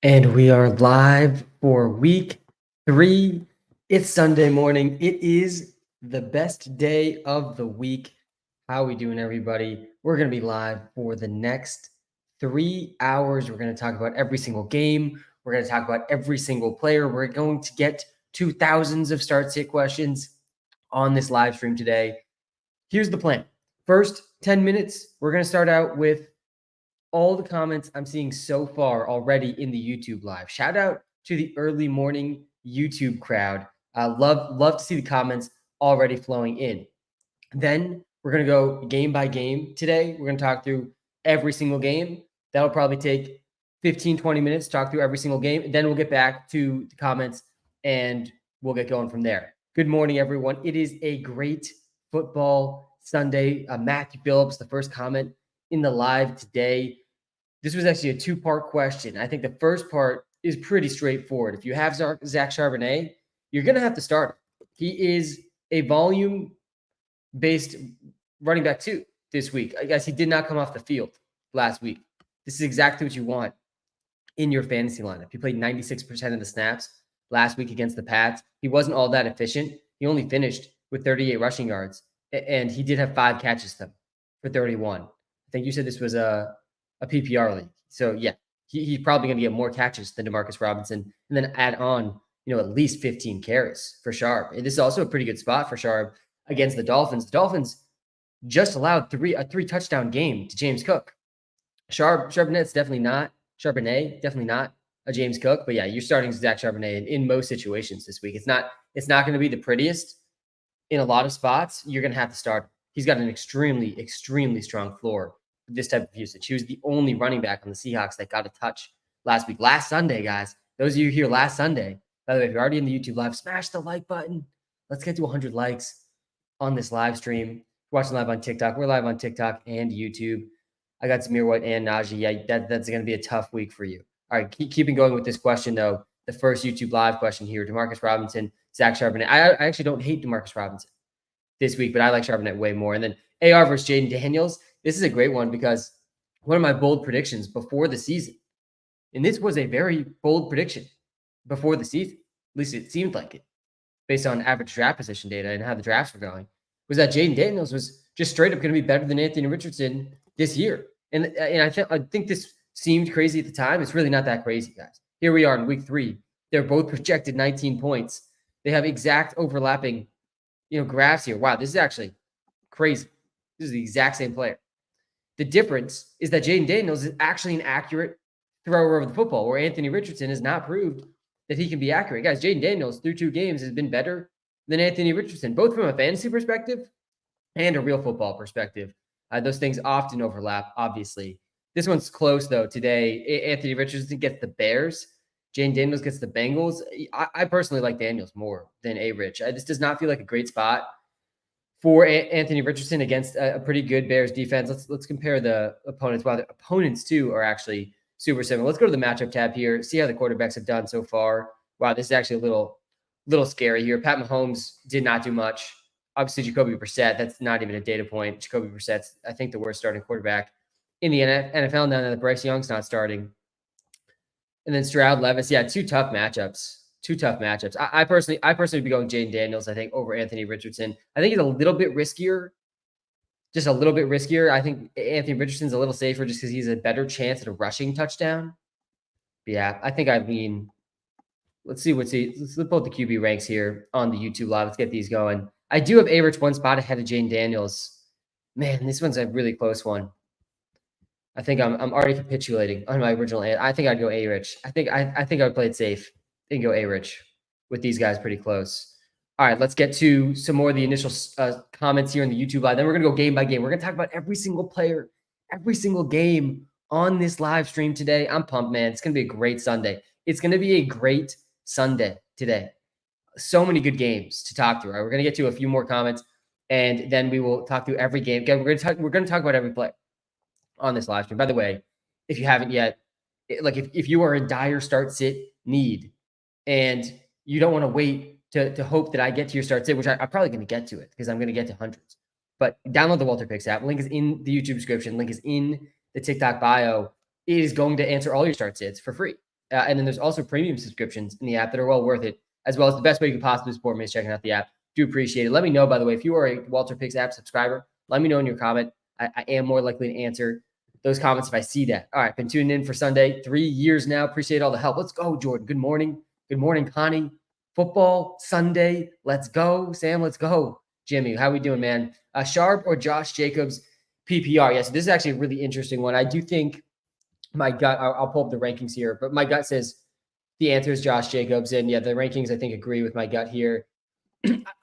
And we are live for week 3. It's Sunday morning. It is the best day of the week. How we doing, everybody? We're going to be live for the next 3 hours. We're going to talk about every single game. We're going to talk about every single player. We're going to get to thousands of start-sit questions on this live stream today. Here's the plan. First 10 minutes, we're going to start out with all the comments I'm seeing so far already in the YouTube live. Shout out to the early morning YouTube crowd. Love to see the comments already flowing in. Then we're going to go game by game today. We're going to talk through every single game. That'll probably take 15, 20 minutes to talk through every single game. And then we'll get back to the comments and we'll get going from there. Good morning, everyone. It is a great football Sunday. Matthew Phillips, the first comment in the live today. This was actually a two-part question. I think the first part is pretty straightforward. If you have Zach Charbonnet, you're going to have to start him. He is a volume-based running back too this week. I guess he did not come off the field last week. This is exactly what you want in your fantasy lineup. He played 96% of the snaps last week against the Pats. He wasn't all that efficient. He only finished with 38 rushing yards, and he did have 5 catches them for 31. I think you said this was a PPR league. So yeah, he's probably going to get more catches than Demarcus Robinson, and then add on, at least 15 carries for Sharp. And this is also a pretty good spot for Sharp against the Dolphins. The Dolphins just allowed a 3-touchdown game to James Cook. Charbonnet's definitely not a James Cook, but yeah, you're starting Zach Charbonnet in most situations this week. It's not going to be the prettiest in a lot of spots. You're going to have to start. He's got an extremely, extremely strong floor with this type of usage. He was the only running back on the Seahawks that got a touch last week. Last Sunday, guys. Those of you here last Sunday, by the way, if you're already in the YouTube live, smash the like button. Let's get to 100 likes on this live stream. We're watching live on TikTok. We're live on TikTok and YouTube. I got Zamir White and Najee. Yeah, that's going to be a tough week for you. All right, keeping going with this question, though. The first YouTube live question here, Demarcus Robinson, Zach Charbonnet. I actually don't hate Demarcus Robinson this week, but I like Charbonnet way more. And then AR versus Jaden Daniels. This is a great one because one of my bold predictions before the season, and this was a very bold prediction before the season, at least it seemed like it, based on average draft position data and how the drafts were going, was that Jaden Daniels was just straight up going to be better than Anthony Richardson this year. And I think this seemed crazy at the time. It's really not that crazy, guys. Here we are in week 3. They're both projected 19 points. They have exact overlapping, graphs here. Wow, this is actually crazy. This is the exact same player. The difference is that Jaden Daniels is actually an accurate thrower of the football, where Anthony Richardson has not proved that he can be accurate. Guys, Jaden Daniels through 2 games has been better than Anthony Richardson, both from a fantasy perspective and a real football perspective. Those things often overlap, obviously. This one's close, though. Today, Anthony Richardson gets the Bears. Jaden Daniels gets the Bengals. I personally like Daniels more than A-Rich. This does not feel like a great spot for Anthony Richardson against a pretty good Bears defense. Let's compare the opponents. Wow, the opponents, too, are actually super similar. Let's go to the matchup tab here, see how the quarterbacks have done so far. Wow, this is actually a little scary here. Pat Mahomes did not do much. Obviously, Jacoby Brissett, that's not even a data point. Jacoby Brissett's, I think, the worst starting quarterback in the NFL now that Bryce Young's not starting. And then Stroud, Levis, yeah, two tough matchups. I personally would be going Jaden Daniels, I think, over Anthony Richardson. I think he's a little bit riskier, just a little bit riskier. I think Anthony Richardson's a little safer just because he's a better chance at a rushing touchdown. But yeah, I think I lean. Let's pull up the QB ranks here on the YouTube live. Let's get these going. I do have A-Rich one spot ahead of Jaden Daniels. Man, this one's a really close one. I think I'm already capitulating on my original. I think I'd go A-Rich. I think I would play it safe and go A-Rich with these guys pretty close. All right, let's get to some more of the initial comments here in the YouTube live. Then we're going to go game by game. We're going to talk about every single player, every single game on this live stream today. I'm pumped, man. It's going to be a great Sunday. It's going to be a great Sunday today. So many good games to talk through. Right? We're going to get to a few more comments, and then we will talk through every game. Again, we're going to talk about every play on this live stream. By the way, if you haven't yet, like if you are in dire start sit need and you don't want to wait to hope that I get to your start sit, which I'm probably going to get to it because I'm going to get to hundreds. But download the Walter Picks app. Link is in the YouTube description. Link is in the TikTok bio. It is going to answer all your start sits for free. And then there's also premium subscriptions in the app that are well worth it, as well as the best way you can possibly support me is checking out the app. Do appreciate it. Let me know, by the way, if you are a Walter Picks app subscriber, let me know in your comment. I am more likely to answer those comments if I see that. All right, been tuning in for Sunday 3 years now. Appreciate all the help. Let's go, Jordan. Good morning. Good morning, Connie. Football Sunday. Let's go, Sam. Let's go, Jimmy. How we doing, man? Sharp or Josh Jacobs PPR? Yes, this is actually a really interesting one. I do think my gut. I'll pull up the rankings here, but my gut says the answer is Josh Jacobs, and yeah, the rankings I think agree with my gut here.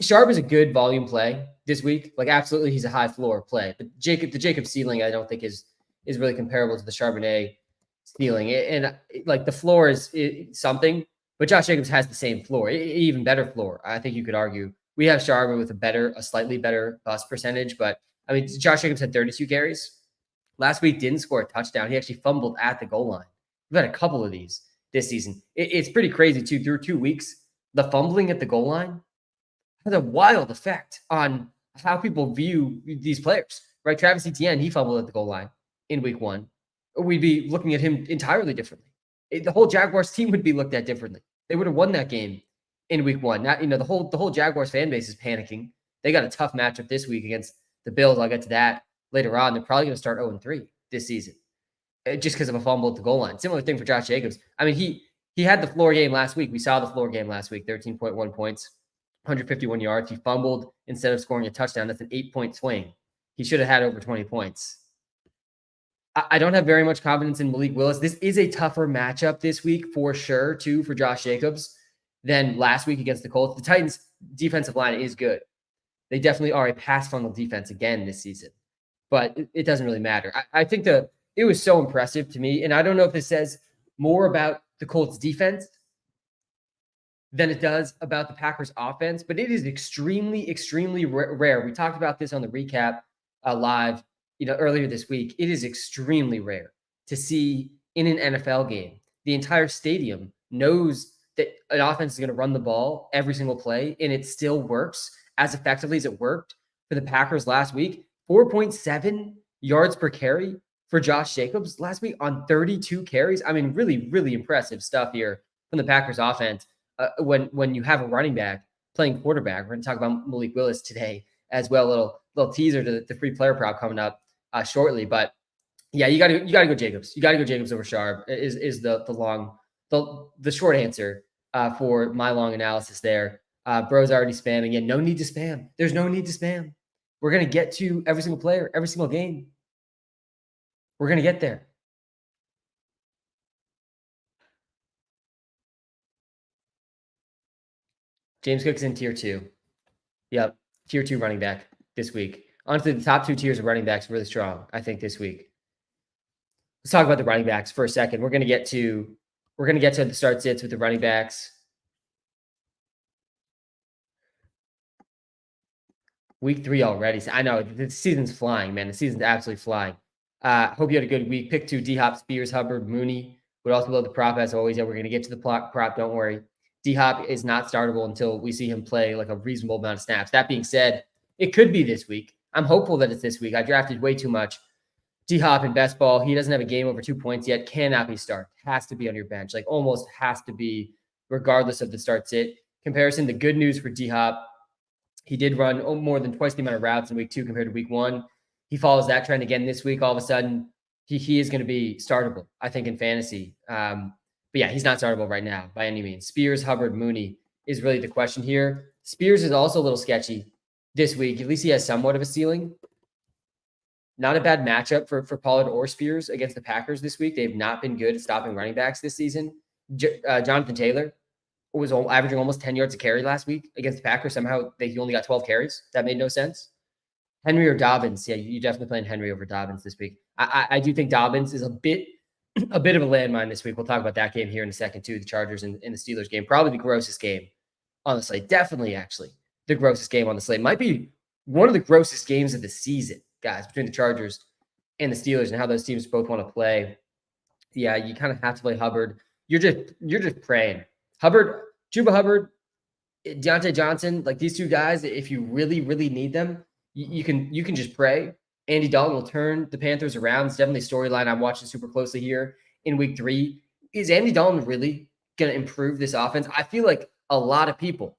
Sharp is a good volume play this week. Like absolutely, he's a high floor play. But the Jacob ceiling, I don't think is really comparable to the Charbonnet ceiling. And like the floor is something, but Josh Jacobs has the same floor, even better floor. I think you could argue we have Charbonnet with a slightly better bust percentage. But I mean, Josh Jacobs had 32 carries last week, didn't score a touchdown. He actually fumbled at the goal line. We've had a couple of these this season. It's pretty crazy too. Through 2 weeks, the fumbling at the goal line has a wild effect on how people view these players, right? Travis Etienne, he fumbled at the goal line in week 1. We'd be looking at him entirely differently. The whole Jaguars team would be looked at differently. They would have won that game in week 1. Now, the whole Jaguars fan base is panicking. They got a tough matchup this week against the Bills. I'll get to that later on. They're probably going to start 0-3 this season just because of a fumble at the goal line. Similar thing for Josh Jacobs. I mean, he had the floor game last week. We saw the floor game last week, 13.1 points. 151 yards. He fumbled instead of scoring a touchdown. That's an 8-point swing. He should have had over 20 points. I don't have very much confidence in Malik Willis. This is a tougher matchup this week for sure, too, for Josh Jacobs than last week against the Colts. The Titans' defensive line is good. They definitely are a pass funnel defense again this season, but it doesn't really matter. I think it was so impressive to me, and I don't know if this says more about the Colts' defense than it does about the Packers offense, but it is extremely, extremely rare. We talked about this on the recap live, earlier this week. It is extremely rare to see in an NFL game, the entire stadium knows that an offense is going to run the ball every single play, and it still works as effectively as it worked for the Packers last week. 4.7 yards per carry for Josh Jacobs last week on 32 carries. I mean, really, really impressive stuff here from the Packers offense. When you have a running back playing quarterback. We're going to talk about Malik Willis today as well. Little teaser to the free player prop coming up shortly. But yeah, you got to go Jacobs. You got to go Jacobs over Sharp is the short answer for my long analysis there. Bro's already spamming. Yeah, no need to spam. There's no need to spam. We're going to get to every single player, every single game. We're going to get there. James Cook's in tier 2. Yep. Tier 2 running back this week. Honestly, the top 2 tiers of running backs really strong, I think, this week. Let's talk about the running backs for a second. We're going to get to the start sits with the running backs. Week 3 already. I know the season's flying, man. The season's absolutely flying. Hope you had a good week. Pick 2, D-Hop, Spears, Hubbard, Mooney. Would also love the prop as always. Yeah, we're going to get to the prop. Don't worry. D-Hop is not startable until we see him play like a reasonable amount of snaps. That being said, it could be this week. I'm hopeful that it's this week. I drafted way too much D-Hop in best ball. He doesn't have a game over 2 points yet. Cannot be start. Has to be on your bench. Like almost has to be regardless of the start sit. Comparison, the good news for D-Hop, he did run more than twice the amount of routes in week 2 compared to week 1. He follows that trend again this week. All of a sudden, he is going to be startable, I think, in fantasy. But yeah, he's not startable right now by any means. Spears, Hubbard, Mooney is really the question here. Spears is also a little sketchy this week. At least he has somewhat of a ceiling. Not a bad matchup for Pollard or Spears against the Packers this week. They've not been good at stopping running backs this season. Jonathan Taylor was averaging almost 10 yards a carry last week against the Packers. Somehow he only got 12 carries. That made no sense. Henry or Dobbins. Yeah, you definitely playing Henry over Dobbins this week. I do think Dobbins is a bit of a landmine this week. We'll talk about that game here in a second too. The Chargers and the Steelers game. Probably the grossest game on the slate. Definitely, actually, the grossest game on the slate. Might be one of the grossest games of the season, guys, between the Chargers and the Steelers and how those teams both want to play. Yeah, you kind of have to play Hubbard. You're just praying. Chuba Hubbard, Deontay Johnson, like these two guys, if you really, really need them, you can just pray. Andy Dalton will turn the Panthers around. It's definitely a storyline I'm watching super closely here in week 3. is Andy Dalton really going to improve this offense? I feel like a lot of people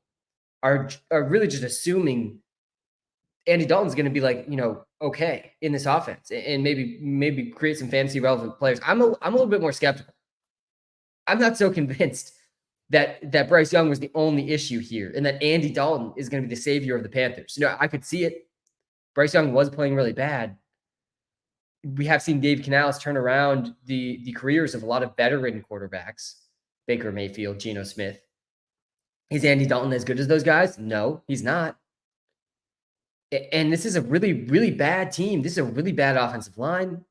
are really just assuming Andy Dalton's going to be like, okay in this offense and maybe create some fantasy relevant players. I'm a little bit more skeptical. I'm not so convinced that Bryce Young was the only issue here and that Andy Dalton is going to be the savior of the Panthers. I could see it. Bryce Young was playing really bad. We have seen Dave Canales turn around the careers of a lot of veteran quarterbacks, Baker Mayfield, Geno Smith. Is Andy Dalton as good as those guys? No, he's not. And this is a really, really bad team. This is a really bad offensive line.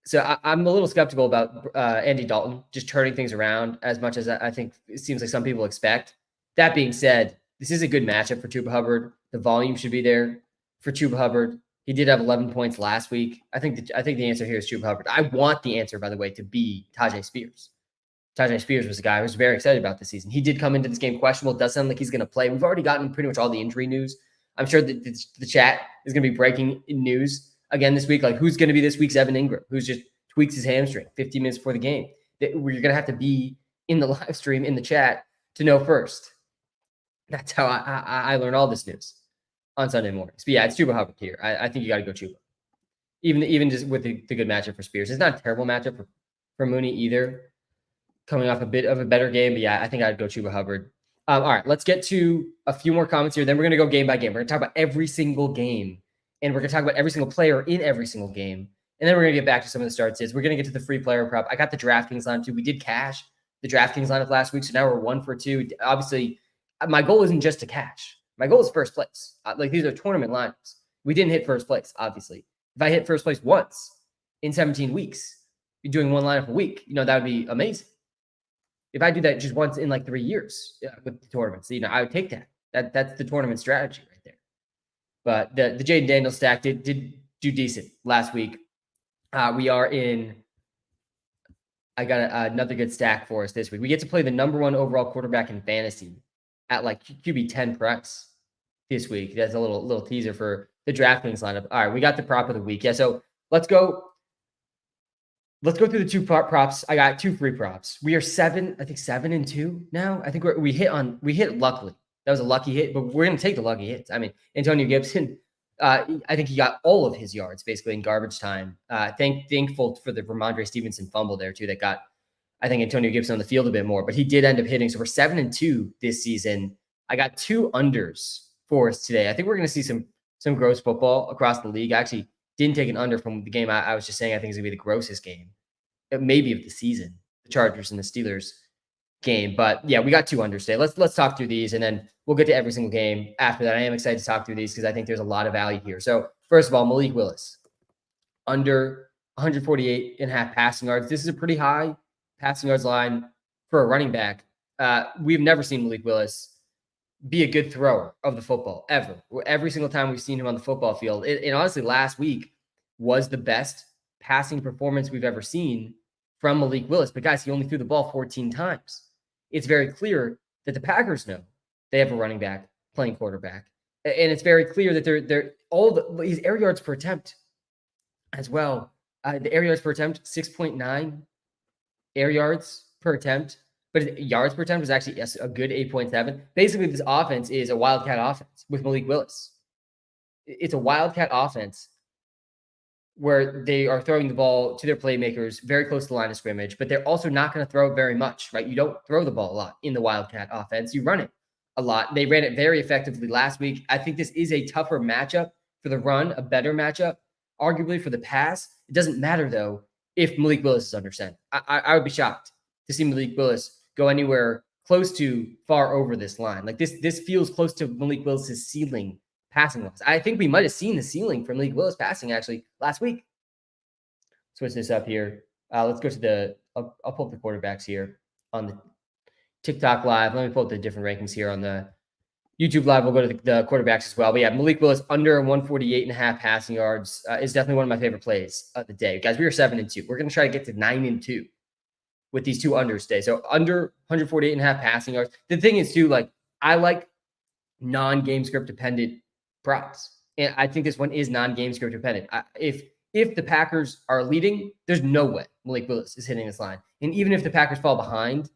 So I'm a little skeptical about Andy Dalton just turning things around as much as I think it seems like some people expect. That being said, this is a good matchup for Chuba Hubbard. The volume should be there for Chuba Hubbard. He did have 11 points last week. I think the answer here is Chuba Hubbard. I want the answer, by the way, to be Tajay Spears. Tajay Spears was a guy I was very excited about this season. He did come into this game questionable. It does sound like he's going to play. We've already gotten pretty much all the injury news. I'm sure that the chat is going to be breaking news again this week. Like, who's going to be this week's Evan Ingram? Who's just tweaks his hamstring 15 minutes before the game? You're going to have to be in the live stream, in the chat, to know first. That's how I learn all this news on Sunday mornings. But yeah, it's Chuba Hubbard here. I think you got to go Chuba. Even just with the good matchup for Spears. It's not a terrible matchup for Mooney either. Coming off a bit of a better game. But yeah, I think I'd go Chuba Hubbard. All right, let's get to a few more comments here. Then we're going to go game by game. We're going to talk about every single game. And we're going to talk about every single player in every single game. And then we're going to get back to some of the starts. We're going to get to the free player prop. I got the DraftKings lineup too. We did cash the DraftKings lineup last week. So now we're 1 for 2. Obviously, my goal isn't just to cash. My goal is first place. These are tournament lineups. We didn't hit first place, obviously. If I hit first place once in 17 weeks, you're doing one lineup a week, that would be amazing. If I do that just once in 3 years with the tournaments, I would take that. That's the tournament strategy right there. But the Jaden Daniels stack did do decent last week. We are in. I got another good stack for us this week. We get to play the number 1 overall quarterback in fantasy at QB 10 price this week. That's a little teaser for the DraftKings lineup. All right, we got the prop of the week. Yeah, so let's go. Let's go through the 2 props. I got 2 free props. We are 7-2 now. I think we hit luckily. That was a lucky hit, but we're going to take the lucky hits. I mean, Antonio Gibson, I think he got all of his yards basically in garbage time. Thankful for the Ramondre Stevenson fumble there too that got, I think, Antonio Gibson on the field a bit more, but he did end up hitting. So we're 7-2 this season. I got 2 unders for us today. I think we're going to see some gross football across the league. I actually didn't take an under from the game. I was just saying I think it's going to be the grossest game, maybe of the season, the Chargers and the Steelers game. But yeah, we got 2 unders today. Let's talk through these, and then we'll get to every single game after that. I am excited to talk through these because I think there's a lot of value here. So first of all, Malik Willis, under 148.5 passing yards. This is a pretty high passing yards line for a running back. We've never seen Malik Willis be a good thrower of the football ever. Every single time we've seen him on the football field, and honestly, last week was the best passing performance we've ever seen from Malik Willis. But guys, he only threw the ball 14 times. It's very clear that the Packers know they have a running back playing quarterback, and it's very clear that they're all these air yards per attempt as well. The air yards per attempt 6.9 air yards per attempt. But yards per attempt was actually a good 8.7. Basically, this offense is a wildcat offense with Malik Willis. It's a wildcat offense where they are throwing the ball to their playmakers very close to the line of scrimmage, but they're also not going to throw it very much, right? You don't throw the ball a lot in the wildcat offense. You run it a lot. They ran it very effectively last week. I think this is a tougher matchup for the run, a better matchup, arguably for the pass. It doesn't matter, though, if Malik Willis is under center. I would be shocked to see Malik Willis go anywhere close to far over this line. This feels close to Malik Willis's ceiling passing wise. I think we might have seen the ceiling for Malik Willis passing actually last week. Switch this up here. Let's go to I'll pull up the quarterbacks here on the TikTok live. Let me pull up the different rankings here on the YouTube live. We'll go to the quarterbacks as well. But yeah, Malik Willis under 148.5 passing yards is definitely one of my favorite plays of the day. Guys, we are 7-2. We're going to try to get to 9-2. With these 2 unders today. So under 148.5 passing yards. The thing is too, I like non-game script dependent props. And I think this one is non-game script dependent. If if the Packers are leading, there's no way Malik Willis is hitting this line. And even if the Packers fall behind,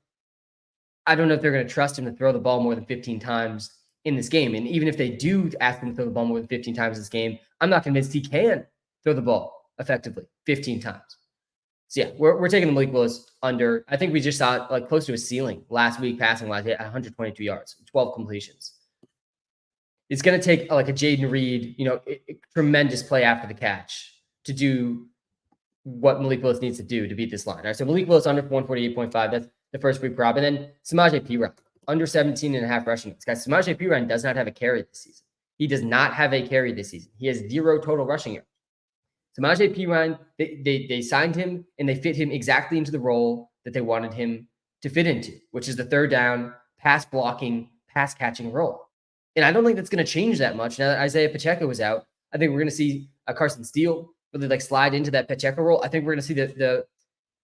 I don't know if they're going to trust him to throw the ball more than 15 times in this game. And even if they do ask him to throw the ball more than 15 times in this game, I'm not convinced he can throw the ball effectively 15 times. So yeah, we're taking the Malik Willis under. I think we just saw like close to a ceiling last week passing wise at 122 yards, 12 completions. It's going to take like a Jaden Reed, tremendous play after the catch to do what Malik Willis needs to do to beat this line. All right, so Malik Willis under 148.5. That's the first week prop. And then Samaje Perine under 17.5 rushing yards. Guys, Samaje Perine does not have a carry this season. He does not have a carry this season. He has 0 total rushing yards. Samaje Perine, they signed him and they fit him exactly into the role that they wanted him to fit into, which is the third down, pass blocking, pass catching role. And I don't think that's going to change that much now that Isaiah Pacheco is out. I think we're going to see Carson Steele really like slide into that Pacheco role. I think we're going to see the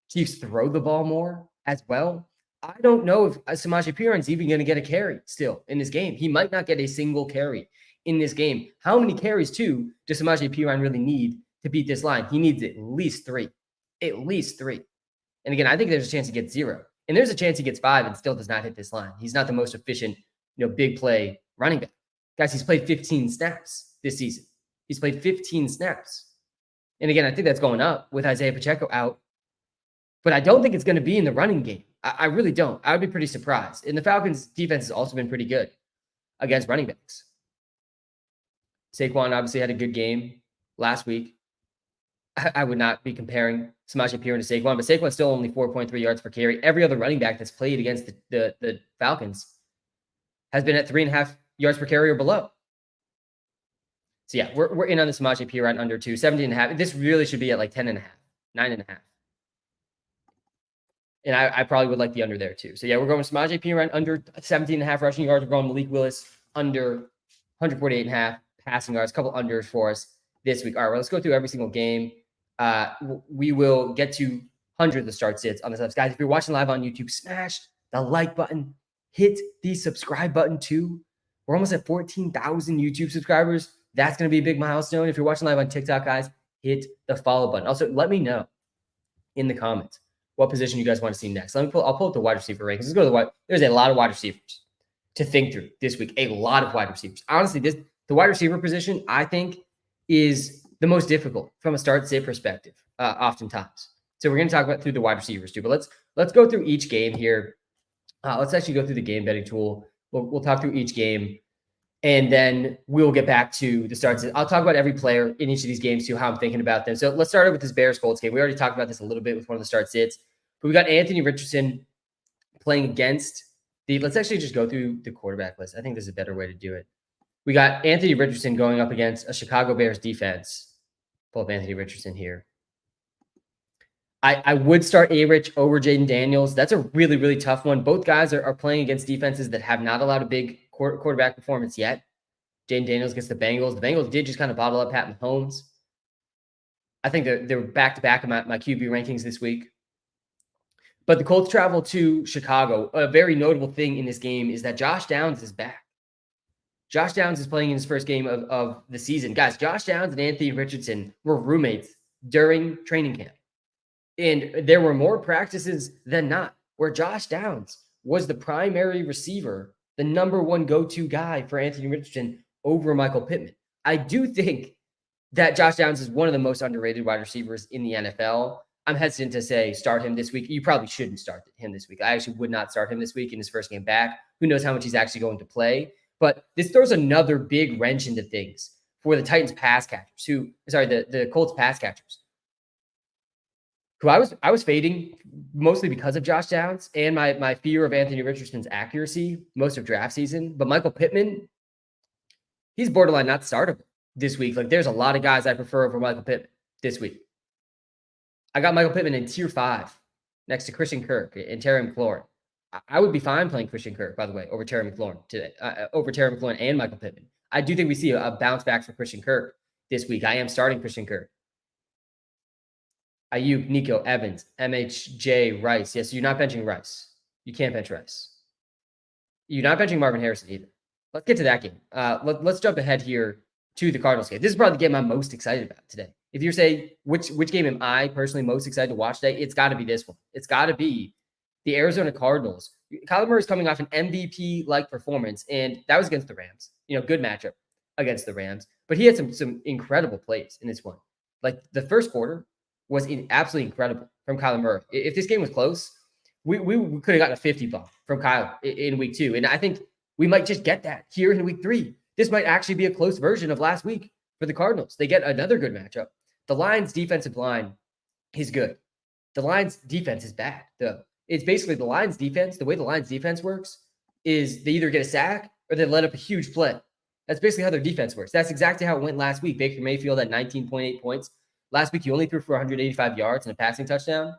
Chiefs throw the ball more as well. I don't know if Samaje Perine is even going to get a carry still in this game. He might not get a single carry in this game. How many carries, too, does Samaje Perine really need to beat this line? He needs at least 3. At least 3. And again, I think there's a chance he gets 0. And there's a chance he gets 5 and still does not hit this line. He's not the most efficient, big play running back. Guys, he's played 15 snaps this season. He's played 15 snaps. And again, I think that's going up with Isaiah Pacheco out. But I don't think it's going to be in the running game. I really don't. I would be pretty surprised. And the Falcons' defense has also been pretty good against running backs. Saquon obviously had a good game last week. I would not be comparing Samaje Perine to Saquon, but Saquon's still only 4.3 yards per carry. Every other running back that's played against the Falcons has been at 3.5 yards per carry or below. So yeah, we're in on the Samaje Perine under 2, 17.5. This really should be at like 10.5, 9.5. And I probably would like the under there too. So yeah, we're going Samaje Perine under 17.5 rushing yards. We're going Malik Willis under 148.5 passing yards. A couple unders for us this week. All right, well, let's go through every single game. We will get to hundreds of start sits on this stuff. Guys, if you're watching live on YouTube, smash the like button. Hit the subscribe button too. We're almost at 14,000 YouTube subscribers. That's going to be a big milestone. If you're watching live on TikTok, guys, hit the follow button. Also, let me know in the comments what position you guys want to see next. I'll pull up the wide receiver rankings. Let's go to there's a lot of wide receivers to think through this week. A lot of wide receivers. Honestly, the wide receiver position, I think, is the most difficult from a start-sit perspective, oftentimes. So we're going to talk about through the wide receivers too. But let's go through each game here. Let's actually go through the game betting tool. We'll talk through each game, and then we'll get back to the starts. I'll talk about every player in each of these games too, how I'm thinking about them. So let's start out with this Bears-Colts game. We already talked about this a little bit with one of the start-sits, but we got Anthony Richardson playing against let's actually just go through the quarterback list. I think there's a better way to do it. We got Anthony Richardson going up against a Chicago Bears defense. Pull up Anthony Richardson here. I would start A-Rich over Jaden Daniels. That's a really, really tough one. Both guys are playing against defenses that have not allowed a big quarterback performance yet. Jaden Daniels against the Bengals. The Bengals did just kind of bottle up Pat Mahomes. I think they're back-to-back in my QB rankings this week. But the Colts travel to Chicago. A very notable thing in this game is that Josh Downs is back. Josh Downs is playing in his first game of the season. Guys, Josh Downs and Anthony Richardson were roommates during training camp. And there were more practices than not where Josh Downs was the primary receiver, the number one go-to guy for Anthony Richardson over Michael Pittman. I do think that Josh Downs is one of the most underrated wide receivers in the NFL. I'm hesitant to say start him this week. You probably shouldn't start him this week. I actually would not start him this week in his first game back. Who knows how much he's actually going to play. But this throws another big wrench into things for the Titans pass catchers, the Colts pass catchers, who I was fading mostly because of Josh Downs and my fear of Anthony Richardson's accuracy most of draft season. But Michael Pittman, he's borderline not startable this week. Like, there's a lot of guys I prefer over Michael Pittman this week. I got Michael Pittman in tier 5 next to Christian Kirk and Terry McLaurin. I would be fine playing Christian Kirk, by the way, over Terry McLaurin today, over Terry McLaurin and Michael Pittman. I do think we see a bounce back for Christian Kirk this week. I am starting Christian Kirk. Ayuk, Nico, Evans, MHJ, Rice. Yes, you're not benching Rice. You can't bench Rice. You're not benching Marvin Harrison either. Let's get to that game. Let's jump ahead here to the Cardinals game. This is probably the game I'm most excited about today. If you're saying which game am I personally most excited to watch today, it's got to be this one. It's got to be the Arizona Cardinals. Kyler Murray is coming off an MVP-like performance, and that was against the Rams. Good matchup against the Rams. But he had some incredible plays in this one. Like the first quarter was absolutely incredible from Kyler Murray. If this game was close, we could have gotten a 50 bump from Kyler in week 2. And I think we might just get that here in week 3. This might actually be a close version of last week for the Cardinals. They get another good matchup. The Lions' defensive line is good. The Lions' defense is bad, though. It's basically the Lions' defense. The way the Lions' defense works is they either get a sack or they let up a huge play. That's basically how their defense works. That's exactly how it went last week. Baker Mayfield had 19.8 points. Last week, he only threw for 185 yards and a passing touchdown.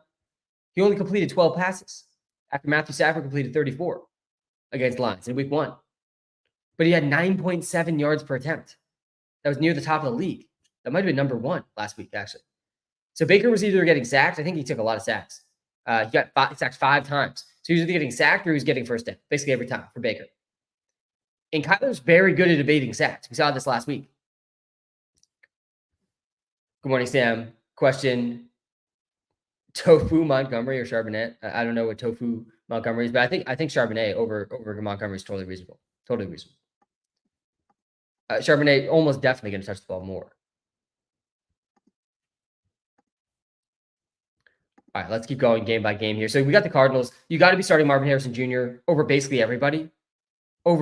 He only completed 12 passes after Matthew Stafford completed 34 against the Lions in week 1. But he had 9.7 yards per attempt. That was near the top of the league. That might have been number 1 last week, actually. So Baker was either getting sacked. I think he took a lot of sacks. He got sacked 5 times. So he was either getting sacked or he was getting first down, basically every time for Baker. And Kyler's very good at evading sacks. We saw this last week. Good morning, Sam. Question, Tofu Montgomery or Charbonnet? I don't know what Tofu Montgomery is, but I think Charbonnet over Montgomery is totally reasonable. Totally reasonable. Charbonnet almost definitely going to touch the ball more. All right, let's keep going game by game here. So we got the Cardinals. You got to be starting Marvin Harrison Jr. over basically everybody. We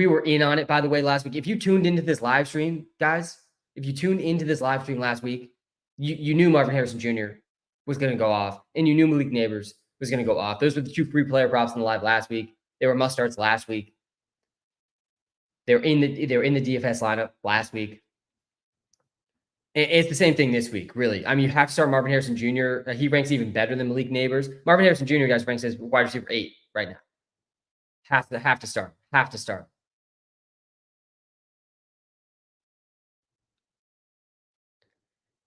were in on it, by the way, last week. If you tuned into this live stream, guys, last week, you knew Marvin Harrison Jr. was going to go off, and you knew Malik Neighbors was going to go off. Those were the 2 free player props in the live last week. They were must starts last week. They're in the DFS lineup last week. It's the same thing this week, really. I mean, you have to start Marvin Harrison Jr. He ranks even better than Malik Neighbors. Marvin Harrison Jr. guys ranks as wide receiver 8 right now. Have to start.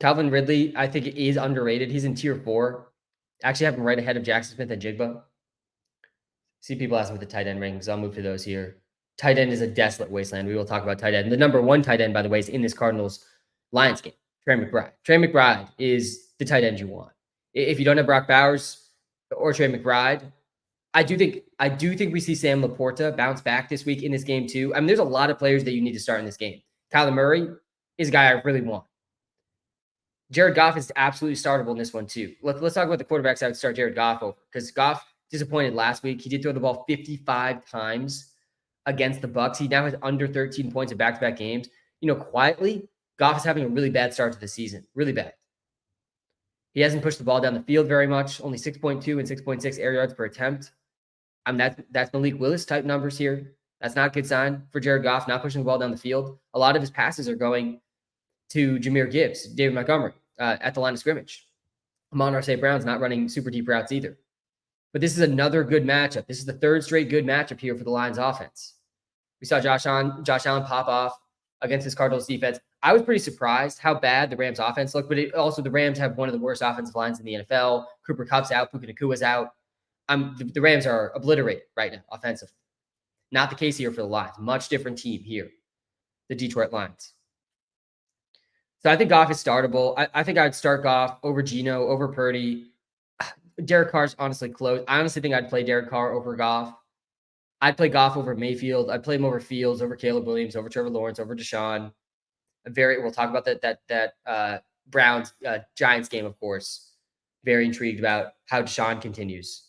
Calvin Ridley, I think, is underrated. He's in tier 4. Actually, have him right ahead of Jackson Smith and Jigba. See people asking for the tight end rankings. I'll move to those here. Tight end is a desolate wasteland. We will talk about tight end. The number 1 tight end, by the way, is in this Cardinals Lions game. Trey McBride. Trey McBride is the tight end you want. If you don't have Brock Bowers or Trey McBride, I do think we see Sam Laporta bounce back this week in this game too. I mean, there's a lot of players that you need to start in this game. Kyler Murray is a guy I really want. Jared Goff is absolutely startable in this one too. Let's talk about the quarterbacks I would start Jared Goff over, because Goff disappointed last week. He did throw the ball 55 times against the Bucs. He now has under 13 points in back-to-back games. Quietly, Goff is having a really bad start to the season. Really bad. He hasn't pushed the ball down the field very much. Only 6.2 and 6.6 air yards per attempt. I mean, that's Malik Willis type numbers here. That's not a good sign for Jared Goff, not pushing the ball down the field. A lot of his passes are going to Jahmyr Gibbs, David Montgomery at the line of scrimmage. Amon-Ra St. Brown's not running super deep routes either. But this is another good matchup. This is the 3rd straight good matchup here for the Lions offense. We saw Josh Allen pop off against this Cardinals defense. I was pretty surprised how bad the Rams offense looked, but the Rams have one of the worst offensive lines in the NFL. Cooper Kupp's out. Puka Nakua's out. The Rams are obliterated right now offensively. Not the case here for the Lions. Much different team here, the Detroit Lions. So I think Goff is startable. I think I'd start Goff over Geno, over Purdy. Derek Carr's honestly close. I honestly think I'd play Derek Carr over Goff. I'd play Goff over Mayfield. I'd play him over Fields, over Caleb Williams, over Trevor Lawrence, over Deshaun. We'll talk about that Browns Giants game, of course. Very intrigued about how Deshaun continues.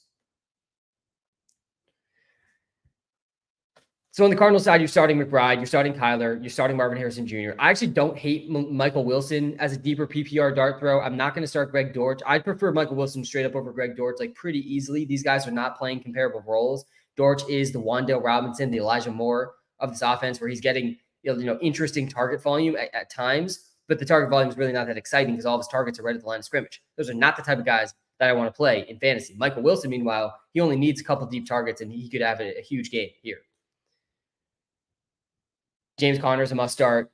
So on the Cardinals side, you're starting McBride, you're starting Kyler, you're starting Marvin Harrison Jr. I actually don't hate Michael Wilson as a deeper PPR dart throw. I'm not going to start Greg Dortch. I'd prefer Michael Wilson straight up over Greg Dortch, like pretty easily. These guys are not playing comparable roles. Dortch is the Wan'Dale Robinson, the Elijah Moore of this offense, where he's getting interesting target volume at times, but the target volume is really not that exciting because all of his targets are right at the line of scrimmage. Those are not the type of guys that I want to play in fantasy. Michael Wilson, meanwhile, he only needs a couple deep targets and he could have a huge game here. James Conner's a must start.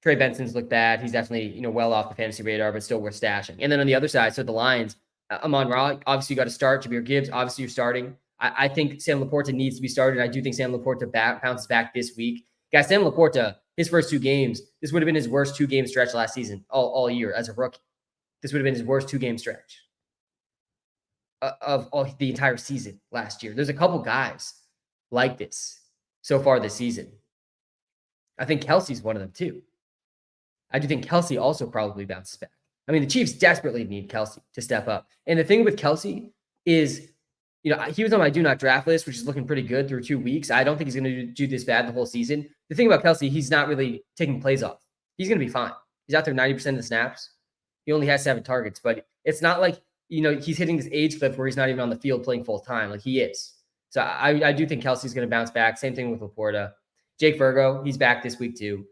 Trey Benson's looked bad. He's definitely, well off the fantasy radar, but still worth stashing. And then on the other side, so the Lions, Amon-Ra, obviously you got to start. Jahmyr Gibbs, obviously you're starting. I think Sam Laporta needs to be started. I do think Sam Laporta bounces back this week. Guys, Sam Laporta his first 2 games, this would have been his worst 2-game stretch last season, all year as a rookie. This would have been his worst 2-game stretch of all the entire season last year. There's a couple guys like this so far this season. I think Kelsey's one of them too. I do think Kelsey also probably bounces back. I mean, the Chiefs desperately need Kelsey to step up. And the thing with Kelsey is, he was on my do not draft list, which is looking pretty good through 2 weeks. I don't think he's going to do this bad the whole season. The thing about Kelsey, he's not really taking plays off. He's going to be fine. He's out there 90% of the snaps. He only has 7 targets, but it's not like, he's hitting this age cliff where he's not even on the field playing full time. Like he is. So I do think Kelsey's going to bounce back. Same thing with Laporta. Jake Virgo, he's back this week too.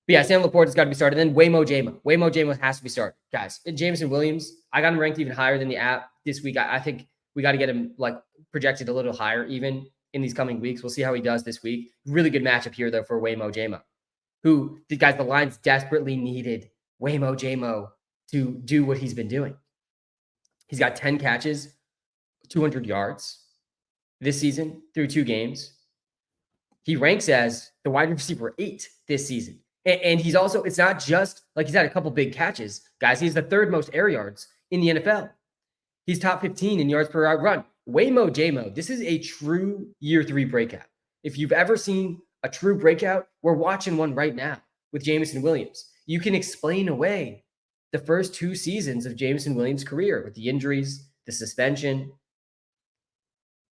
But yeah, Sam Laporta's got to be started. Then Waymo Jamo has to be started. Guys, Jameson Williams, I got him ranked even higher than the app this week. I think we got to get him projected a little higher even in these coming weeks. We'll see how he does this week. Really good matchup here, though, for Waymo Jamo, who, guys, the Lions desperately needed Waymo Jamo to do what he's been doing. He's got 10 catches, 200 yards this season through 2 games. He ranks as the wide receiver 8 this season. And he's also, it's not just like he's had a couple big catches. Guys, he's the 3rd most air yards in the NFL. He's top 15 in yards per route run. Waymo Jamo, this is a true year 3 breakout. If you've ever seen a true breakout, we're watching one right now with Jameson Williams. You can explain away the first 2 seasons of Jameson Williams' career with the injuries, the suspension.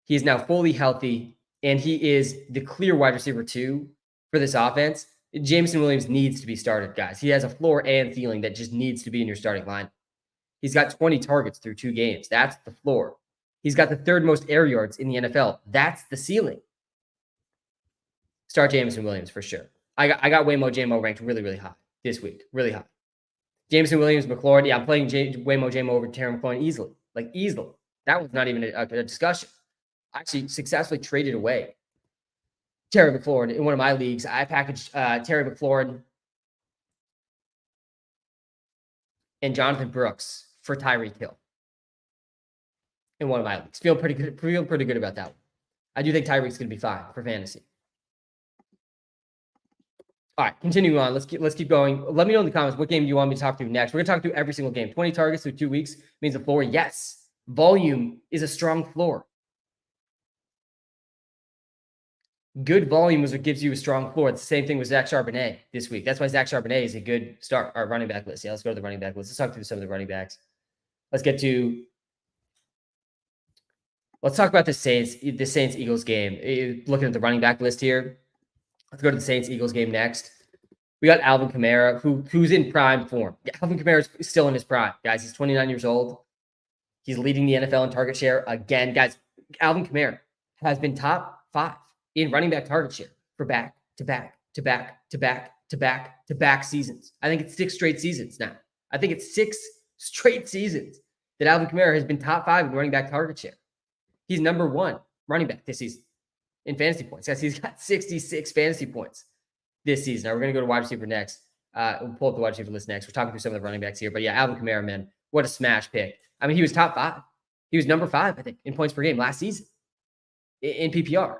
He is now fully healthy, and he is the clear wide receiver 2 for this offense. Jameson Williams needs to be started, guys. He has a floor and ceiling that just needs to be in your starting line. He's got 20 targets through 2 games. That's the floor. He's got the 3rd most air yards in the NFL. That's the ceiling. Start Jameson Williams for sure. I got Waymo Jamo ranked really, really high this week. Really high. Jameson Williams, McLaurin. Yeah, I'm playing Waymo Jamo over Terry McLaurin easily. Easily. That was not even a discussion. I actually successfully traded away Terry McLaurin in one of my leagues. I packaged Terry McLaurin and Jonathan Brooks for Tyreek Hill in one of my leagues. Feel pretty good about that one. I do think Tyreek's going to be fine for fantasy. All right, continuing on. Let's keep going. Let me know in the comments what game you want me to talk through next. We're going to talk through every single game. 20 targets through 2 weeks means a floor. Yes, volume is a strong floor. Good volume is what gives you a strong floor. It's the same thing with Zach Charbonnet this week. That's why Zach Charbonnet is a good start. Our running back list. Yeah, let's go to the running back list. Let's talk through some of the running backs. Let's talk about the Saints-Eagles game. Looking at the running back list here. Let's go to the Saints-Eagles game next. We got Alvin Kamara, who's in prime form. Yeah, Alvin Kamara is still in his prime, guys. He's 29 years old. He's leading the NFL in target share again, guys. Alvin Kamara has been top 5 in running back target share for back to back seasons. I think it's 6 straight seasons now. I think it's 6 straight seasons that Alvin Kamara has been top 5 in running back target share. He's number 1 running back this season in fantasy points. Guys, he's got 66 fantasy points this season. Now we're going to go to wide receiver next. We'll pull up the wide receiver list next. We're talking through some of the running backs here. But yeah, Alvin Kamara, man, what a smash pick. I mean, he was top 5. He was number 5, I think, in points per game last season in PPR.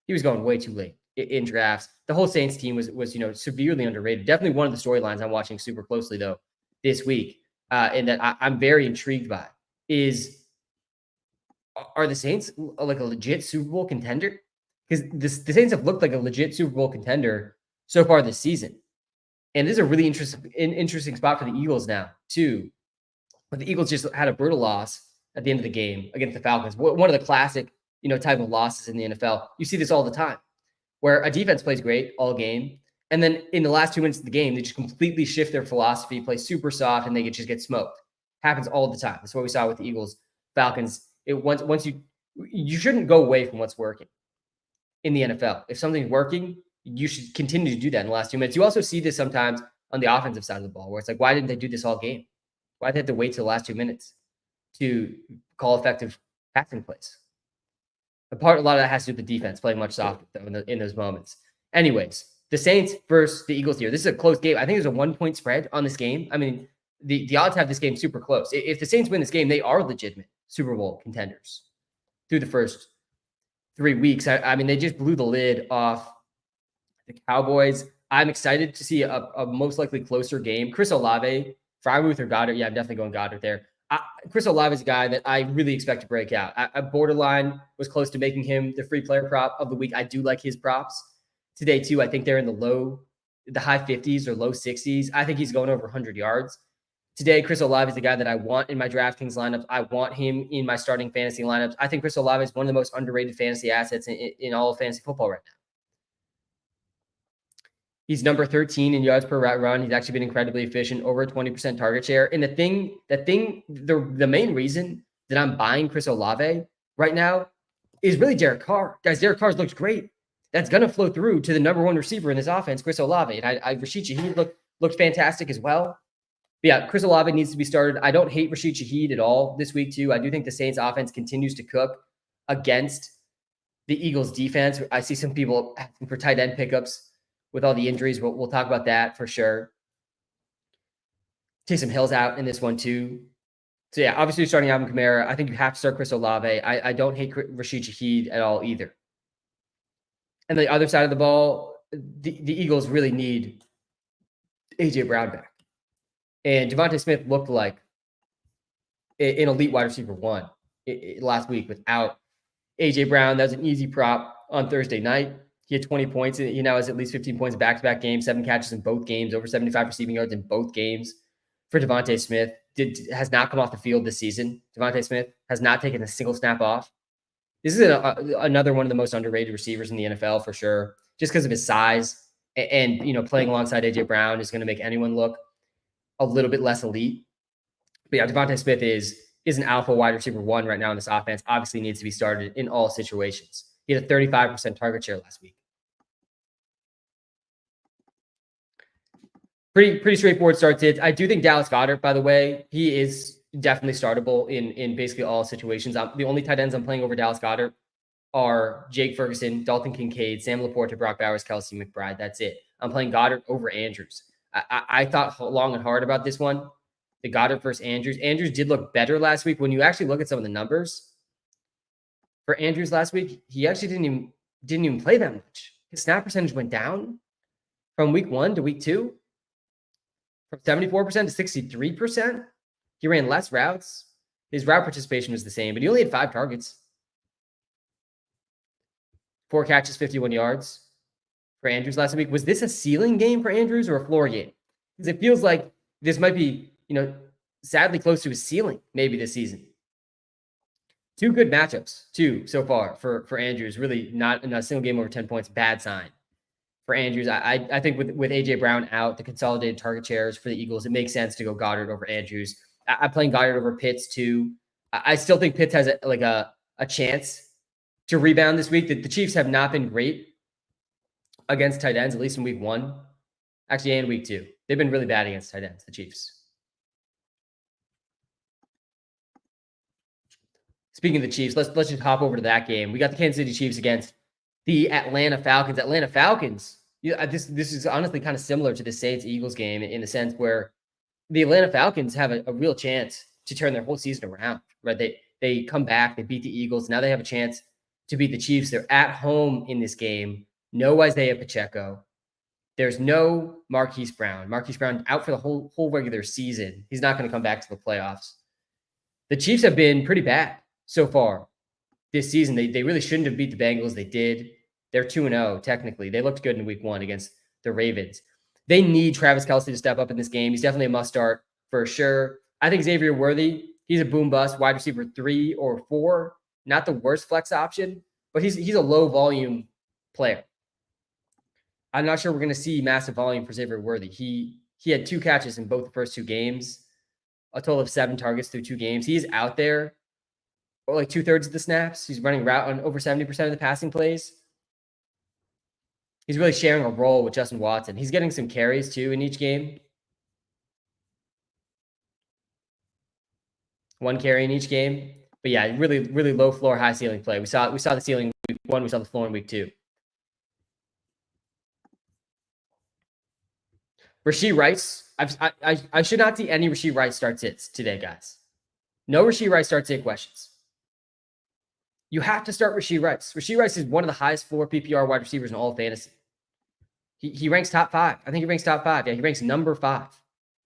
He was going way too late in drafts. The whole Saints team was severely underrated. Definitely one of the storylines I'm watching super closely, though, this week, and that I'm very intrigued by is, are the Saints like a legit Super Bowl contender? Because the Saints have looked like a legit Super Bowl contender so far this season. And this is a really interesting spot for the Eagles now, too. But the Eagles just had a brutal loss at the end of the game against the Falcons. One of the classic type of losses in the NFL. You see this all the time, where a defense plays great all game, and then in the last 2 minutes of the game, they just completely shift their philosophy, play super soft, and they just get smoked. Happens all the time. That's what we saw with the Eagles, Falcons. Once you shouldn't go away from what's working in the NFL. If something's working, you should continue to do that in the last 2 minutes. You also see this sometimes on the offensive side of the ball, where it's like, why didn't they do this all game? Why did they have to wait till the last 2 minutes to call effective passing plays? A lot of that has to do with the defense playing much softer though in those moments. Anyways, the Saints versus the Eagles here. This is a close game. I think there's a 1-point spread on this game. I mean, the odds have this game super close. If the Saints win this game, they are legitimate Super Bowl contenders through the first 3 weeks. I mean, they just blew the lid off the Cowboys. I'm excited to see a most likely closer game. Chris Olave, Frymuth or Goddard. Yeah, I'm definitely going Goddard there. Chris Olave is a guy that I really expect to break out. I borderline was close to making him the free player prop of the week. I do like his props today too. I think they're in the high 50s or low 60s. I think he's going over 100 yards. Today, Chris Olave is the guy that I want in my DraftKings lineups. I want him in my starting fantasy lineups. I think Chris Olave is one of the most underrated fantasy assets in all of fantasy football right now. He's number 13 in yards per route run. He's actually been incredibly efficient, over a 20% target share. And the main reason that I'm buying Chris Olave right now is really Derek Carr. Guys, Derek Carr looks great. That's going to flow through to the number one receiver in this offense, Chris Olave. And Rashid Shaheed looked fantastic as well. But yeah, Chris Olave needs to be started. I don't hate Rashid Shaheed at all this week, too. I do think the Saints offense continues to cook against the Eagles defense. I see some people asking for tight end pickups with all the injuries. We'll talk about that for sure. Taysom Hill's out in this one, too. So yeah, obviously starting Alvin Kamara. I think you have to start Chris Olave. I don't hate Rashid Shaheed at all either. And the other side of the ball, the Eagles really need A.J. Brown back. And Devontae Smith looked like an elite wide receiver one last week without A.J. Brown. That was an easy prop on Thursday night. He had 20 points. He now has at least 15 points back-to-back games, 7 catches in both games, over 75 receiving yards in both games for Devontae Smith. Has not come off the field this season. Devontae Smith has not taken a single snap off. This is another one of the most underrated receivers in the NFL for sure, just because of his size. And playing alongside A.J. Brown is going to make anyone look a little bit less elite. But yeah, Devontae Smith is an alpha wide receiver one right now in this offense. Obviously needs to be started in all situations. He had a 35% target share last week. Pretty straightforward start sits. I do think Dallas Goedert, by the way, he is definitely startable in basically all situations. The only tight ends I'm playing over Dallas Goedert are Jake Ferguson, Dalton Kincaid, Sam Laporta, Brock Bowers, Kelsey McBride. That's it. I'm playing Goedert over Andrews. I thought long and hard about this one. The Goedert versus Andrews. Andrews did look better last week. When you actually look at some of the numbers for Andrews last week, he actually didn't even play that much. His snap percentage went down from week 1 to week 2, from 74% to 63%. He ran less routes. His route participation was the same, but he only had 5 targets. 4 catches, 51 yards for Andrews last week. Was this a ceiling game for Andrews or a floor game? Because it feels like this might be, sadly close to his ceiling maybe this season. 2 good matchups, too, so far for Andrews. Really not in a single game over 10 points. Bad sign for Andrews. I think with A.J. Brown out, the consolidated target shares for the Eagles, it makes sense to go Goddard over Andrews. I'm playing Goddard over Pitts, too. I still think Pitts has a chance to rebound this week. The Chiefs have not been great against tight ends, at least in week 1. Actually, and week 2. They've been really bad against tight ends, the Chiefs. Speaking of the Chiefs, let's just hop over to that game. We got the Kansas City Chiefs against the Atlanta Falcons. Atlanta Falcons. This is honestly kind of similar to the Saints-Eagles game in the sense where the Atlanta Falcons have a real chance to turn their whole season around. Right? They come back. They beat the Eagles. Now they have a chance to beat the Chiefs. They're at home in this game. No Isaiah Pacheco. There's no Marquise Brown. Marquise Brown out for the whole regular season. He's not going to come back to the playoffs. The Chiefs have been pretty bad so far this season. They really shouldn't have beat the Bengals. They did. They're 2-0 technically. They looked good in week 1 against the Ravens. They need Travis Kelce to step up in this game. He's definitely a must start for sure. I think Xavier Worthy, he's a boom bust, wide receiver 3 or 4. Not the worst flex option, but he's a low volume player. I'm not sure we're going to see massive volume for Xavier Worthy. He had 2 catches in both the first 2 games, a total of 7 targets through 2 games. He's out there or like 2/3 of the snaps. He's running route on over 70% of the passing plays. He's really sharing a role with Justin Watson. He's getting some carries too in each game. 1 carry in each game. But yeah, really, really low floor, high ceiling play. We saw the ceiling week 1. We saw the floor in week 2. Rashee Rice. I should not see any Rashee Rice start sits today, guys. No Rashee Rice start sit questions. You have to start Rashee Rice. Rashee Rice is one of the highest floor PPR wide receivers in all of fantasy. He ranks top 5. I think he ranks top 5. Yeah, he ranks number 5.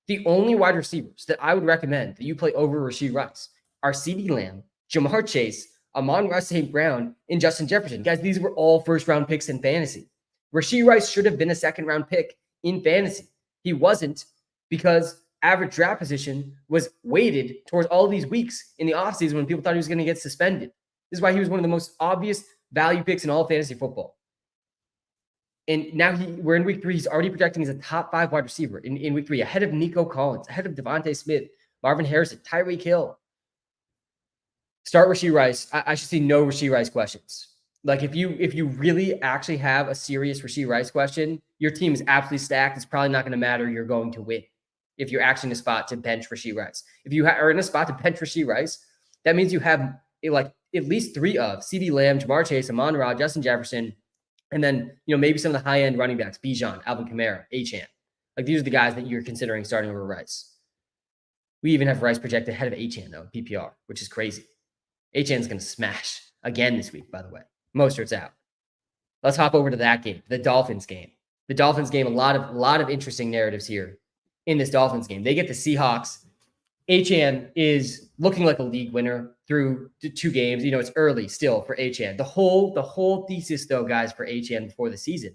The only wide receivers that I would recommend that you play over Rashee Rice are CeeDee Lamb, Jamar Chase, Amon-Ra St. Brown, and Justin Jefferson. Guys, these were all first-round picks in fantasy. Rashee Rice should have been a second-round pick in fantasy. He wasn't because average draft position was weighted towards all these weeks in the offseason when people thought he was going to get suspended. This is why he was one of the most obvious value picks in all fantasy football. And now we're in week 3. He's already projecting as a top 5 wide receiver in week 3, ahead of Nico Collins, ahead of Devontae Smith, Marvin Harrison, Tyreek Hill. Start Rashee Rice. I should see no Rashee Rice questions. Like if you really actually have a serious Rashee Rice question, your team is absolutely stacked. It's probably not going to matter. You're going to win if you're actually in a spot to bench Rashee Rice. If you are in a spot to bench Rashee Rice, that means you have like at least 3 of CeeDee Lamb, Jamar Chase, Amon-Ra, Justin Jefferson, and then maybe some of the high-end running backs, Bijan, Alvin Kamara, Achane. Like these are the guys that you're considering starting over Rice. We even have Rice projected ahead of Achane though, PPR, which is crazy. Achane's going to smash again this week, by the way. Mostert's out. Let's hop over to that game, the Dolphins game. The Dolphins game, a lot of interesting narratives here in this Dolphins game. They get the Seahawks. Achane is looking like a league winner through 2 games. It's early still for Achane. The whole thesis, though, guys, for Achane before the season,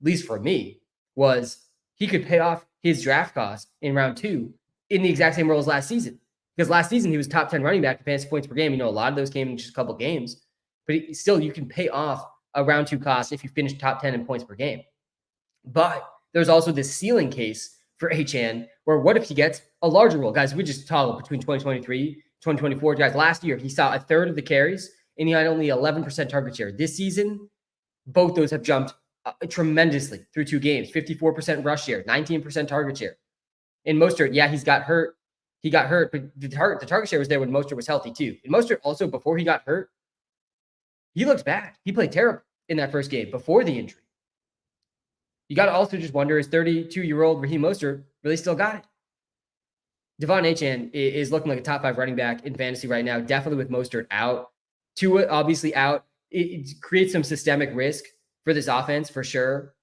at least for me, was he could pay off his draft cost in round 2 in the exact same role as last season. Because last season, he was top 10 running back in fantasy points per game. A lot of those came in just a couple games. But still, you can pay off a round 2 cost if you finish top 10 in points per game. But there's also this ceiling case for Achane, where what if he gets a larger role? Guys, we just toggle between 2023, 2024. Guys, last year, he saw a third of the carries, and he had only 11% target share. This season, both those have jumped tremendously through 2 games. 54% rush share, 19% target share. And Mostert, yeah, he got hurt, but the target share was there when Mostert was healthy too. And Mostert also, before he got hurt, he looked bad. He played terrible in that first game before the injury. You got to also just wonder, is 32-year-old Raheem Mostert really still got it? Devon Achane is looking like a top 5 running back in fantasy right now, definitely with Mostert out. Tua obviously out. It creates some systemic risk for this offense for sure.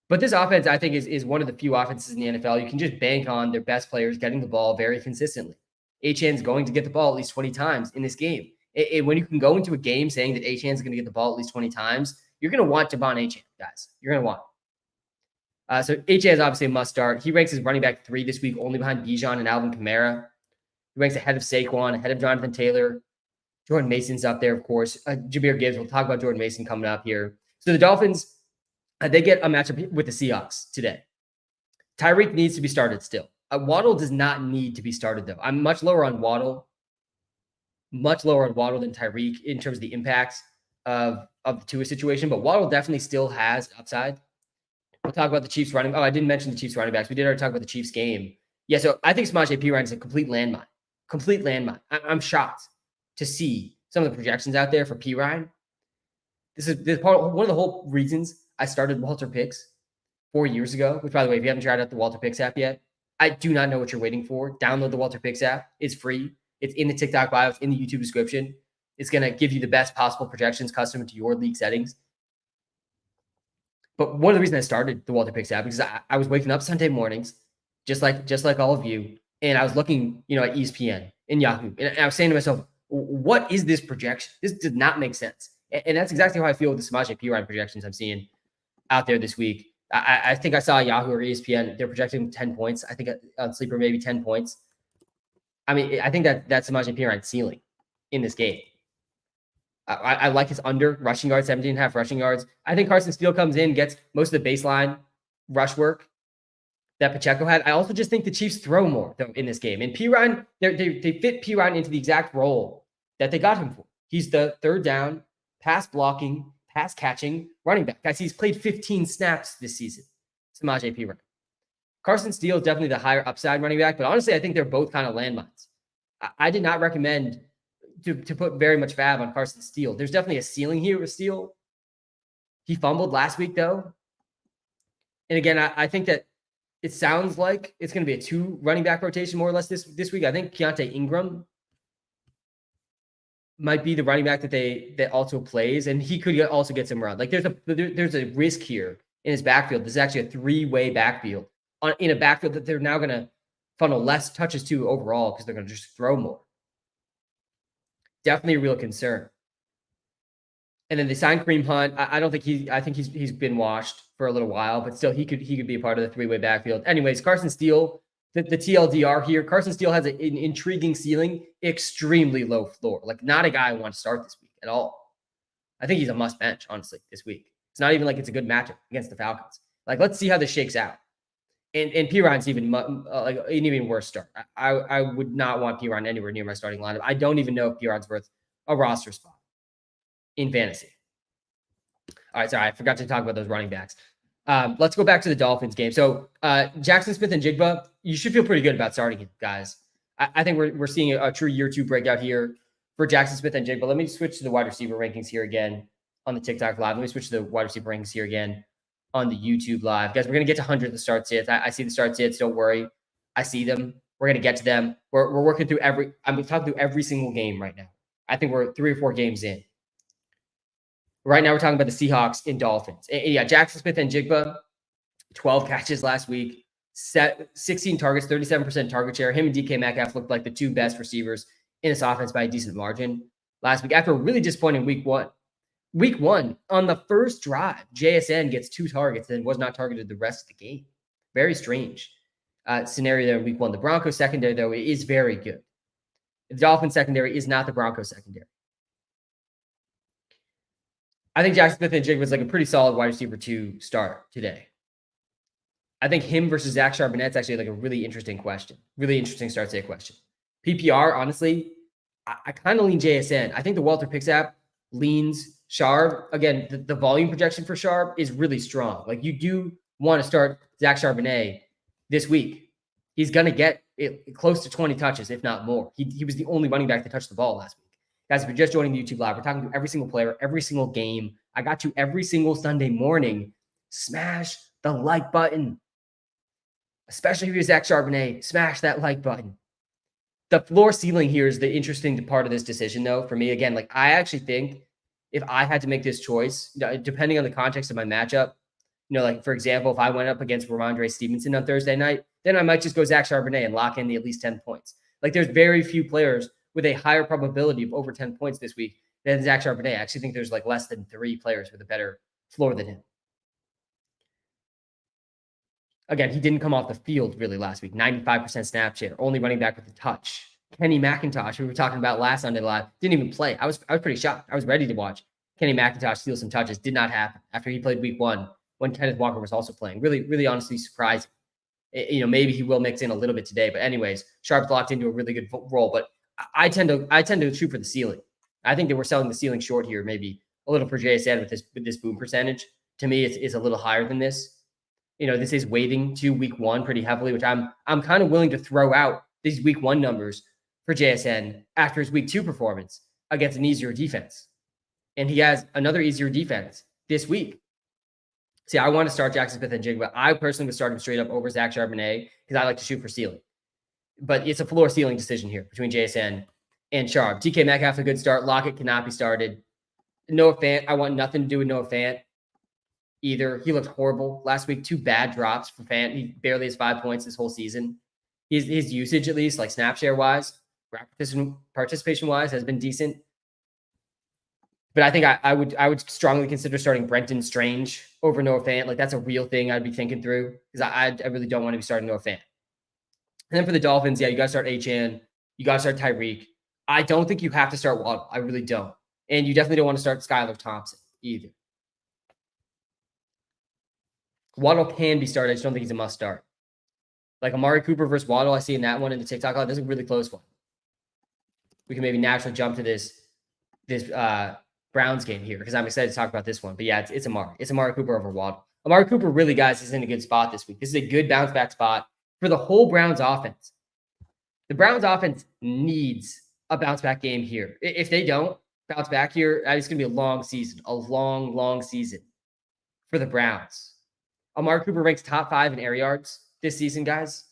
But this offense, I think, is one of the few offenses in the NFL you can just bank on their best players getting the ball very consistently. Achane's going to get the ball at least 20 times in this game. When you can go into a game saying that Achane's going to get the ball at least 20 times, you're going to want Devon Achane, guys. You're going to want him. So Achane is obviously a must start. He ranks as running back 3 this week, only behind Bijan and Alvin Kamara. He ranks ahead of Saquon, ahead of Jonathan Taylor. Jordan Mason's up there, of course. Jahmyr Gibbs. We'll talk about Jordan Mason coming up here. So the Dolphins, they get a matchup with the Seahawks today. Tyreek needs to be started still. Waddle does not need to be started, though. I'm much lower on Waddle than Tyreek in terms of the impacts of the Tua situation, but Waddle definitely still has upside. We'll talk about the Chiefs running. Oh, I didn't mention the Chiefs running backs. We did already talk about the Chiefs game. Yeah, so I think Samaje Perine is a complete landmine. I'm shocked to see some of the projections out there for Perine. This is one of the whole reasons I started Walter Picks 4 years ago, which, by the way, if you haven't tried out the Walter Picks app yet, I do not know what you're waiting for. Download the Walter Picks app. It's free. It's in the TikTok bio. It's in the YouTube description. It's going to give you the best possible projections custom to your league settings. But one of the reasons I started the Walter Picks app is I was waking up Sunday mornings, just like all of you, and I was looking, at ESPN and Yahoo, and I was saying to myself, what is this projection? This did not make sense. And that's exactly how I feel with the Samaje Perine projections I'm seeing out there this week. I think I saw Yahoo or ESPN. They're projecting 10 points. I think on Sleeper, maybe 10 points. I mean, I think that's Samaje Perine's ceiling in this game. I like his under rushing yards, 17.5 rushing yards. I think Carson Steele comes in, gets most of the baseline rush work that Pacheco had. I also just think the Chiefs throw more, though, in this game. And Perine, they fit Perine into the exact role that they got him for. He's the third down, pass blocking, pass catching running back. Guys, he's played 15 snaps this season. Samaje Perine. Carson Steele is definitely the higher upside running back, but honestly, I think they're both kind of landmines. I did not recommend to put very much fab on Carson Steele. There's definitely a ceiling here with Steele. He fumbled last week, though. And again, I think that it sounds like it's going to be a 2 running back rotation more or less this week. I think Keontae Ingram might be the running back that also plays, and he could also get some run. Like there's a risk here in his backfield. This is actually a three-way backfield in a backfield that they're now going to funnel less touches to overall because they're going to just throw more. Definitely a real concern. And then they signed Kareem Hunt. I don't think I think he's been washed for a little while, but still he could be a part of the three-way backfield. Anyways, Carson Steele, the TLDR here. Carson Steele has an intriguing ceiling, extremely low floor. Like not a guy I want to start this week at all. I think he's a must bench, honestly, this week. It's not even like it's a good matchup against the Falcons. Like, let's see how this shakes out. And Piron's even like an even worse start. I would not want Piron anywhere near my starting lineup. I don't even know if Piron's worth a roster spot in fantasy. All right, sorry, I forgot to talk about those running backs. Let's go back to the Dolphins game. So Jackson Smith and Jigba, you should feel pretty good about starting him, guys. I think we're seeing a true year two breakout here for Jackson Smith and Jigba. Let me switch to the wide receiver rankings here again on the TikTok live. Let me switch to the wide receiver rankings here again on the YouTube live. Guys, we're going to get to 100 the start sits. I see the start sits. Don't worry. I see them. We're going to get to them. We're working through I'm talking through every single game right now. I think we're 3 or 4 games in. Right now, we're talking about the Seahawks and Dolphins. And yeah, Jackson Smith and Jigba, 12 catches last week, 16 targets, 37% target share. Him and DK Metcalf looked like the two best receivers in this offense by a decent margin last week. After a really disappointing week one. Week one, on the first drive, JSN gets 2 targets and was not targeted the rest of the game. Very strange scenario there in week one. The Broncos secondary, though, is very good. The Dolphins secondary is not the Broncos secondary. I think Jackson Smith and Jigba was like a pretty solid wide receiver 2 start today. I think him versus Zach Charbonnet's actually like a really interesting question. Really interesting start to a question. PPR, honestly, I kind of lean JSN. I think the Walter Picks app leans Sharp. Again, the volume projection for Sharp is really strong. Like you do want to start Zach Charbonnet this week. He's going to get close to 20 touches, if not more. He was the only running back that touched the ball last week. Guys, if you're just joining the YouTube live, we're talking to every single player, every single game. I got you every single Sunday morning. Smash the like button. Especially if you're Zach Charbonnet, smash that like button. The floor ceiling here is the interesting part of this decision, though, for me. Again, like I actually think if I had to make this choice, depending on the context of my matchup, like for example, if I went up against Ramondre Stevenson on Thursday night, then I might just go Zach Charbonnet and lock in the at least 10 points. Like there's very few players with a higher probability of over 10 points this week than Zach Charbonnet. I actually think there's like less than 3 players with a better floor than him. Again, he didn't come off the field really last week. 95% snap share, only running back with a touch. Kenny McIntosh, who we were talking about last Sunday live, didn't even play. I was pretty shocked. I was ready to watch Kenny McIntosh steal some touches. Did not happen after he played week 1 when Kenneth Walker was also playing. Really, really honestly surprising. Maybe he will mix in a little bit today. But anyways, Sharp's locked into a really good role. But I tend to shoot for the ceiling. I think that we're selling the ceiling short here, maybe a little for JSN with this boom percentage. To me, it's a little higher than this. This is weighting to week 1 pretty heavily, which I'm kind of willing to throw out these week 1 numbers for JSN after his week 2 performance against an easier defense. And he has another easier defense this week. See, I want to start Jackson Smith and Jigba. I personally would start him straight up over Zach Charbonnet because I like to shoot for ceiling. But it's a floor ceiling decision here between JSN and Sharp. DK Metcalf, a good start. Lockett cannot be started. Noah Fant, I want nothing to do with Noah Fant either. He looked horrible last week. 2 bad drops for Fant. He barely has 5 points this whole season. His usage, at least, like snap share wise, participation wise, has been decent. But I think I would strongly consider starting Brenton Strange over Noah Fant. Like that's a real thing I'd be thinking through because I really don't want to be starting Noah Fant. And then for the Dolphins, yeah, you got to start Achane. You got to start Tyreek. I don't think you have to start Waddle. I really don't. And you definitely don't want to start Skylar Thompson either. Waddle can be started. I just don't think he's a must start. Like Amari Cooper versus Waddle, I see in that one in the TikTok live. That's a really close one. We can maybe naturally jump to this Browns game here because I'm excited to talk about this one. But yeah, it's Amari. It's Amari Cooper over Waddle. Amari Cooper really, guys, is in a good spot this week. This is a good bounce back spot for the whole Browns offense. The Browns offense needs a bounce back game here. If they don't bounce back here, it's going to be a long season, a long, long season for the Browns. Amari Cooper ranks top 5 in air yards this season, guys.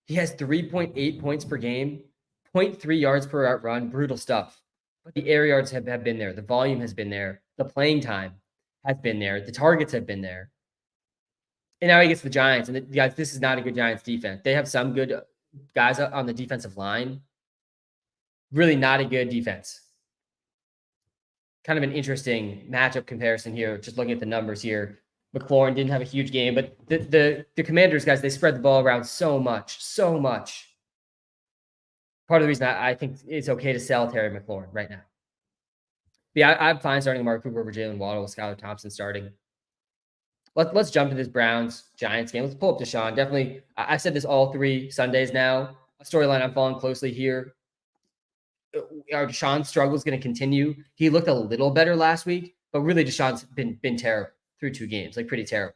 He has 3.8 points per game, 0.3 yards per out run, brutal stuff. But the air yards have been there. The volume has been there. The playing time has been there. The targets have been there. And now he gets the Giants. And guys, this is not a good Giants defense. They have some good guys on the defensive line. Really not a good defense. Kind of an interesting matchup comparison here, just looking at the numbers here. McLaurin didn't have a huge game, but the Commanders, guys, they spread the ball around so much. Part of the reason I think it's okay to sell Terry McLaurin right now. But yeah, I'm fine starting Mark Cooper over Jalen Waddle with Skylar Thompson starting. Let's jump to this Browns-Giants game. Let's pull up Deshaun. Definitely, I said this all 3 Sundays now. A storyline I'm following closely here. Our Deshaun struggle is going to continue. He looked a little better last week, but really Deshaun's been terrible through 2 games, like pretty terrible.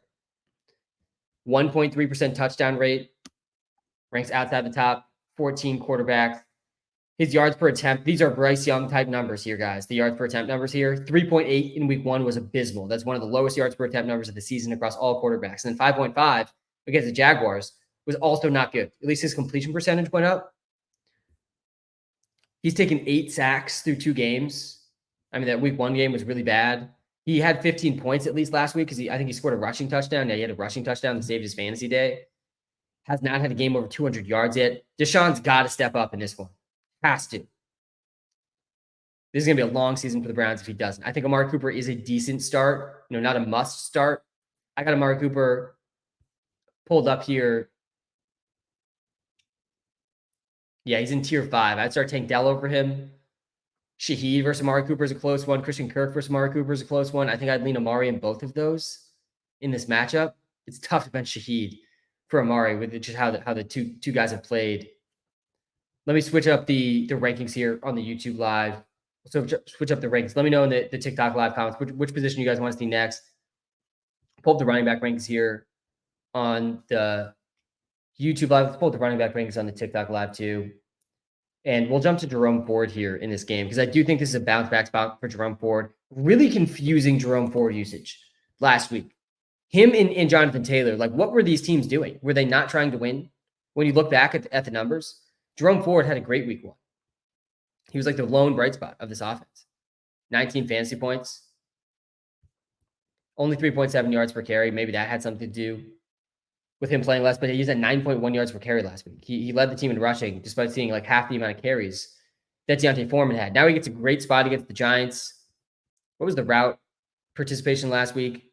1.3% touchdown rate, ranks outside the top 14 quarterbacks. His yards per attempt, these are Bryce Young type numbers here, guys. The yards per attempt numbers here, 3.8 in week 1 was abysmal. That's one of the lowest yards per attempt numbers of the season across all quarterbacks. And then 5.5 against the Jaguars was also not good. At least his completion percentage went up. He's taken 8 sacks through 2 games. I mean, that week 1 game was really bad. He had 15 points at least last week because I think he scored a rushing touchdown. Yeah, he had a rushing touchdown that saved his fantasy day. Has not had a game over 200 yards yet. Deshaun's got to step up in this one. Has to. This is going to be a long season for the Browns if he doesn't. I think Amari Cooper is a decent start, not a must start. I got Amari Cooper pulled up here. Yeah, he's in tier 5. I'd start Tank Dell over him. Shaheed versus Amari Cooper is a close one. Christian Kirk versus Amari Cooper is a close one. I think I'd lean Amari in both of those in this matchup. It's tough to bench Shaheed for Amari with just how the two guys have played. Let me switch up the rankings here on the YouTube live. So switch up the rankings. Let me know in the TikTok live comments which position you guys want to see next. Pull up the running back rankings here on the YouTube live. Let's pull up the running back rankings on the TikTok live too. And we'll jump to Jerome Ford here in this game because I do think this is a bounce back spot for Jerome Ford. Really confusing Jerome Ford usage last week. Him and Jonathan Taylor, like what were these teams doing? Were they not trying to win? When you look back at the numbers, Jerome Ford had a great week 1. He was like the lone bright spot of this offense. 19 fantasy points. Only 3.7 yards per carry. Maybe that had something to do with him playing less, but he was at 9.1 yards per carry last week. He led the team in rushing despite seeing like half the amount of carries that Deontay Foreman had. Now he gets a great spot against the Giants. What was the route participation last week?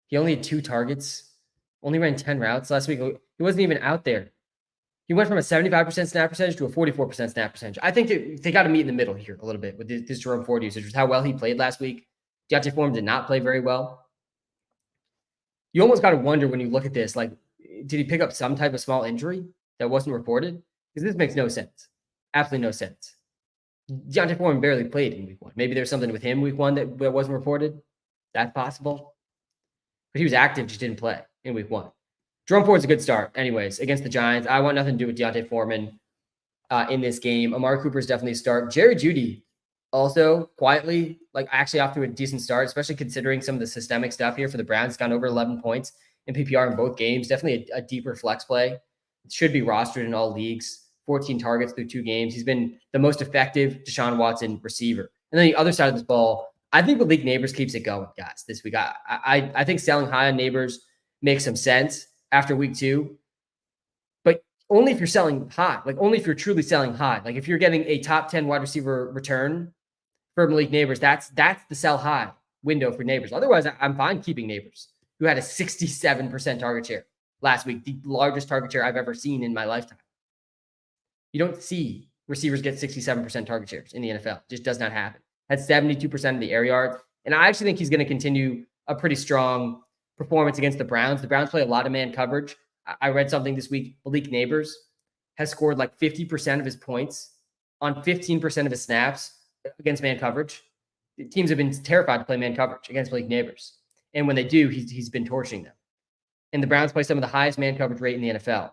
He only had 2 targets. Only ran 10 routes last week. He wasn't even out there. He went from a 75% snap percentage to a 44% snap percentage. I think they got to meet in the middle here a little bit with this Jerome Ford usage, with how well he played last week. Deontay Foreman did not play very well. You almost got to wonder when you look at this, like, did he pick up some type of small injury that wasn't reported? Because this makes no sense. Absolutely no sense. Deontay Foreman barely played in week 1. Maybe there's something with him week 1 that wasn't reported. That's possible. But he was active, just didn't play in week 1. Jerome Ford's a good start anyways against the Giants. I want nothing to do with Deontay Foreman in this game. Amari Cooper's definitely a start. Jerry Jeudy also quietly, like actually off to a decent start, especially considering some of the systemic stuff here for the Browns. Gone over 11 points in PPR in both games. Definitely a deeper flex play. Should be rostered in all leagues. 14 targets through 2 games. He's been the most effective Deshaun Watson receiver. And then the other side of this ball, I think Malik Neighbors keeps it going, guys, this week. I think selling high on Neighbors makes some sense after week 2, but only if you're selling high, like only if you're truly selling high. Like if you're getting a top 10 wide receiver return for Malik Neighbors, that's the sell high window for Neighbors. Otherwise, I'm fine keeping Neighbors, who had a 67% target share last week, the largest target share I've ever seen in my lifetime. You don't see receivers get 67% target shares in the NFL. It just does not happen. Had 72% of the air yards. And I actually think he's going to continue a pretty strong performance against the Browns. The Browns play a lot of man coverage. I read something this week. Malik Neighbors has scored like 50% of his points on 15% of his snaps against man coverage. The teams have been terrified to play man coverage against Malik Neighbors. And when they do, he's been torching them. And the Browns play some of the highest man coverage rate in the NFL.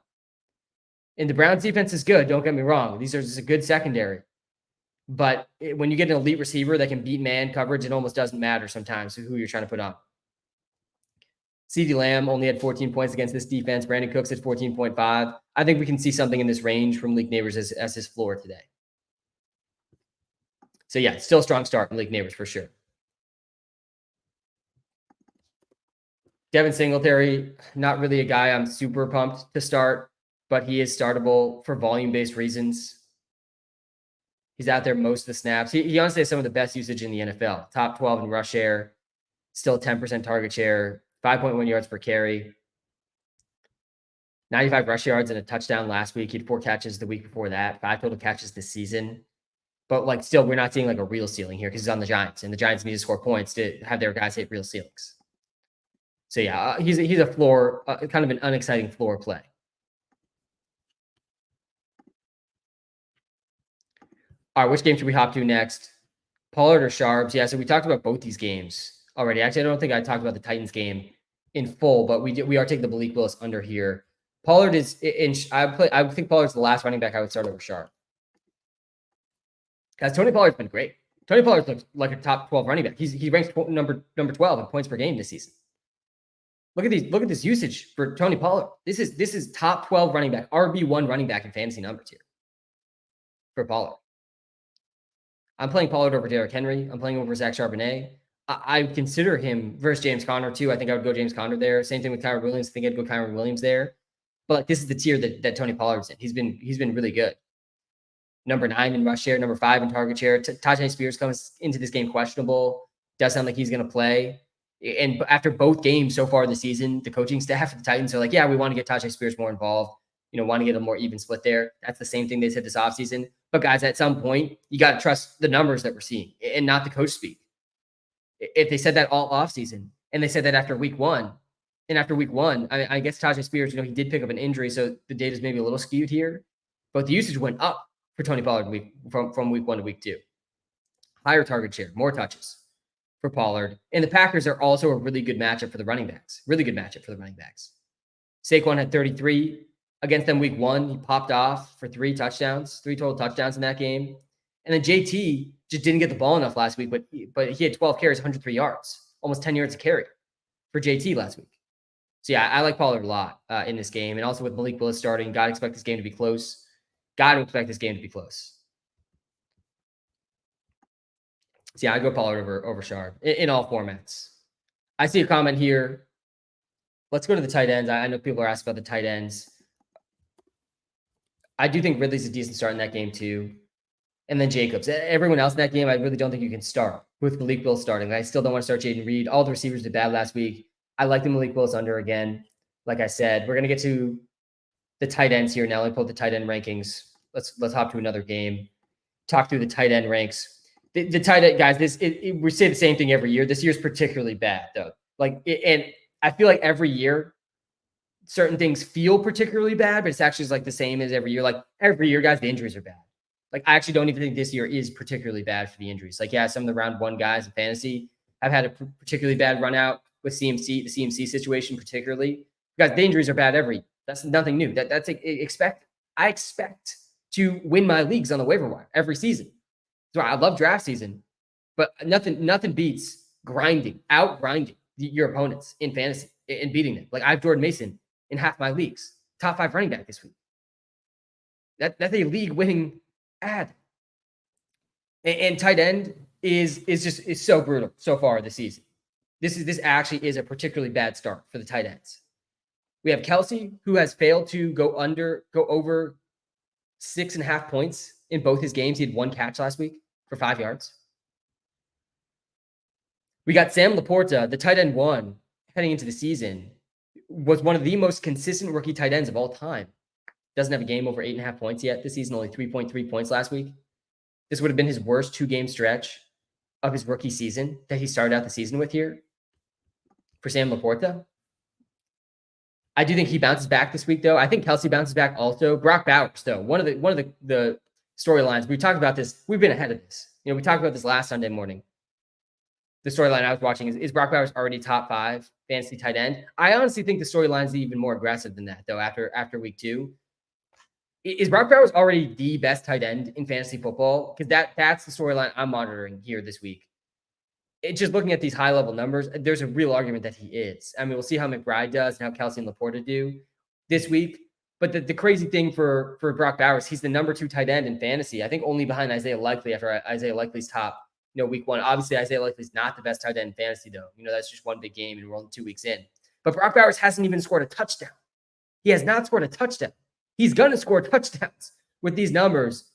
And the Browns defense is good. Don't get me wrong. These are just a good secondary. But when you get an elite receiver that can beat man coverage, it almost doesn't matter sometimes who you're trying to put on. CeeDee Lamb only had 14 points against this defense. Brandon Cooks at 14.5. I think we can see something in this range from Malik Neighbors as his floor today. So yeah, still a strong start, Malik Neighbors for sure. Devin Singletary, not really a guy I'm super pumped to start, but he is startable for volume-based reasons. He's out there most of the snaps. He honestly has some of the best usage in the NFL. Top 12 in rush share, still 10% target share, 5.1 yards per carry, 95 rush yards and a touchdown last week. He had 4 catches the week before that, 5 total catches this season. But like, still, we're not seeing like a real ceiling here because he's on the Giants, and the Giants need to score points to have their guys hit real ceilings. So yeah, he's a floor, kind of an unexciting floor play. All right, which game should we hop to next? Pollard or Sharps? Yeah, so we talked about both these games already. Actually, I don't think I talked about the Titans game in full, but we are taking the Malik Willis under here. Pollard is in. I think Pollard's the last running back I would start over Sharp. Guys, Tony Pollard's been great. Tony Pollard looks like a top 12 running back. He ranks number 12 in points per game this season. Look at this usage for Tony Pollard. This is top 12 running back, RB1 running back in fantasy numbers here for Pollard. I'm playing Pollard over Derrick Henry. I'm playing over Zach Charbonnet. I consider him versus James Conner too. I think I would go James Conner there. Same thing with Kyren Williams. I think I'd go Kyren Williams there. But like, this is the tier that Tony Pollard's in. He's been really good. Number 9 in rush share, number 5 in target share. Tajay Spears comes into this game questionable. Does sound like he's going to play. And after both games so far this season, the coaching staff of the Titans are like, yeah, we want to get Tajay Spears more involved. Want to get a more even split there. That's the same thing they said this offseason. But guys, at some point, you got to trust the numbers that we're seeing and not the coach speak. If they said that all offseason and they said that after week 1, and after week 1, I guess Tajay Spears, he did pick up an injury, so the data is maybe a little skewed here. But the usage went up for Tony Pollard from week 1 to week 2. Higher target share, more touches for Pollard. And the Packers are also a really good matchup for the running backs. Really good matchup for the running backs. Saquon had 33 against them week 1. He popped off for 3 total touchdowns in that game. And then JT just didn't get the ball enough last week, but he had 12 carries, 103 yards, almost 10 yards a carry for JT last week. So yeah, I like Pollard a lot in this game. And also with Malik Willis starting, got to expect this game to be close. So yeah, I go Pollard over Sharp in all formats. I see a comment here. Let's go to the tight ends. I know people are asking about the tight ends. I do think Ridley's a decent start in that game too. And then Jacobs. Everyone else in that game, I really don't think you can start with Malik Willis starting. I still don't want to start Jaden Reed. All the receivers did bad last week. I like the Malik Willis under again. Like I said, we're going to get to the tight ends here now. Let me pull the tight end rankings. Let's hop to another game. Talk through the tight end ranks. The tight end guys. We say the same thing every year. This year's particularly bad though. And I feel like every year, certain things feel particularly bad, but it's actually like the same as every year. Like every year, guys, the injuries are bad. Like I actually don't even think this year is particularly bad for the injuries. Like yeah, some of the round 1 guys in fantasy have had a particularly bad run out with CMC, the CMC situation particularly. Guys, the injuries are bad every year. That's nothing new. That's expected. I expect to win my leagues on the waiver wire every season. So I love draft season, but nothing beats out grinding your opponents in fantasy and beating them. Like I have Jordan Mason in half my leagues, top 5 running back this week. That's a league winning ad. And tight end is so brutal so far this season. This actually is a particularly bad start for the tight ends. We have Kelsey, who has failed to go over 6.5 points in both his games. He had 1 catch last week for 5 yards. We got Sam Laporta, the tight end 1, heading into the season, was one of the most consistent rookie tight ends of all time. Doesn't have a game over 8.5 points yet this season, only 3.3 points last week. This would have been his worst 2-game stretch of his rookie season that he started out the season with here for Sam Laporta. I do think he bounces back this week, though. I think Kelsey bounces back also. Brock Bowers, though, one of the storylines, we talked about this. We've been ahead of this. We talked about this last Sunday morning. The storyline I was watching is Brock Bowers already top 5 fantasy tight end? I honestly think the storyline is even more aggressive than that, though, after week 2. Is Brock Bowers already the best tight end in fantasy football? Because that's the storyline I'm monitoring here this week. It's just looking at these high-level numbers, there's a real argument that he is. I mean, we'll see how McBride does and how Kelsey and Laporta do this week. But the crazy thing for Brock Bowers, he's the number 2 tight end in fantasy. I think only behind Isaiah Likely after Isaiah Likely's top, week 1. Obviously, Isaiah Likely's not the best tight end in fantasy, though. That's just one big game, and we're only 2 weeks in. But Brock Bowers hasn't even scored a touchdown. He has not scored a touchdown. He's going to score touchdowns with these numbers.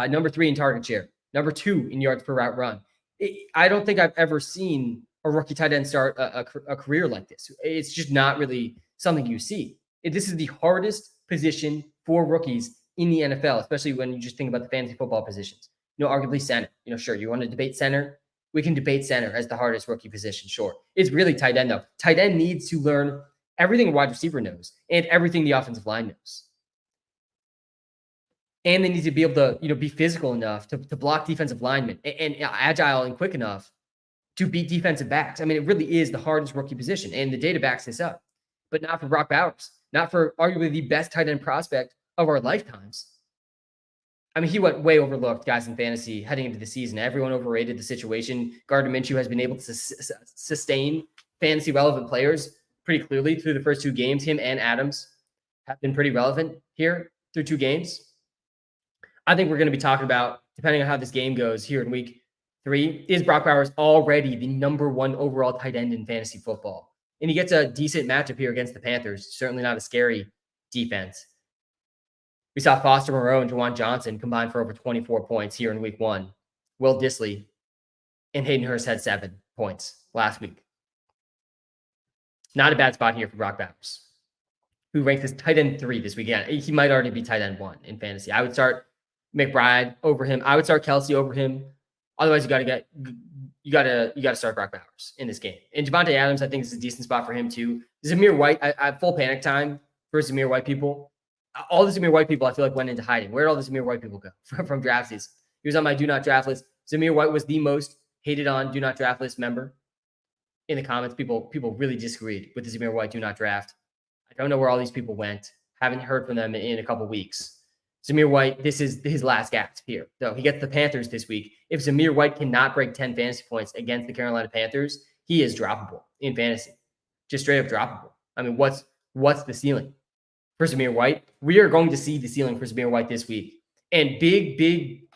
Number 3 in target share, number 2 in yards per route run. I don't think I've ever seen a rookie tight end start a career like this. It's just not really something you see. This is the hardest position for rookies in the NFL, especially when you just think about the fantasy football positions. Arguably center. Sure, you want to debate center? We can debate center as the hardest rookie position, sure. It's really tight end, though. Tight end needs to learn everything a wide receiver knows and everything the offensive line knows. And they need to be able to, be physical enough to block defensive linemen and agile and quick enough to beat defensive backs. I mean, it really is the hardest rookie position, and the data backs this up. But not for Brock Bowers, not for arguably the best tight end prospect of our lifetimes. I mean, he went way overlooked, guys, in fantasy heading into the season. Everyone overrated the situation. Gardner Minshew has been able to sustain fantasy-relevant players pretty clearly through the first 2 games. Him and Adams have been pretty relevant here through 2 games. I think we're going to be talking about, depending on how this game goes here in week 3, is Brock Bowers already the number 1 overall tight end in fantasy football? And he gets a decent matchup here against the Panthers. Certainly not a scary defense. We saw Foster Moreau and Juwan Johnson combine for over 24 points here in week 1. Will Dissly and Hayden Hurst had 7 points last week. Not a bad spot here for Brock Bowers, who ranks as tight end 3 this weekend. He might already be tight end 1 in fantasy. I would start McBride over him. I would start Kelsey over him. Otherwise, you gotta start Brock Bowers in this game. And Javonte Adams, I think, is a decent spot for him too. Zamir White, I have full panic time for Zamir White people. All the Zamir White people, I feel like, went into hiding. Where did all the Zamir White people go from draft season? He was on my do not draft list. Zamir White was the most hated on do not draft list member. In the comments, people really disagreed with the Zamir White do not draft. I don't know where all these people went. Haven't heard from them in a couple weeks. Zamir White, this is his last act here. Though he gets the Panthers this week. If Zamir White cannot break 10 fantasy points against the Carolina Panthers, he is droppable in fantasy. Just straight up droppable. I mean, what's the ceiling for Zamir White? We are going to see the ceiling for Zamir White this week. And big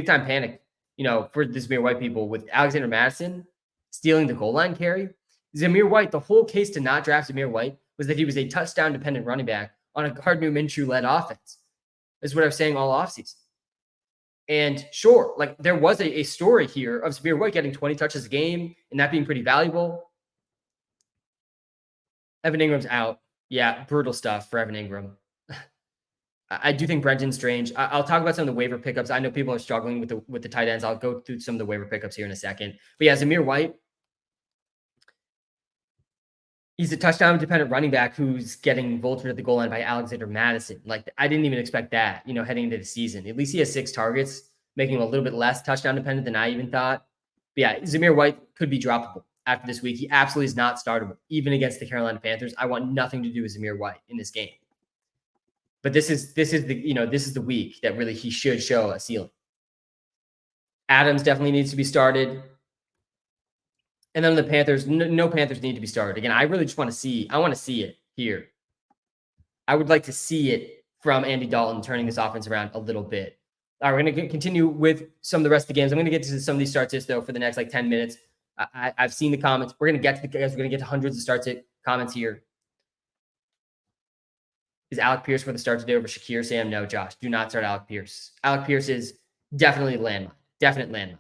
time panic, for the Zamir White people with Alexander Madison stealing the goal line carry. Zamir White, the whole case to not draft Zamir White was that he was a touchdown-dependent running back on a Gardner Minshew-led offense. That's what I was saying all offseason. And sure, there was a story here of Zamir White getting 20 touches a game and that being pretty valuable. Evan Ingram's out. Yeah, brutal stuff for Evan Ingram. I do think Brenton Strange. I'll talk about some of the waiver pickups. I know people are struggling with the tight ends. I'll go through some of the waiver pickups here in a second. But yeah, Zamir White, he's a touchdown-dependent running back who's getting vultured at the goal line by Alexander Madison. I didn't even expect that, heading into the season. At least he has 6 targets, making him a little bit less touchdown-dependent than I even thought. But yeah, Zamir White could be droppable after this week. He absolutely is not startable, even against the Carolina Panthers. I want nothing to do with Zamir White in this game. But this is the week that really he should show a ceiling. Adams definitely needs to be started. And then the Panthers, no Panthers need to be started. Again, I really just want to see it here. I would like to see it from Andy Dalton turning this offense around a little bit. All right, we're going to continue with some of the rest of the games. I'm going to get to some of these starts though for the next 10 minutes. I've seen the comments. We're going to get to the guys. We're going to get to hundreds of starts comments here. Is Alec Pierce for the start today over Shakir? Sam, no, Josh. Do not start Alec Pierce. Alec Pierce is definitely a landmine. Definite landmine.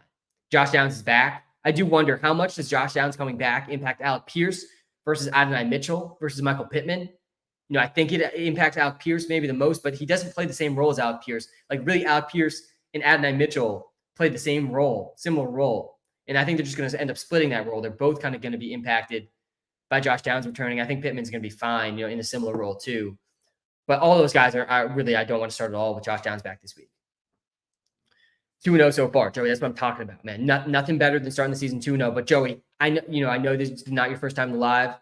Josh Downs is back. I do wonder how much does Josh Downs coming back impact Alec Pierce versus Adonai Mitchell versus Michael Pittman? I think it impacts Alec Pierce maybe the most, but he doesn't play the same role as Alec Pierce. Really, Alec Pierce and Adonai Mitchell play the same role, similar role. And I think they're just going to end up splitting that role. They're both kind of going to be impacted by Josh Downs returning. I think Pittman's going to be fine, in a similar role too. But all those guys are really, I don't want to start at all with Josh Downs back this week. 2-0 so far, Joey. That's what I'm talking about, man. Nothing better than starting the season 2-0. But Joey, I know this is not your first time live.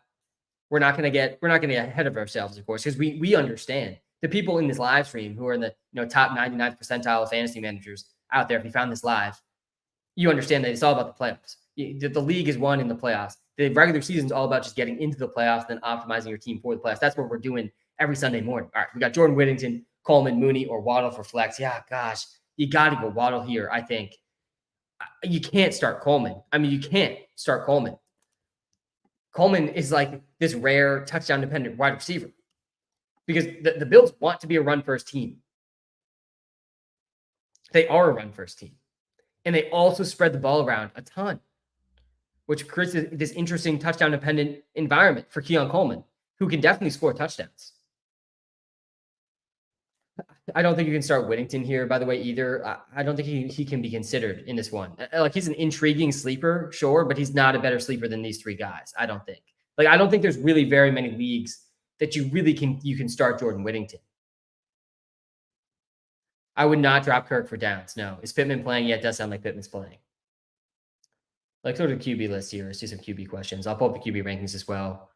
We're not going to get ahead of ourselves, of course, because we understand the people in this live stream who are in the top 99th percentile of fantasy managers out there. If you found this live, you understand that it's all about the playoffs. The league is won in the playoffs. The regular season is all about just getting into the playoffs and optimizing your team for the playoffs. That's what we're doing every Sunday morning. All right, we got Jordan Whittington, Coleman, Mooney, or Waddle for flex. Yeah, gosh, you got to go Waddle here, I think. You can't start Coleman. I mean, you can't start Coleman. Coleman is like this rare touchdown-dependent wide receiver because the Bills want to be a run-first team. They are a run-first team. And they also spread the ball around a ton, which creates this interesting touchdown-dependent environment for Keon Coleman, who can definitely score touchdowns. I don't think you can start Whittington here, by the way, either. I don't think he can be considered in this one. Like, he's an intriguing sleeper, sure, but he's not a better sleeper than these three guys, I don't think. Like, I don't think there's really very many leagues that you can start Jordan Whittington. I would not drop Kirk for Downs, no. Is Pittman playing? Yeah, it does sound like Pittman's playing. Let's go to the QB list here. Let's do some QB questions. I'll pull up the QB rankings as well.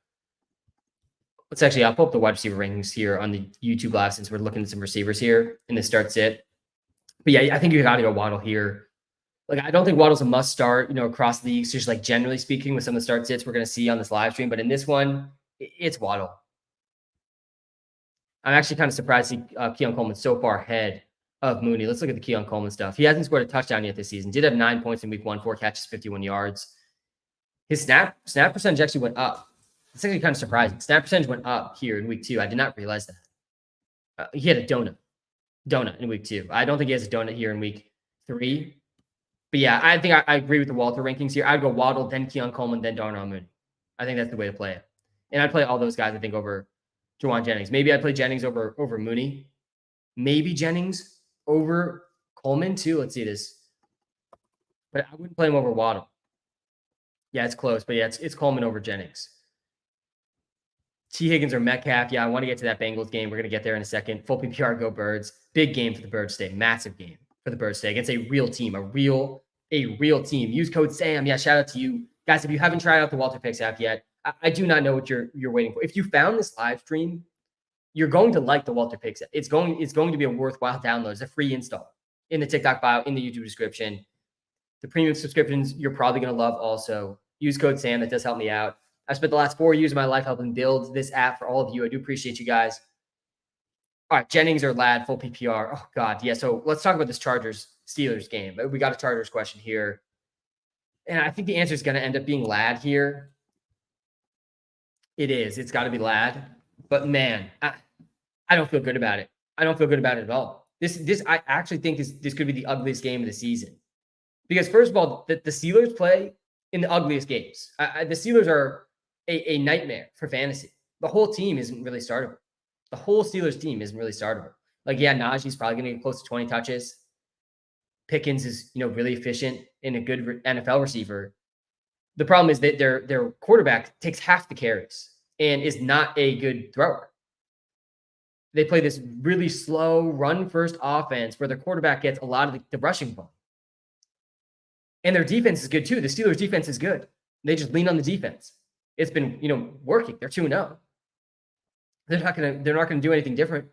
I'll pull up the wide receiver rankings here on the YouTube live since we're looking at some receivers here in the start sit. But yeah, I think you got to go Waddle here. Like, I don't think Waddle's a must start, across leagues, just like generally speaking with some of the start sits we're going to see on this live stream. But in this one, it's Waddle. I'm actually kind of surprised to see Keon Coleman so far ahead of Mooney. Let's look at the Keon Coleman stuff. He hasn't scored a touchdown yet this season. Did have 9 points in week 1, 4 catches, 51 yards. His snap percentage actually went up. It's actually kind of surprising. Snap percentage went up here in week 2. I did not realize that. He had a donut in week 2. I don't think he has a donut here in week 3. But yeah, I think I agree with the Walter rankings here. I'd go Waddle, then Keon Coleman, then Darnell Mooney. I think that's the way to play it. And I'd play all those guys, I think, over Juwan Jennings. Maybe I'd play Jennings over Mooney. Maybe Jennings over Coleman too. Let's see this. But I wouldn't play him over Waddle. Yeah, it's close. But yeah, it's Coleman over Jennings. T. Higgins or Metcalf. Yeah, I want to get to that Bengals game. We're going to get there in a second. Full PPR, go Birds. Big game for the Birds today. Massive game for the Birds today against a real team, a real team. Use code SAM. Yeah, shout out to you. Guys, if you haven't tried out the Walter Picks app yet, I do not know what you're waiting for. If you found this live stream, you're going to like the Walter Picks app. It's going to be a worthwhile download. It's a free install in the TikTok bio, in the YouTube description. The premium subscriptions, you're probably going to love also. Use code SAM. That does help me out. I've spent the last 4 years of my life helping build this app for all of you. I do appreciate you guys. All right, Jennings or Ladd, full PPR. Oh, God, yeah. So let's talk about this Chargers-Steelers game. We got a Chargers question here. And I think the answer is going to end up being Ladd here. It is. It's got to be Ladd. But, man, I don't feel good about it. I don't feel good about it at all. This I actually think this could be the ugliest game of the season. Because, first of all, the Steelers play in the ugliest games. The Steelers are a nightmare for fantasy. The whole team isn't really startable. The whole Steelers team isn't really startable. Like, yeah, Najee's probably going to get close to 20 touches. Pickens is, really efficient and a good NFL receiver. The problem is that their quarterback takes half the carries and is not a good thrower. They play this really slow run-first offense where their quarterback gets a lot of the rushing ball. And their defense is good too. The Steelers' defense is good. They just lean on the defense. It's been, working. They're 2-0. They're not gonna do anything different.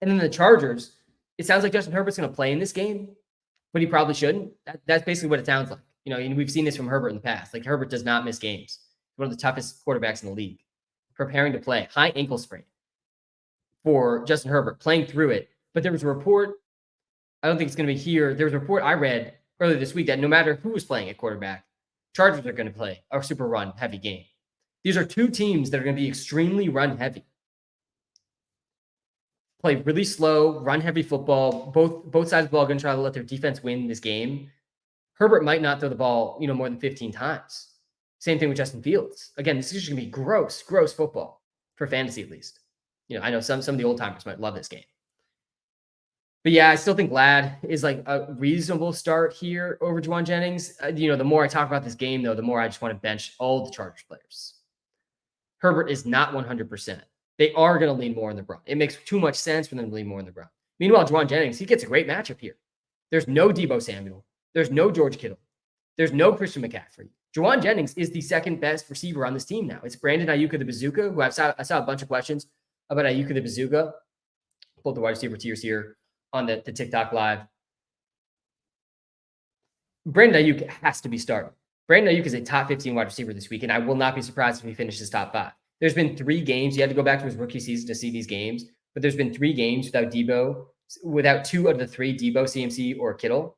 And then the Chargers, it sounds like Justin Herbert's gonna play in this game, but he probably shouldn't. That's basically what it sounds like. And we've seen this from Herbert in the past. Like, Herbert does not miss games. He's one of the toughest quarterbacks in the league. Preparing to play. High ankle sprain for Justin Herbert, playing through it. But there was a report, I don't think it's going to be here. There was a report I read earlier this week that no matter who was playing at quarterback, Chargers are going to play a super run heavy game. These are two teams that are going to be extremely run heavy. Play really slow, run heavy football. Both sides of the ball are going to try to let their defense win this game. Herbert might not throw the ball, more than 15 times. Same thing with Justin Fields. Again, this is just going to be gross football for fantasy at least. I know some of the old timers might love this game. But yeah, I still think Ladd is like a reasonable start here over Juwan Jennings. The more I talk about this game, though, the more I just want to bench all the Chargers players. Herbert is not 100%. They are going to lean more on the run. It makes too much sense for them to lean more on the run. Meanwhile, Juwan Jennings, he gets a great matchup here. There's no Deebo Samuel. There's no George Kittle. There's no Christian McCaffrey. Juwan Jennings is the second best receiver on this team now. It's Brandon Ayuk of the Bazooka, who I saw a bunch of questions about Ayuk of the Bazooka. Pulled the wide receiver tiers here on the TikTok live. Brandon Ayuk has to be started. Brandon Ayuk is a top 15 wide receiver this week, and I will not be surprised if he finishes top 5. There's been 3 games. You had to go back to his rookie season to see these games, but there's been 3 games without 2 of the 3, Deebo, CMC, or Kittle.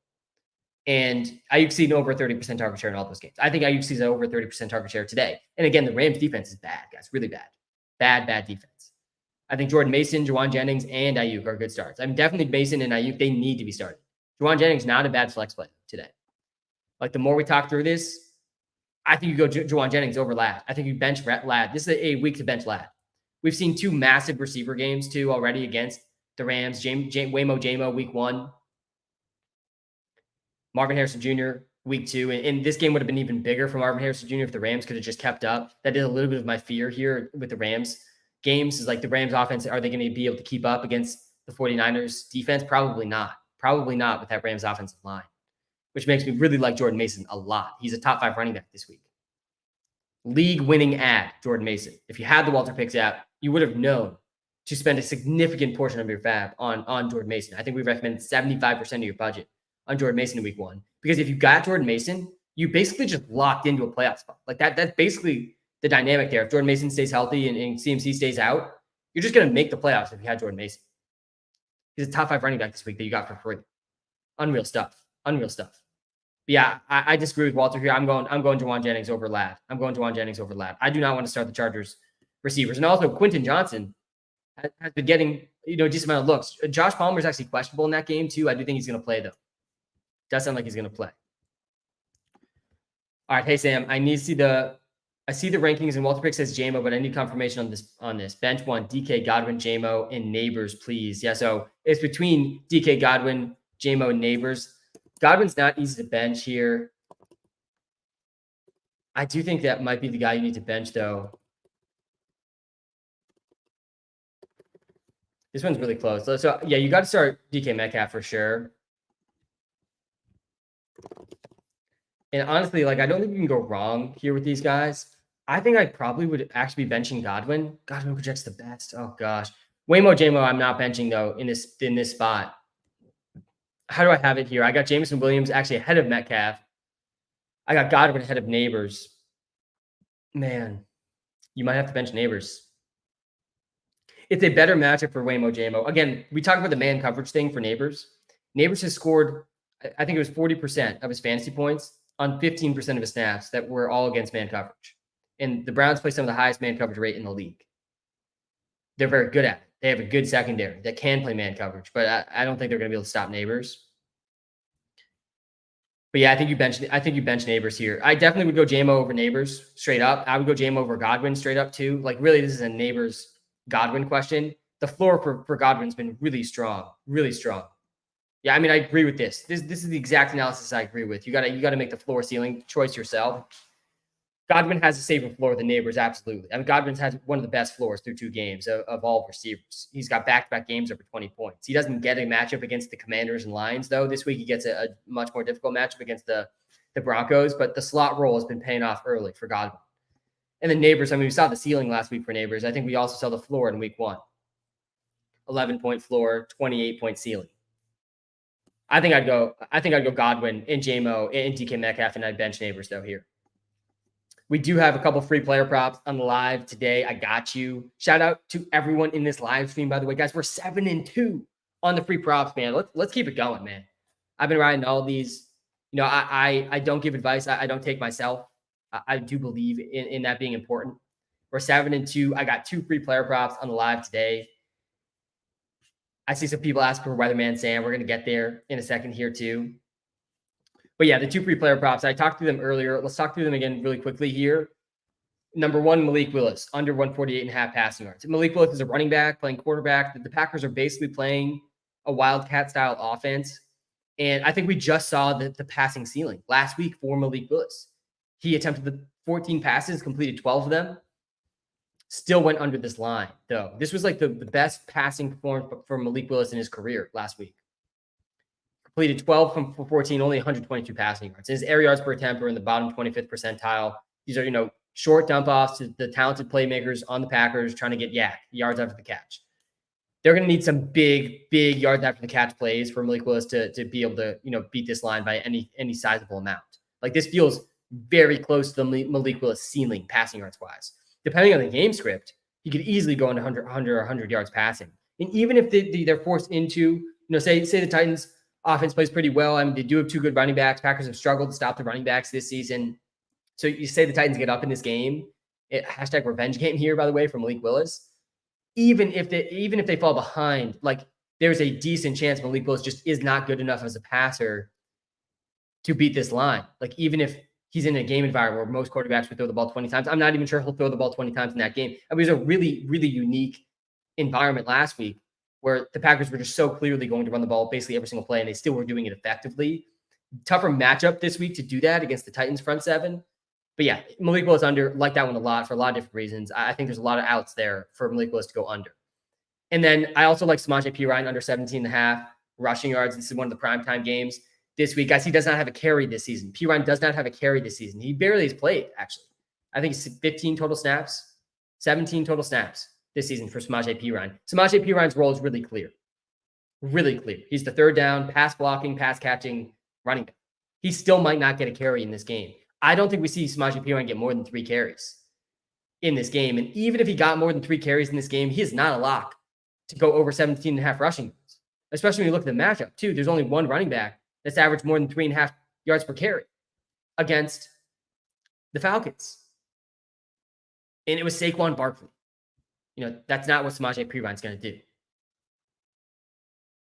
And Ayuk sees over 30% target share in all those games. I think Ayuk sees over 30% target share today. And again, the Rams defense is bad, guys, really bad. Bad defense. I think Jordan Mason, Juwan Jennings, and Ayuk are good starts. I mean, definitely Mason and Ayuk, they need to be started. Juwan Jennings, not a bad flex play today. Like, the more we talk through this, I think you go Juwan Jennings over Ladd. I think you bench Ladd. This is a week to bench Ladd. We've seen two massive receiver games, too, already against the Rams. Waymo week 1. Marvin Harrison Jr. week 2. And this game would have been even bigger for Marvin Harrison Jr. if the Rams could have just kept up. That is a little bit of my fear here with the Rams games, is like the Rams offense, are they going to be able to keep up against the 49ers defense? Probably not. Probably not with that Rams offensive line, which makes me really like Jordan Mason a lot. He's a top 5 running back this week. League-winning ad, Jordan Mason. If you had the Walter Picks app, you would have known to spend a significant portion of your fab on Jordan Mason. I think we recommended 75% of your budget on Jordan Mason in week 1. Because if you got Jordan Mason, you basically just locked into a playoff spot. Like that's basically the dynamic there. If Jordan Mason stays healthy and CMC stays out, you're just going to make the playoffs if you had Jordan Mason. He's a top 5 running back this week that you got for free. Unreal stuff. But yeah, I disagree with Walter here. I'm going Juwan Jennings over Ladd. I do not want to start the Chargers receivers. And also Quentin Johnson has been getting, a decent amount of looks. Josh Palmer is actually questionable in that game too. I do think he's going to play though. Does sound like he's going to play. All right. Hey, Sam, I see the rankings, and Walter Pick says JMO, but I need confirmation on this. Bench 1, DK, Godwin, JMO, and Neighbors, please. Yeah, so it's between DK, Godwin, JMO, and Neighbors. Godwin's not easy to bench here. I do think that might be the guy you need to bench, though. This one's really close. So yeah, you got to start DK Metcalf for sure. And honestly, like, I don't think you can go wrong here with these guys. I think I probably would actually be benching Godwin. Godwin projects the best. Oh gosh. Waymo JMO, I'm not benching though in this spot. How do I have it here? I got Jameson Williams actually ahead of Metcalf. I got Godwin ahead of Neighbors. Man, you might have to bench Neighbors. It's a better matchup for Waymo JMO. Again, we talked about the man coverage thing for Neighbors. Neighbors has scored, I think it was 40% of his fantasy points on 15% of his snaps that were all against man coverage. And the Browns play some of the highest man coverage rate in the league. They're very good at it. They have a good secondary that can play man coverage, but I don't think they're going to be able to stop Neighbors. But yeah, I think you bench Neighbors here. I definitely would go JMO over Neighbors straight up. I would go JMO over Godwin straight up too. Like, really, this is a Neighbors Godwin question. The floor for Godwin's been really strong, really strong. Yeah, I mean, I agree with this. This is the exact analysis I agree with. You gotta make the floor ceiling choice yourself. Godwin has a safer floor than Neighbors, absolutely. I mean, Godwin's has one of the best floors through 2 games of all receivers. He's got back-to-back games over 20 points. He doesn't get a matchup against the Commanders and Lions, though. This week he gets a much more difficult matchup against the Broncos, but the slot role has been paying off early for Godwin. And the Neighbors, I mean, we saw the ceiling last week for Neighbors. I think we also saw the floor in week 1. 11-point floor, 28-point ceiling. I think I'd go Godwin and JMO and DK Metcalf, and I'd bench Neighbors though here. We do have a couple free player props on the live today. I got you. Shout out to everyone in this live stream, by the way, guys. We're 7-2 on the free props, man. Let's keep it going, man. I've been riding all these. I don't give advice. I don't take myself. I do believe in that being important. We're 7-2. I got 2 free player props on the live today. I see some people ask for Weatherman Sam. We're going to get there in a second here too. But yeah, the 2 free player props, I talked through them earlier. Let's talk through them again really quickly here. Number 1, Malik Willis, under 148.5 passing yards. Malik Willis is a running back playing quarterback. The Packers are basically playing a Wildcat-style offense. And I think we just saw the passing ceiling last week for Malik Willis. He attempted the 14 passes, completed 12 of them. Still went under this line, though. This was like the best passing performance for Malik Willis in his career last week. Completed 12 from 14, only 122 passing yards. His air yards per attempt are in the bottom 25th percentile. These are, short dump offs to the talented playmakers on the Packers trying to get yards after the catch. They're going to need some big yards after the catch plays for Malik Willis to be able to, beat this line by any sizable amount. Like, this feels very close to the Malik Willis ceiling passing yards wise. Depending on the game script, he could easily go into 100 yards passing. And even if they're forced into, say the Titans Offense plays pretty well. I mean, they do have two good running backs. Packers have struggled to stop the running backs this season. So you say the Titans get up in this game. Hashtag revenge game here, by the way, from Malik Willis. Even if they fall behind, like there's a decent chance Malik Willis just is not good enough as a passer to beat this line. Like even if he's in a game environment where most quarterbacks would throw the ball 20 times, I'm not even sure he'll throw the ball 20 times in that game. I mean, it was a really, really unique environment last week where the Packers were just so clearly going to run the ball basically every single play, and they still were doing it effectively. Tougher matchup this week to do that against the Titans front seven. But yeah, Malik Willis under, like that one a lot for a lot of different reasons. I think there's a lot of outs there for Malik Willis to go under. And then I also like Samaje Perine under 17.5 rushing yards. This is one of the primetime games this week. Guys, he does not have a carry this season. Perine does not have a carry this season. He barely has played, actually. I think it's 15 total snaps, 17 total snaps this season for Samaje Perine. Samaje Perine's role is really clear. Really clear. He's the third down, pass blocking, pass catching running back. He still might not get a carry in this game. I don't think we see Samaje Perine get more than 3 carries in this game. And even if he got more than 3 carries in this game, he is not a lock to go over 17.5 rushing yards. Especially when you look at the matchup, too. There's only one running back that's averaged more than 3.5 yards per carry against the Falcons. And it was Saquon Barkley. That's not what Samaje Perine's going to do.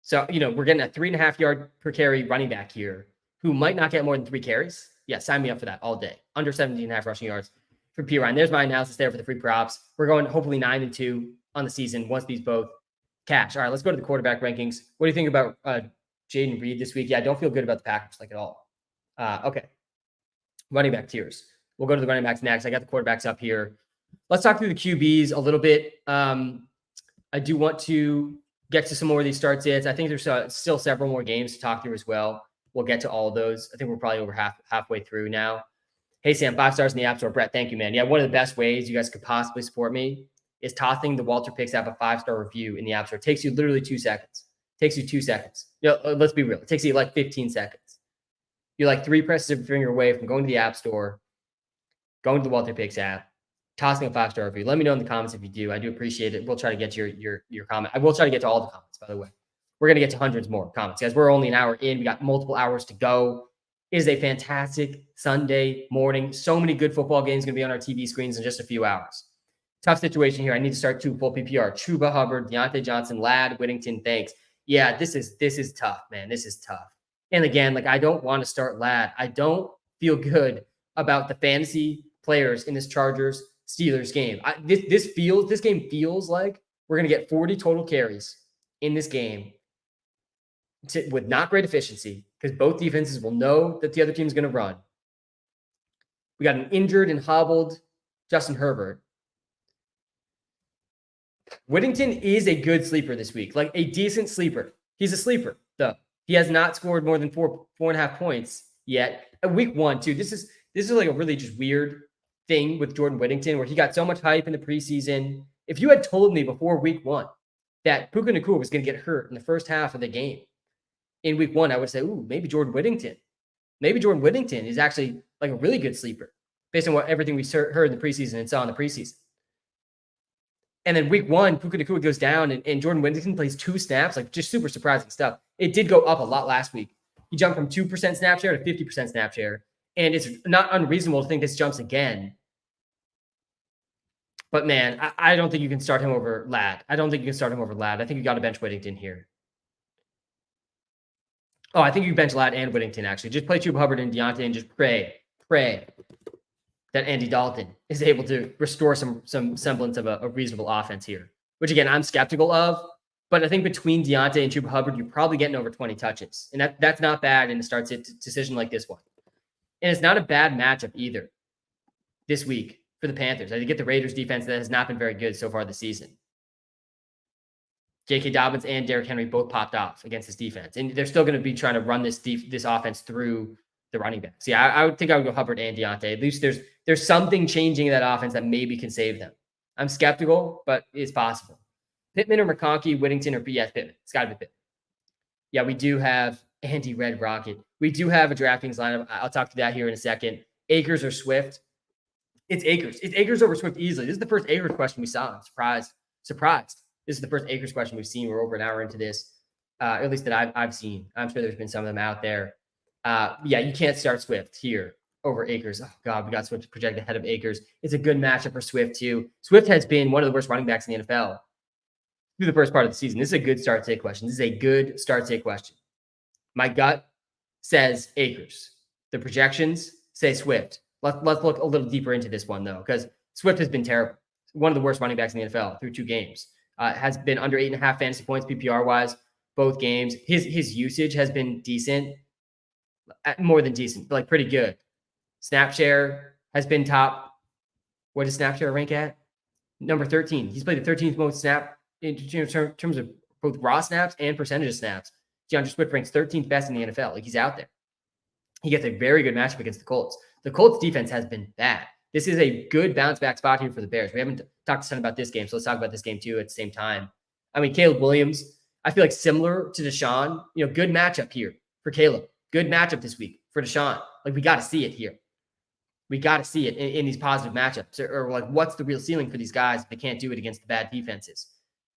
So, we're getting a 3.5 yard per carry running back here who might not get more than 3 carries. Yeah, sign me up for that all day. Under 17.5 rushing yards for Perine. There's my analysis there for the free props. We're going hopefully 9-2 on the season once these both cash. All right, let's go to the quarterback rankings. What do you think about Jaden Reed this week? Yeah, I don't feel good about the Packers like at all. Okay. Running back tiers. We'll go to the running backs next. I got the quarterbacks up here. Let's talk through the QBs a little bit. I do want to get to some more of these start sits. I think there's still several more games to talk through as well. We'll get to all of those. I think we're probably over halfway through now. Hey, Sam, 5 stars in the App Store. Brett, thank you, man. Yeah, one of the best ways you guys could possibly support me is tossing the Walter Picks app a 5-star review in the App Store. It takes you literally 2 seconds. It takes you 2 seconds. Let's be real. It takes you like 15 seconds. You're like 3 presses of your finger away from going to the App Store, going to the Walter Picks app, tossing a 5-star review. Let me know in the comments if you do. I do appreciate it. We'll try to get your comment. I will try to get to all the comments, by the way. We're going to get to hundreds more comments, guys. We're only an hour in. We got multiple hours to go. It is a fantastic Sunday morning. So many good football games going to be on our TV screens in just a few hours. Tough situation here. I need to start 2 full PPR. Chuba Hubbard, Deontay Johnson, Ladd, Whittington, thanks. Yeah, this is tough, man. This is tough. And again, I don't want to start Ladd. I don't feel good about the fantasy players in this Chargers-Steelers game. This game feels like we're going to get 40 total carries in this game with not great efficiency because both defenses will know that the other team's going to run. We got an injured and hobbled Justin Herbert. Whittington is a good sleeper this week, like a decent sleeper. He's a sleeper, though. He has not scored more than 4.5 points yet. Week 1, too. This is like a really just weird thing with Jordan Whittington where he got so much hype in the preseason. If you had told me before week 1 that Puka Nacua was going to get hurt in the first half of the game in week 1, I would say, ooh, maybe Jordan Whittington. Maybe Jordan Whittington is actually like a really good sleeper based on everything we heard in the preseason and saw in the preseason. And then week 1, Puka Nacua goes down and Jordan Whittington plays 2 snaps, like just super surprising stuff. It did go up a lot last week. He jumped from 2% snap share to 50% snap share. And it's not unreasonable to think this jumps again. But man, I don't think you can start him over Ladd. I think you got to bench Whittington here. Oh, I think you bench Ladd and Whittington, actually. Just play Chuba Hubbard and Deontay and just pray that Andy Dalton is able to restore some semblance of a reasonable offense here, which, again, I'm skeptical of. But I think between Deontay and Chuba Hubbard, you're probably getting over 20 touches. And that's not bad in a start-sit decision like this one. And it's not a bad matchup either this week for the Panthers. I get the Raiders defense that has not been very good so far this season. J.K. Dobbins and Derrick Henry both popped off against this defense. And they're still going to be trying to run this offense through the running backs. Yeah, I would think I would go Hubbard and Deontay. At least there's something changing in that offense that maybe can save them. I'm skeptical, but it's possible. Pittman or McConkey, Whittington, or Pittman. It's got to be Pittman. Yeah, we do have Andy Red Rocket. We do have a DraftKings lineup. I'll talk to that here in a second. Akers or Swift? It's Akers. It's Akers over Swift easily. This is the first Akers question we saw. I'm surprised. This is the first Akers question we've seen. We're over an hour into this. at least that I've seen. I'm sure there's been some of them out there. Yeah, you can't start Swift here over Akers. Oh, God, we got Swift projected ahead of Akers. It's a good matchup for Swift, too. Swift has been one of the worst running backs in the NFL through the first part of the season. This is a good start take question. This is a good start take question. My gut says Akers. The projections say Swift. Let's look a little deeper into this one, though, because Swift has been terrible. One of the worst running backs in the NFL through 2 games. Has been under 8.5 fantasy points PPR-wise both games. His usage has been decent, more than decent, but like pretty good. Snap share has been top. What does snap share rank at? Number 13. He's played the 13th most snap in terms of both raw snaps and percentage of snaps. DeAndre Swift ranks 13th best in the NFL. Like, he's out there. He gets a very good matchup against the Colts. The Colts defense has been bad. This is a good bounce back spot here for the Bears. We haven't talked a ton about this game, so let's talk about this game too at the same time. I mean, Caleb Williams, I feel like similar to Deshaun, good matchup here for Caleb. Good matchup this week for Deshaun. Like, we got to see it here. We got to see it in these positive matchups, or like, what's the real ceiling for these guys if they can't do it against the bad defenses?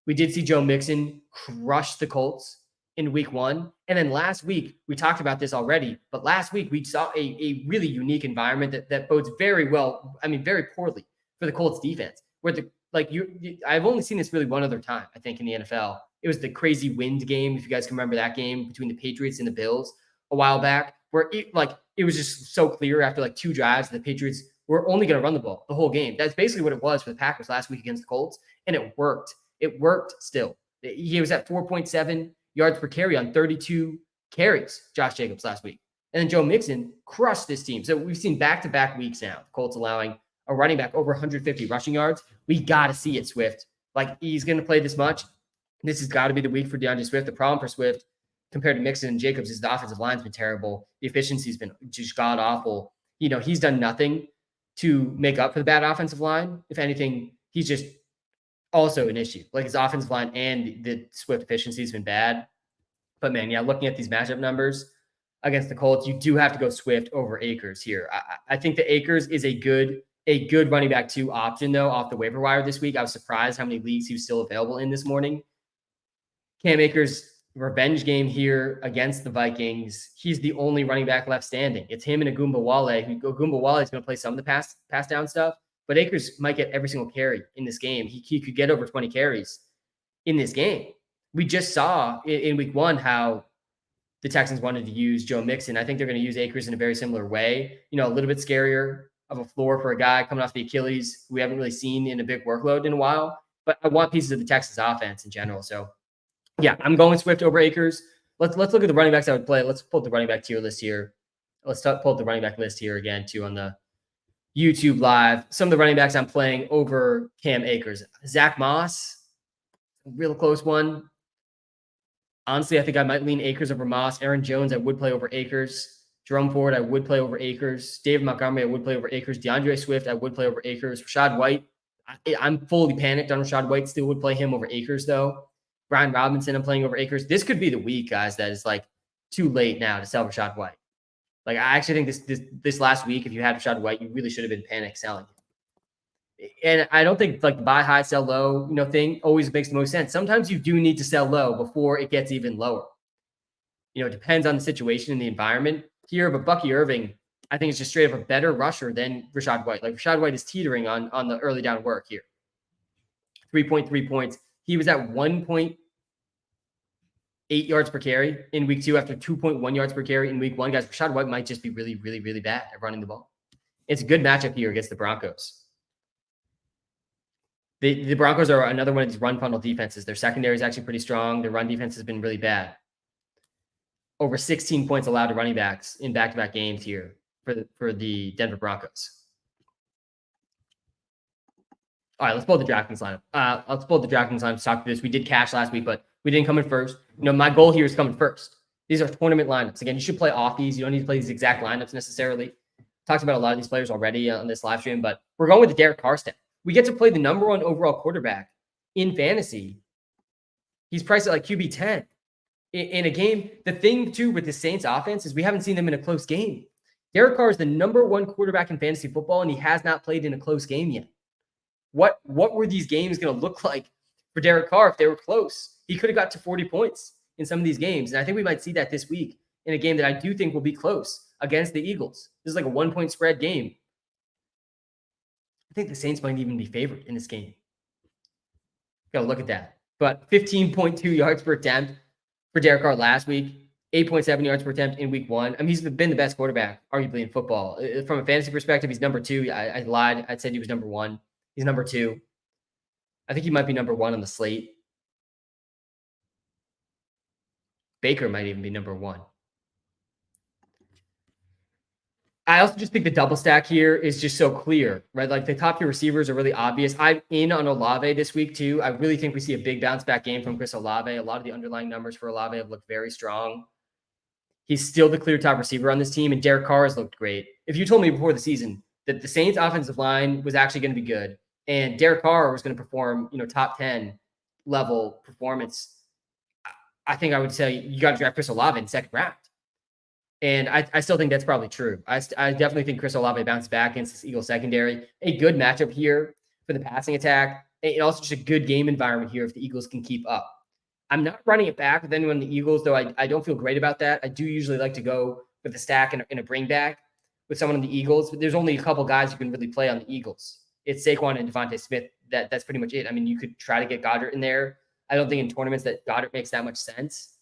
We did see Joe Mixon crush the Colts in week 1. And then last week, we talked about this already, but last week we saw a really unique environment that bodes very well, I mean, very poorly for the Colts defense, where I've only seen this really one other time, I think, in the NFL. It was the crazy wind game, if you guys can remember that game between the Patriots and the Bills a while back, where it was just so clear after like 2 drives that the Patriots were only going to run the ball the whole game. That's basically what it was for the Packers last week against the Colts, and it worked. It worked still. He was at 4.7 yards per carry on 32 carries, Josh Jacobs, last week. And then Joe Mixon crushed this team. So we've seen back-to-back weeks now, Colts allowing a running back over 150 rushing yards. We got to see it, Swift. Like, he's going to play this much. This has got to be the week for DeAndre Swift. The problem for Swift compared to Mixon and Jacobs is the offensive line's been terrible. The efficiency's been just god-awful. He's done nothing to make up for the bad offensive line. If anything, he's just also an issue. Like, his offensive line and the Swift efficiency has been bad. But man, yeah, looking at these matchup numbers against the Colts, you do have to go Swift over Akers here. I think the Akers is a good running back 2 option, though, off the waiver wire this week. I was surprised how many leagues he was still available in this morning. Cam Akers' revenge game here against the Vikings. He's the only running back left standing. It's him and Agumba Wale. Agumba Wale is going to play some of the pass down stuff, but Akers might get every single carry in this game. He could get over 20 carries in this game. We just saw in week 1 how the Texans wanted to use Joe Mixon. I think they're going to use Akers in a very similar way. A little bit scarier of a floor for a guy coming off the Achilles we haven't really seen in a big workload in a while. But I want pieces of the Texans offense in general. So, yeah, I'm going Swift over Akers. Let's look at the running backs I would play. Let's pull up the running back tier list here. Let's pull up the running back list here again, too, on the YouTube Live. Some of the running backs I'm playing over Cam Akers. Zach Moss, a real close one. Honestly, I think I might lean Akers over Moss. Aaron Jones, I would play over Akers. Jerome Ford, I would play over Akers. David Montgomery, I would play over Akers. DeAndre Swift, I would play over Akers. Rachaad White, I'm fully panicked on Rachaad White. Still would play him over Akers, though. Brian Robinson, I'm playing over Akers. This could be the week, guys, that is like too late now to sell Rachaad White. Like, I actually think this last week, if you had Rachaad White, you really should have been panic selling him. And I don't think like buy high, sell low, thing always makes the most sense. Sometimes you do need to sell low before it gets even lower. It depends on the situation and the environment here. But Bucky Irving, I think, is just straight up a better rusher than Rachaad White. Like, Rachaad White is teetering on the early down work here. 3.3 points. He was at 1.8 yards per carry in week 2 after 2.1 yards per carry in week 1. Guys, Rachaad White might just be really, really, really bad at running the ball. It's a good matchup here against the Broncos. The Broncos are another one of these run funnel defenses. Their secondary is actually pretty strong. Their run defense has been really bad. Over 16 points allowed to running backs in back-to-back games here for the Denver Broncos. All right, let's pull the DraftKings lineup. Let's pull the DraftKings lineup to talk to this. We did cash last week, but we didn't come in first. My goal here is coming first. These are tournament lineups. Again, you should play off these. You don't need to play these exact lineups necessarily. Talked about a lot of these players already on this live stream, but we're going with the Derek Carr step. We get to play the number 1 overall quarterback in fantasy. He's priced at like QB 10 in a game. The thing, too, with the Saints offense is we haven't seen them in a close game. Derek Carr is the number 1 quarterback in fantasy football, and he has not played in a close game yet. What were these games going to look like for Derek Carr if they were close? He could have got to 40 points in some of these games. And I think we might see that this week in a game that I do think will be close against the Eagles. This is like a 1-point spread game. I think the Saints might even be favored in this game. Got to look at that. But 15.2 yards per attempt for Derek Carr last week. 8.7 yards per attempt in week 1. I mean, he's been the best quarterback, arguably, in football. From a fantasy perspective, he's number 2. I lied. I said he was number 1. He's number 2. I think he might be number 1 on the slate. Baker might even be number 1. I also just think the double stack here is just so clear, right? Like the top 2 receivers are really obvious. I'm in on Olave this week too. I really think we see a big bounce back game from Chris Olave. A lot of the underlying numbers for Olave have looked very strong. He's still the clear top receiver on this team, and Derek Carr has looked great. If you told me before the season that the Saints offensive line was actually going to be good and Derek Carr was going to perform, top 10 level performance, I think I would say you got to draft Chris Olave in the second round. And I still think that's probably true. I definitely think Chris Olave bounced back against this Eagles secondary. A good matchup here for the passing attack. And also just a good game environment here if the Eagles can keep up. I'm not running it back with anyone in the Eagles, though I don't feel great about that. I do usually like to go with a stack and a bring back with someone in the Eagles. But there's only a couple guys you can really play on the Eagles. It's Saquon and Devontae Smith. That's pretty much it. I mean, you could try to get Goddard in there. I don't think in tournaments that Goddard makes that much sense.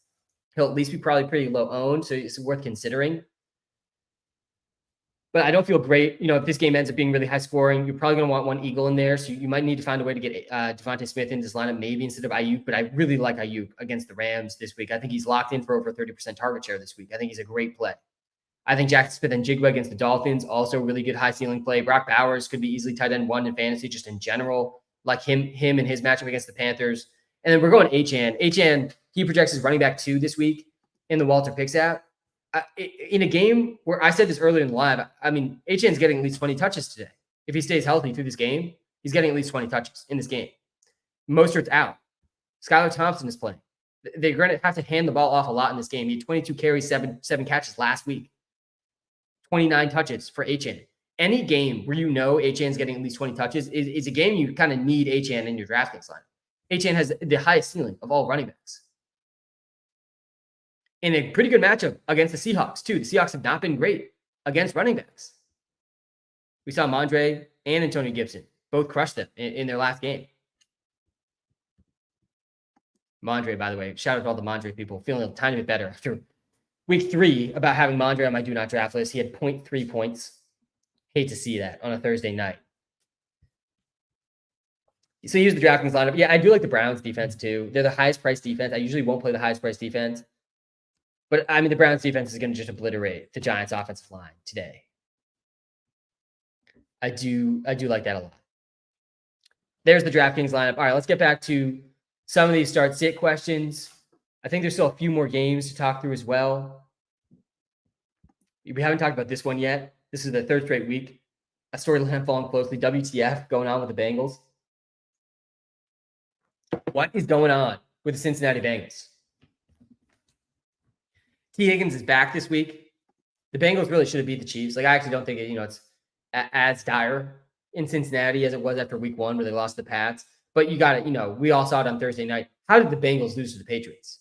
He'll at least be probably pretty low owned, so it's worth considering. But I don't feel great. If this game ends up being really high scoring, you're probably going to want one Eagle in there. So you might need to find a way to get Devontae Smith in this lineup, maybe instead of Ayuk. But I really like Ayuk against the Rams this week. I think he's locked in for over 30% target share this week. I think he's a great play. I think Jackson Smith and Jigba against the Dolphins, also really good high ceiling play. Brock Bowers could be easily tight end 1 in fantasy, just in general. Like him and his matchup against the Panthers. And then we're going Achane. Achane, he projects as running back 2 this week in the Walter Picks app. In a game where I said this earlier in the live, I mean, Achane's getting at least 20 touches today. If he stays healthy through this game, he's getting at least 20 touches in this game. Mostert's out. Skylar Thompson is playing. They're going to have to hand the ball off a lot in this game. He had 22 carries, seven catches last week. 29 touches for Achane. Any game where Achane's getting at least 20 touches is a game you kind of need Achane in your DraftKings line. Achane has the highest ceiling of all running backs. In a pretty good matchup against the Seahawks, too. The Seahawks have not been great against running backs. We saw Mondre and Antonio Gibson both crush them in their last game. Mondre, by the way, shout out to all the Mondre people, feeling a tiny bit better after week 3 about having Mondre on my do not draft list. He had 0.3 points. Hate to see that on a Thursday night. So here's the DraftKings lineup. Yeah, I do like the Browns defense, too. They're the highest priced defense. I usually won't play the highest priced defense. But, I mean, the Browns defense is going to just obliterate the Giants offensive line today. I do like that a lot. There's the DraftKings lineup. All right, let's get back to some of these start-sit questions. I think there's still a few more games to talk through as well. We haven't talked about this one yet. This is the 3rd straight week. A storyline following closely. WTF going on with the Bengals. What is going on with the Cincinnati Bengals? T. Higgins is back this week. The Bengals really should have beat the Chiefs. Like, I actually don't think it's as dire in Cincinnati as it was after week 1 where they lost the Pats. But you got it. We all saw it on Thursday night. How did the Bengals lose to the Patriots?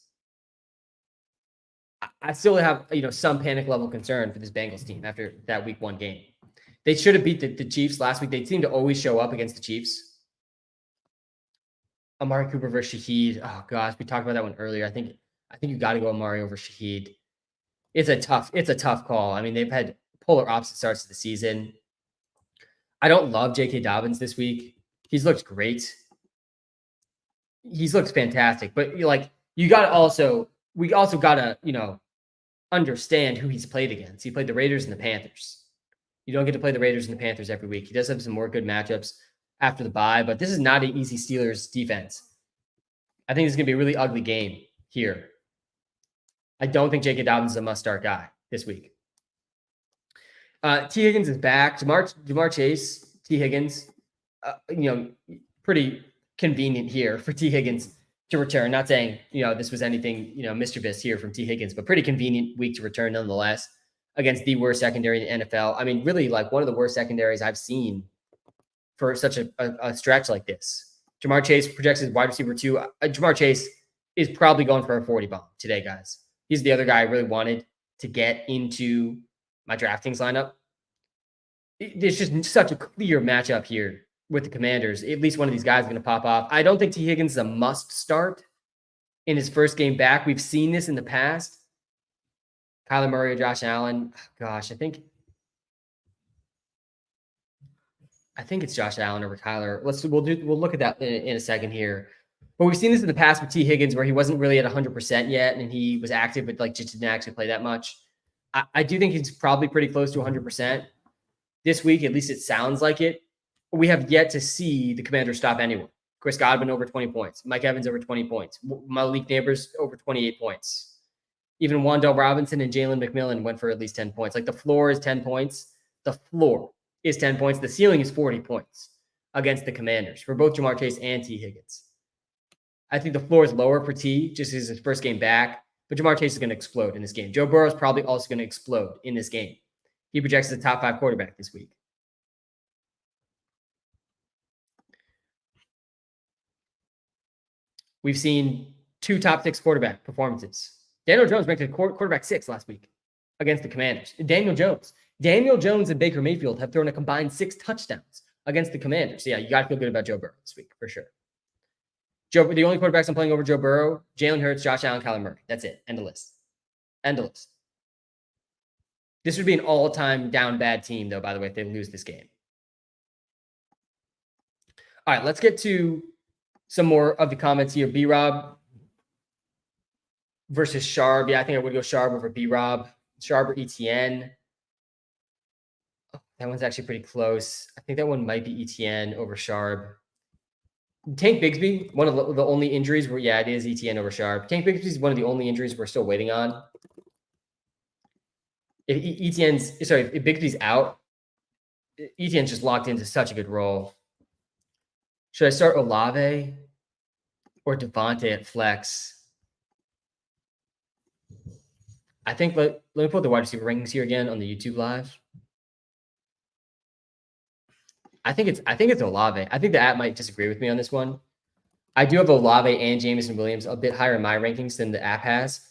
I still have, some panic level concern for this Bengals team after that week 1 game. They should have beat the Chiefs last week. They seem to always show up against the Chiefs. Amari Cooper versus Shaheed. Oh gosh, we talked about that one earlier. I think you got to go Amari over Shaheed. It's a tough call. I mean, they've had polar opposite starts to the season. I don't love J.K. Dobbins this week. He's looked great. He's looked fantastic. But we also got to, understand who he's played against. He played the Raiders and the Panthers. You don't get to play the Raiders and the Panthers every week. He does have some more good matchups after the bye, but this is not an easy Steelers defense. I think it's going to be a really ugly game here. I don't think J.K. Dobbins is a must-start guy this week. T. Higgins is back. Jamar Chase, T. Higgins, pretty convenient here for T. Higgins to return. Not saying, this was anything, mischievous here from T. Higgins, but pretty convenient week to return nonetheless against the worst secondary in the NFL. I mean, really one of the worst secondaries I've seen for such a stretch like this. Jamar Chase projects as wide receiver 2. Jamar Chase is probably going for a 40 bomb today, guys. He's the other guy I really wanted to get into my DraftKings lineup. There's just such a clear matchup here with the Commanders. At least one of these guys is going to pop off. I don't think T. Higgins is a must start in his first game back. We've seen this in the past. Kyler Murray or Josh Allen. Gosh, I think it's Josh Allen over Kyler. We'll look at that in a second here. But we've seen this in the past with T. Higgins where he wasn't really at 100% yet and he was active, but like just didn't actually play that much. I do think he's probably pretty close to 100%. This week, at least it sounds like it. We have yet to see the Commanders stop anyone. Chris Godwin over 20 points. Mike Evans over 20 points. Malik Neighbors over 28 points. Even Wan'Dale Robinson and Jalen McMillan went for at least 10 points. Like the floor is 10 points. The floor is 10 points. The ceiling is 40 points against the Commanders for both Jamar Chase and T. Higgins. I think the floor is lower for T just as his first game back, but Jamar Chase is going to explode in this game. Joe Burrow is probably also going to explode in this game. He projects as a top 5 quarterback this week. We've seen 2 top 6 quarterback performances. Daniel Jones ranked a quarterback 6 last week against the Commanders. Daniel Jones and Baker Mayfield have thrown a combined 6 touchdowns against the Commanders. So yeah, you got to feel good about Joe Burrow this week for sure. The only quarterbacks I'm playing over Joe Burrow, Jalen Hurts, Josh Allen, Kyler Murray. That's it. End of list. This would be an all-time down bad team, though, by the way, if they lose this game. All right, let's get to some more of the comments here. B-Rob versus Sharp. Yeah, I think I would go Sharp over B-Rob. Sharp or ETN. Oh, that one's actually pretty close. I think that one might be ETN over Sharp. Tank Bigsby, one of the only injuries where, yeah, it is ETN over Sharp. Tank Bigsby is one of the only injuries we're still waiting on. If Bigsby's out, ETN's just locked into such a good role. Should I start Olave or Devontae at flex? I think let me put the wide receiver rankings here again on the YouTube live. I think it's Olave. I think the app might disagree with me on this one. I do have Olave and Jameson Williams a bit higher in my rankings than the app has.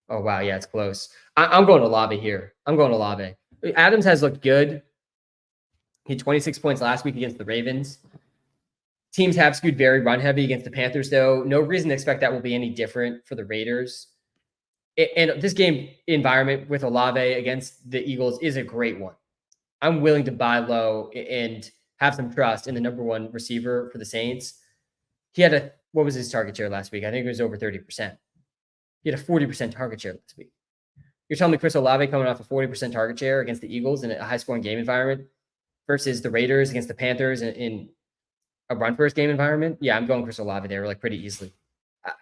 Oh, wow. Yeah, it's close. I'm going Olave here. Adams has looked good. He had 26 points last week against the Ravens. Teams have skewed very run-heavy against the Panthers, though. No reason to expect that will be any different for the Raiders. And this game environment with Olave against the Eagles is a great one. I'm willing to buy low and have some trust in the number 1 receiver for the Saints. He had what was his target share last week? I think it was over 30%. He had a 40% target share last week. You're telling me Chris Olave coming off a 40% target share against the Eagles in a high-scoring game environment versus the Raiders against the Panthers in a run-first game environment? Yeah, I'm going Chris Olave there like pretty easily.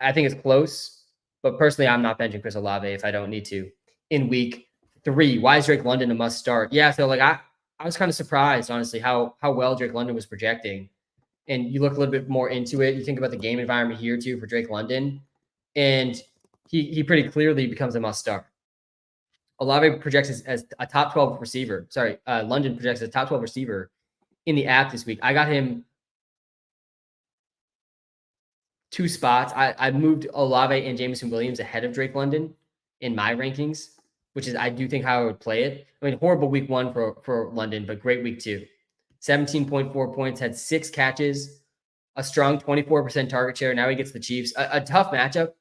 I think it's close, but personally, I'm not benching Chris Olave if I don't need to in week 3. Why is Drake London a must start? Yeah, so like I was kind of surprised, honestly, how well Drake London was projecting. And you look a little bit more into it. You think about the game environment here too for Drake London, and he pretty clearly becomes a must start. Olave projects as a top 12 receiver. London projects as a top 12 receiver in the app this week. I got him 2 spots. I moved Olave and Jameson Williams ahead of Drake London in my rankings, which is I do think how I would play it. I mean, horrible week 1 for London, but great week 2. 17.4 points, had 6 catches, a strong 24% target share. Now he gets the Chiefs. A tough matchup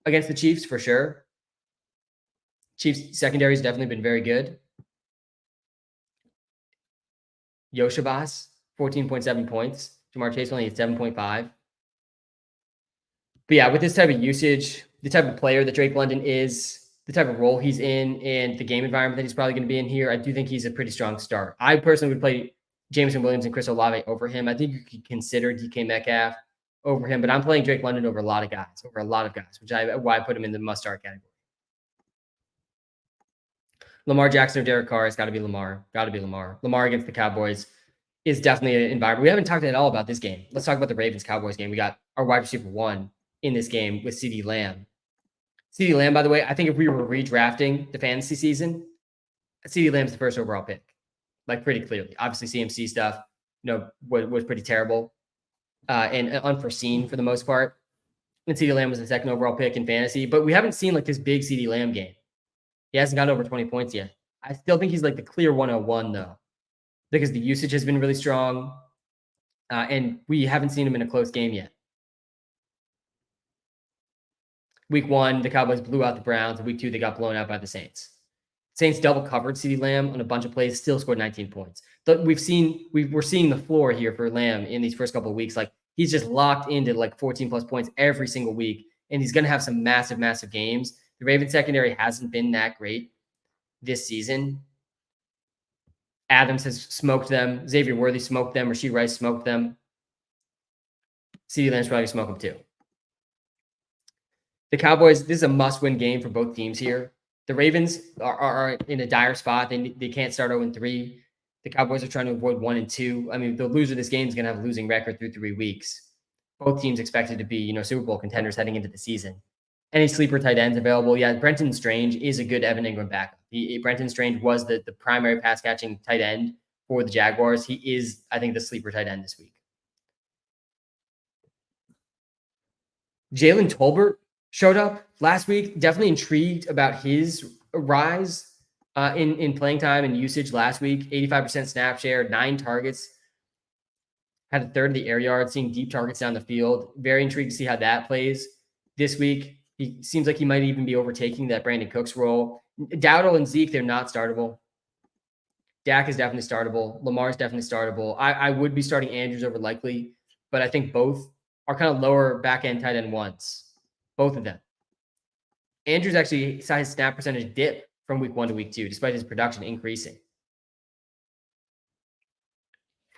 against the Chiefs for sure. Chiefs secondary has definitely been very good. Yoshabas, 14.7 points. Jamar Chase only at 7.5. But yeah, with this type of usage, the type of player that Drake London is, the type of role he's in, and the game environment that he's probably going to be in here, I do think he's a pretty strong start. I personally would play Jameson Williams and Chris Olave over him. I think you could consider DK Metcalf over him, but I'm playing Drake London over a lot of guys, which why I put him in the must-start category. Lamar Jackson or Derek Carr, it's got to be Lamar. Lamar against the Cowboys is definitely an environment. We haven't talked at all about this game. Let's talk about the Ravens-Cowboys game. We got our wide receiver 1 in this game with CeeDee Lamb. CeeDee Lamb, by the way, I think if we were redrafting the fantasy season, CeeDee Lamb's the first overall pick, like pretty clearly. Obviously, CMC stuff, was pretty terrible. and unforeseen for the most part. And CeeDee Lamb was the second overall pick in fantasy, but we haven't seen like this big CeeDee Lamb game. He hasn't gotten over 20 points yet. I still think he's like the clear 101 though, because the usage has been really strong, and we haven't seen him in a close game yet. Week 1, the Cowboys blew out the Browns. Week 2, they got blown out by the Saints. Saints double covered CeeDee Lamb on a bunch of plays, still scored 19 points. But we're seeing the floor here for Lamb in these first couple of weeks. Like he's just locked into like 14 plus points every single week, and he's going to have some massive, massive games. The Ravens secondary hasn't been that great this season. Adams has smoked them. Xavier Worthy smoked them. Rashee Rice smoked them. CeeDee Lamb's probably going to smoke them too. The Cowboys, this is a must-win game for both teams here. The Ravens are in a dire spot. They can't start 0-3. The Cowboys are trying to avoid 1-2. I mean, the loser of this game is going to have a losing record through 3 weeks. Both teams expected to be, Super Bowl contenders heading into the season. Any sleeper tight ends available? Yeah, Brenton Strange is a good Evan Ingram backup. Brenton Strange was the primary pass-catching tight end for the Jaguars. He is, I think, the sleeper tight end this week. Jalen Tolbert showed up last week. Definitely intrigued about his rise in playing time and usage last week. 85% snap share, 9 targets, had a third of the air yards, seeing deep targets down the field. Very intrigued to see how that plays this week. He seems like he might even be overtaking that Brandon Cooks role. Dowdle and Zeke, they're not startable. Dak is definitely startable. Lamar is definitely startable. I would be starting Andrews over Likely, but I think both are kind of lower back-end tight end ones. Both of them. Andrews actually saw his snap percentage dip from week 1 to week 2, despite his production increasing. If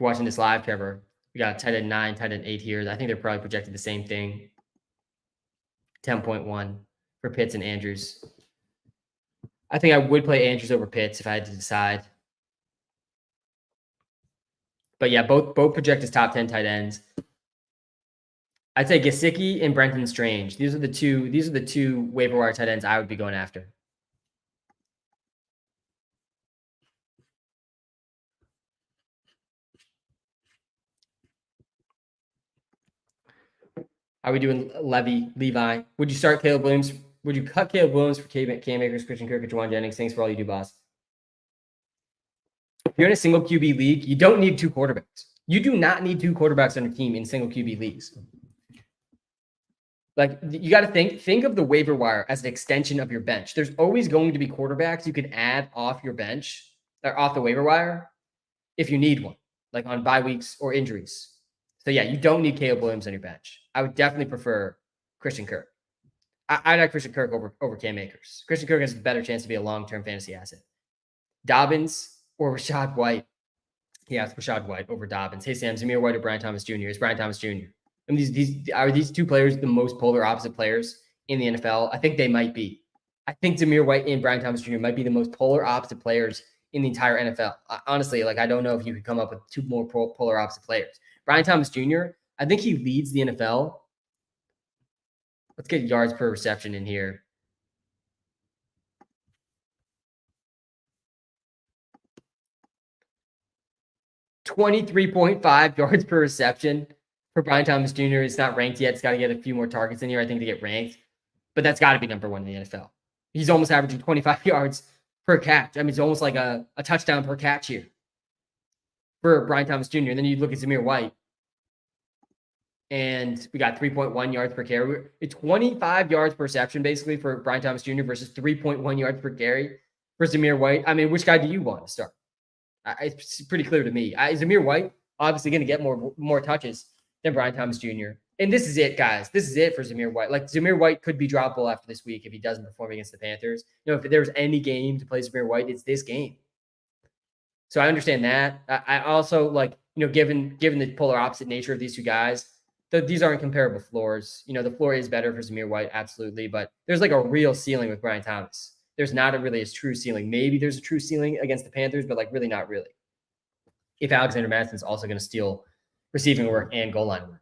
you're watching this live, Trevor, we got tight end 9, tight end 8 here. I think they're probably projected the same thing. 10.1 for Pitts and Andrews. I think I would play Andrews over Pitts if I had to decide. But yeah, both project as top 10 tight ends. I'd say Gesicki and Brenton Strange. These are the two waiver wire tight ends I would be going after. Are we doing Levi? Would you start Caleb Williams? Would you cut Caleb Williams for Cam Akers, Christian Kirk, or Juwan Jennings? Thanks for all you do, boss. If you're in a single QB league, you don't need 2 quarterbacks. You do not need 2 quarterbacks on a team in single QB leagues. Like you got to think of the waiver wire as an extension of your bench. There's always going to be quarterbacks you could add off your bench or off the waiver wire if you need one, like on bye weeks or injuries. So yeah, you don't need Caleb Williams on your bench. I would definitely prefer Christian Kirk. I'd like Christian Kirk over Cam Akers. Christian Kirk has a better chance to be a long-term fantasy asset. Dobbins or Rashad White. Yeah, it's Rashad White over Dobbins. Hey Sam, Zamir White or Brian Thomas Jr. It's Brian Thomas Jr. I mean, these 2 players the most polar opposite players in the NFL? I think they might be. I think Zamir White and Brian Thomas Jr. might be the most polar opposite players in the entire NFL. Honestly, like I don't know if you could come up with 2 more polar opposite players. Brian Thomas Jr., I think he leads the NFL. Let's get yards per reception in here. .5 yards per reception for Brian Thomas Jr. It's not ranked yet. It's got to get a few more targets in here, I think, to get ranked. But that's got to be number 1 in the NFL. He's almost averaging 25 yards per catch. I mean, it's almost like a touchdown per catch here for Brian Thomas Jr. And then you look at Zamir White, and we got 3.1 yards per carry. It's 25 yards per reception, basically, for Brian Thomas Jr. versus 3.1 yards per carry for Zamir White. I mean, which guy do you want to start? It's pretty clear to me. Zamir White, obviously going to get more touches than Brian Thomas Jr. And this is it, guys. This is it for Zamir White. Like, Zamir White could be droppable after this week if he doesn't perform against the Panthers. If there's any game to play Zamir White, it's this game. So I understand that. I also, given the polar opposite nature of these 2 guys, these aren't comparable floors. The floor is better for Zamir White, absolutely. But there's like a real ceiling with Brian Thomas. There's not really a true ceiling. Maybe there's a true ceiling against the Panthers, but really not really. If Alexander Madison's also going to steal receiving work and goal line work.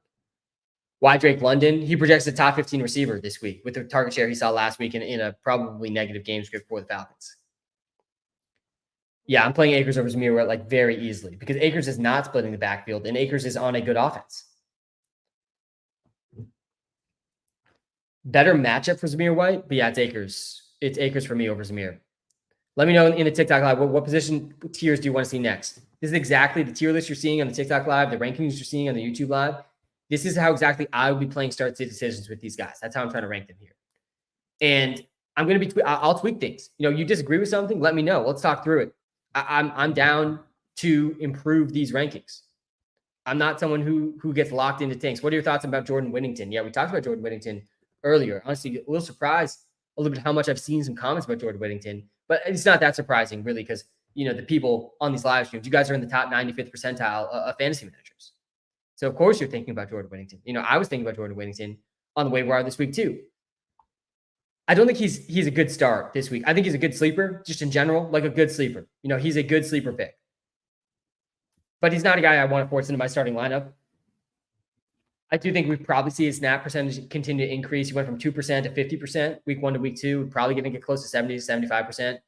Why Drake London? He projects a top 15 receiver this week with the target share he saw last week in a probably negative game script for the Falcons. Yeah, I'm playing Akers over Zamir White very easily because Akers is not splitting the backfield and Akers is on a good offense. Better matchup for Zamir White, but yeah, it's Akers. It's Akers for me over Zamir. Let me know in the TikTok live what position tiers do you want to see next. This is exactly the tier list you're seeing on the TikTok live, the rankings you're seeing on the YouTube live. This is how exactly I would be playing start sit decisions with these guys. That's how I'm trying to rank them here. And I'm going to be, I'll tweak things. You disagree with something, let me know. Let's talk through it. I'm down to improve these rankings. I'm not someone who gets locked into tanks. What are your thoughts about Jordan Whittington? Yeah, we talked about Jordan Whittington earlier. Honestly, a little surprised a little bit how much I've seen some comments about Jordan Whittington, but it's not that surprising really because the people on these live streams, you guys are in the top 95th percentile of fantasy managers. So of course you're thinking about Jordan Whittington. I was thinking about Jordan Whittington on the waiver wire this week too. I don't think he's a good start this week. I think he's a good sleeper, just in general, like a good sleeper. He's a good sleeper pick. But he's not a guy I want to force into my starting lineup. I do think we probably see his snap percentage continue to increase. He went from 2% to 50% week 1 to week 2. We're probably going to get close to 70 to 75%.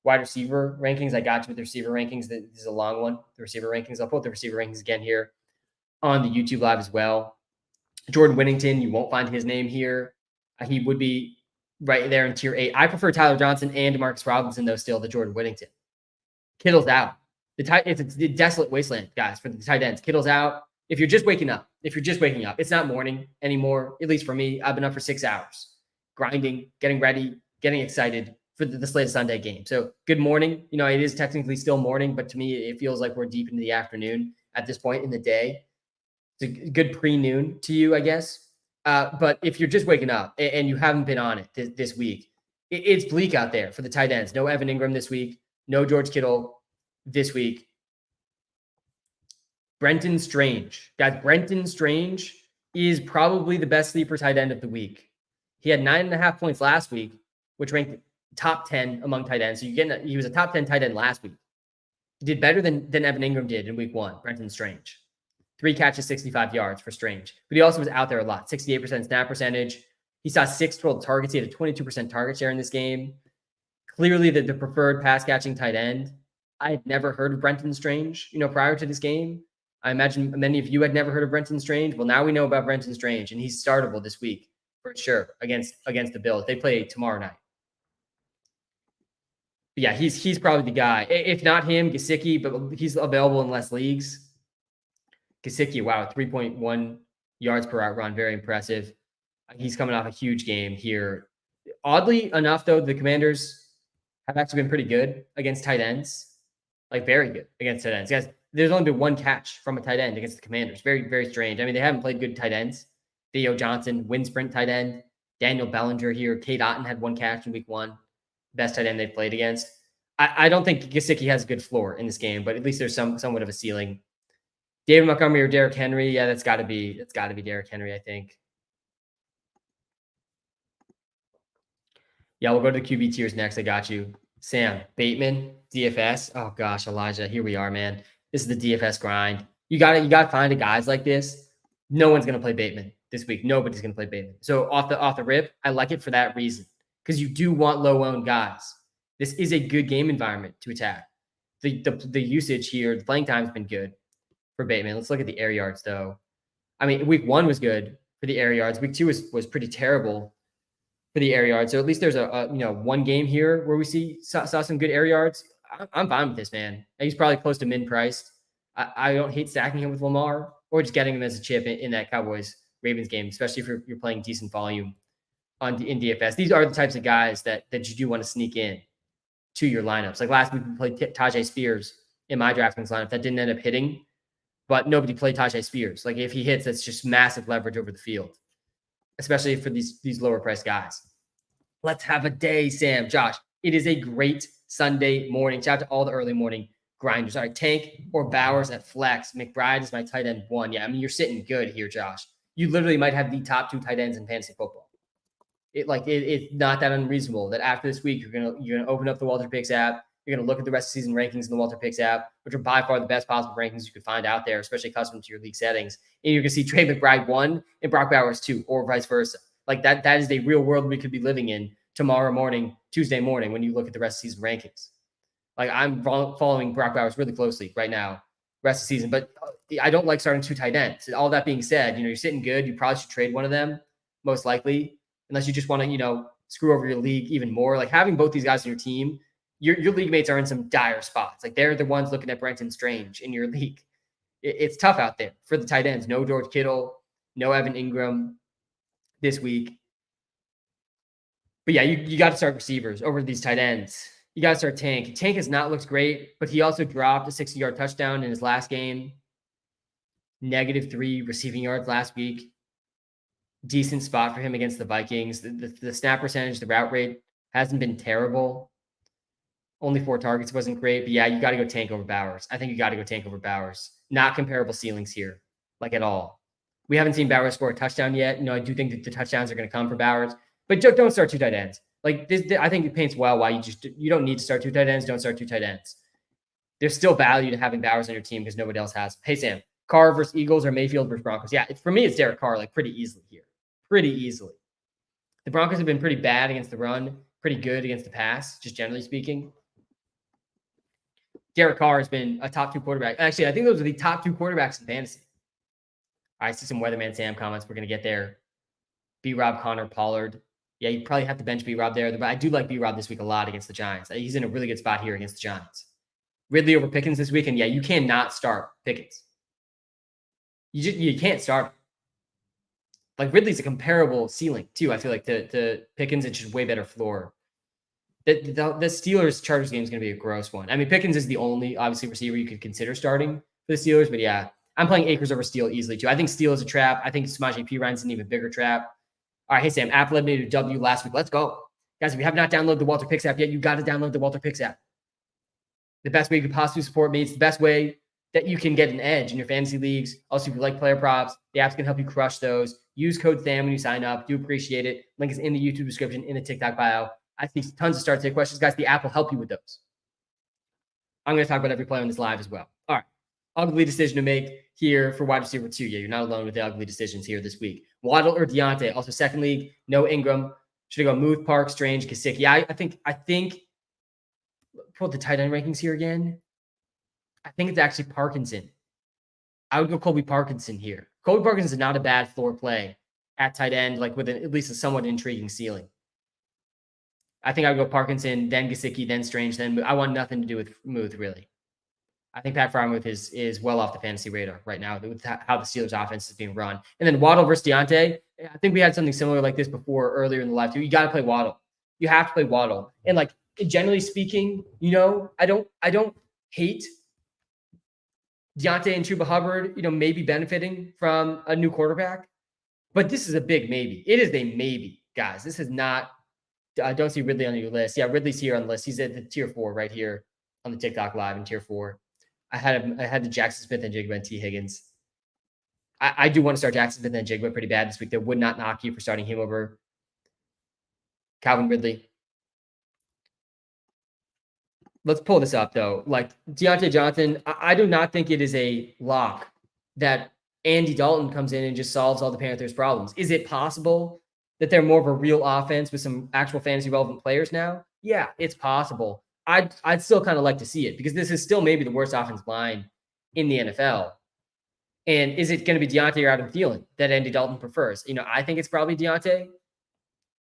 Wide receiver rankings, I got you with the receiver rankings. This is a long one, the receiver rankings. I'll put the receiver rankings again here on the YouTube live as well. Jordan Whittington, you won't find his name here. He would be right there in tier 8. I prefer Tyler Johnson and DeMarcus Robinson, though, still, to Jordan Whittington. Kittle's out. It's a desolate wasteland, guys, for the tight ends. Kittle's out. If you're just waking up, it's not morning anymore, at least for me. I've been up for 6 hours, grinding, getting ready, getting excited for the slate of Sunday game. So good morning. It is technically still morning, but to me, it feels like we're deep into the afternoon at this point in the day. It's a good pre-noon to you, I guess. But if you're just waking up and you haven't been on it this week, it's bleak out there for the tight ends. No Evan Ingram this week. No George Kittle this week. Brenton Strange. Guys, Brenton Strange is probably the best sleeper tight end of the week. He had 9.5 points last week, which ranked top 10 among tight ends. So he was a top 10 tight end last week. He did better than Evan Ingram did in week 1, Brenton Strange. 3 catches, 65 yards for Strange. But he also was out there a lot, 68% snap percentage. He saw 6 total targets. He had a 22% target share in this game. Clearly the preferred pass catching tight end. I had never heard of Brenton Strange, prior to this game. I imagine many of you had never heard of Brenton Strange. Well, now we know about Brenton Strange, and he's startable this week for sure against the Bills. They play tomorrow night. But yeah, he's probably the guy. If not him, Gesicki, but he's available in less leagues. Gesicki, wow, 3.1 yards per route run, very impressive. He's coming off a huge game here. Oddly enough, though, the Commanders have actually been pretty good against tight ends, like very good against tight ends. Guys, there's only been 1 catch from a tight end against the Commanders. Very, very strange. I mean, they haven't played good tight ends. Theo Johnson, wind sprint tight end. Daniel Bellinger here. Kate Otten had 1 catch in week 1. Best tight end they've played against. I don't think Gesicki has a good floor in this game, but at least there's somewhat of a ceiling. David Montgomery or Derrick Henry. Yeah, that's got to be Derrick Henry, I think. Yeah, we'll go to the QB tiers next. I got you. Sam, Bateman, DFS. Oh gosh, Elijah, here we are, man. This is the DFS grind. You got to find guys like this. No one's gonna play Bateman this week. Nobody's gonna play Bateman. So off the rip, I like it for that reason because you do want low-owned guys. This is a good game environment to attack. The usage here, the playing time has been good for Bateman. Let's look at the air yards though. I mean, week 1 was good for the air yards. Week 2 was pretty terrible for the air yards. So at least there's a 1 game here where we saw some good air yards. I'm fine with this, man. He's probably close to min priced. I don't hate stacking him with Lamar or just getting him as a chip in that Cowboys-Ravens game, especially if you're playing decent volume in DFS. These are the types of guys that you do want to sneak in to your lineups. Like last week, we played Tajay Spears in my DraftKings lineup. That didn't end up hitting, but nobody played Tajay Spears. Like if he hits, that's just massive leverage over the field, especially for these lower priced guys. Let's have a day, Sam. Josh, it is a great Sunday morning. Shout out to all the early morning grinders. All right, Tank or Bowers at flex. McBride is my tight end 1. Yeah, I mean, you're sitting good here, Josh. You literally might have the top 2 tight ends in fantasy football. It's not that unreasonable that after this week, you're gonna open up the Walter Picks app. You're gonna look at the rest of the season rankings in the Walter Picks app, which are by far the best possible rankings you could find out there, especially custom to your league settings. And you're gonna see Trey McBride 1 and Brock Bowers 2, or vice versa. Like that is the real world we could be living in tomorrow morning, Tuesday morning, when you look at the rest of the season rankings. Like I'm following Brock Bowers really closely right now, rest of the season, but I don't like starting 2 tight ends. All that being said, you're sitting good. You probably should trade one of them, most likely. unless you just want to, screw over your league even more. Like having both these guys in your team, your league mates are in some dire spots. Like they're the ones looking at Brenton Strange in your league. It's tough out there for the tight ends. No George Kittle, no Evan Ingram this week. But yeah, you got to start receivers over these tight ends. You got to start Tank. Tank has not looked great, but he also dropped a 60-yard touchdown in his last game. -3 receiving yards last week. Decent spot for him against the Vikings. The snap percentage, the route rate hasn't been terrible. Only 4 targets wasn't great. But yeah, you got to go Tank over Bowers. I think you got to go Tank over Bowers. Not comparable ceilings here, like at all. We haven't seen Bowers score a touchdown yet. I do think that the touchdowns are going to come for Bowers. But don't start 2 tight ends. Like this, I think it paints well why you don't need to start 2 tight ends. Don't start 2 tight ends. There's still value to having Bowers on your team because nobody else has. Hey, Sam, Carr versus Eagles or Mayfield versus Broncos? Yeah, for me, it's Derek Carr, like pretty easily here. Pretty easily. The Broncos have been pretty bad against the run, pretty good against the pass, just generally speaking. Derek Carr has been a top 2 quarterback. Actually, I think those are the top 2 quarterbacks in fantasy. I see some Weatherman Sam comments. We're going to get there. B-Rob, Connor, Pollard. Yeah, you probably have to bench B-Rob there. But I do like B-Rob this week a lot against the Giants. He's in a really good spot here against the Giants. Ridley over Pickens this week. And yeah, you cannot start Pickens. You can't start him. Like Ridley's a comparable ceiling too. I feel like to Pickens, it's just way better floor. The Steelers-Chargers game is going to be a gross one. I mean, Pickens is the only, obviously, receiver you could consider starting for the Steelers. But yeah, I'm playing Akers over Steele easily too. I think Steele is a trap. I think Samaje Perine's an even bigger trap. All right, hey, Sam, Apple eliminated a W last week. Let's go. Guys, if you have not downloaded the Walter Picks app yet, you got to download the Walter Picks app. The best way you could possibly support me. It's the best way that you can get an edge in your fantasy leagues. Also, if you like player props, the app's going to help you crush those. Use code SAM when you sign up. Do appreciate it. Link is in the YouTube description, in the TikTok bio. I see tons of start take questions. Guys, the app will help you with those. I'm going to talk about every player on this live as well. All right. Ugly decision to make here for wide receiver 2. Yeah, you're not alone with the ugly decisions here this week. Waddle or Deontay. Also, second league, no Ingram. Should I go Muth, Park, Strange, Gesicki? Yeah, I think pull the tight end rankings here again. I think it's actually Parkinson. I would go Colby Parkinson here. Colby Parkinson is not a bad floor play at tight end, like with at least a somewhat intriguing ceiling. I think I would go Parkinson, then Gesicki, then Strange, then I want nothing to do with Muth, really. I think Pat Freiermuth is well off the fantasy radar right now with how the Steelers offense is being run. And then Waddle versus Deontay. I think we had something similar like this before earlier in the live too. You got to play Waddle. You have to play Waddle. And like generally speaking, I don't hate Deontay and Chuba Hubbard, maybe benefiting from a new quarterback, but this is a big maybe. It is a maybe, guys. This is not. I don't see Ridley on your list. Yeah, Ridley's here on the list. He's at the tier 4 right here on the TikTok live in tier 4. I had the Jackson Smith and Jigba and T. Higgins. I do want to start Jackson Smith and Jigba pretty bad this week. That would not knock you for starting him over Calvin Ridley. Let's pull this up, though. Like Deontay Johnson, I do not think it is a lock that Andy Dalton comes in and just solves all the Panthers' problems. Is it possible that they're more of a real offense with some actual fantasy relevant players now? Yeah, it's possible. I'd still kind of like to see it because this is still maybe the worst offensive line in the NFL. And is it going to be Deontay or Adam Thielen that Andy Dalton prefers? I think it's probably Deontay.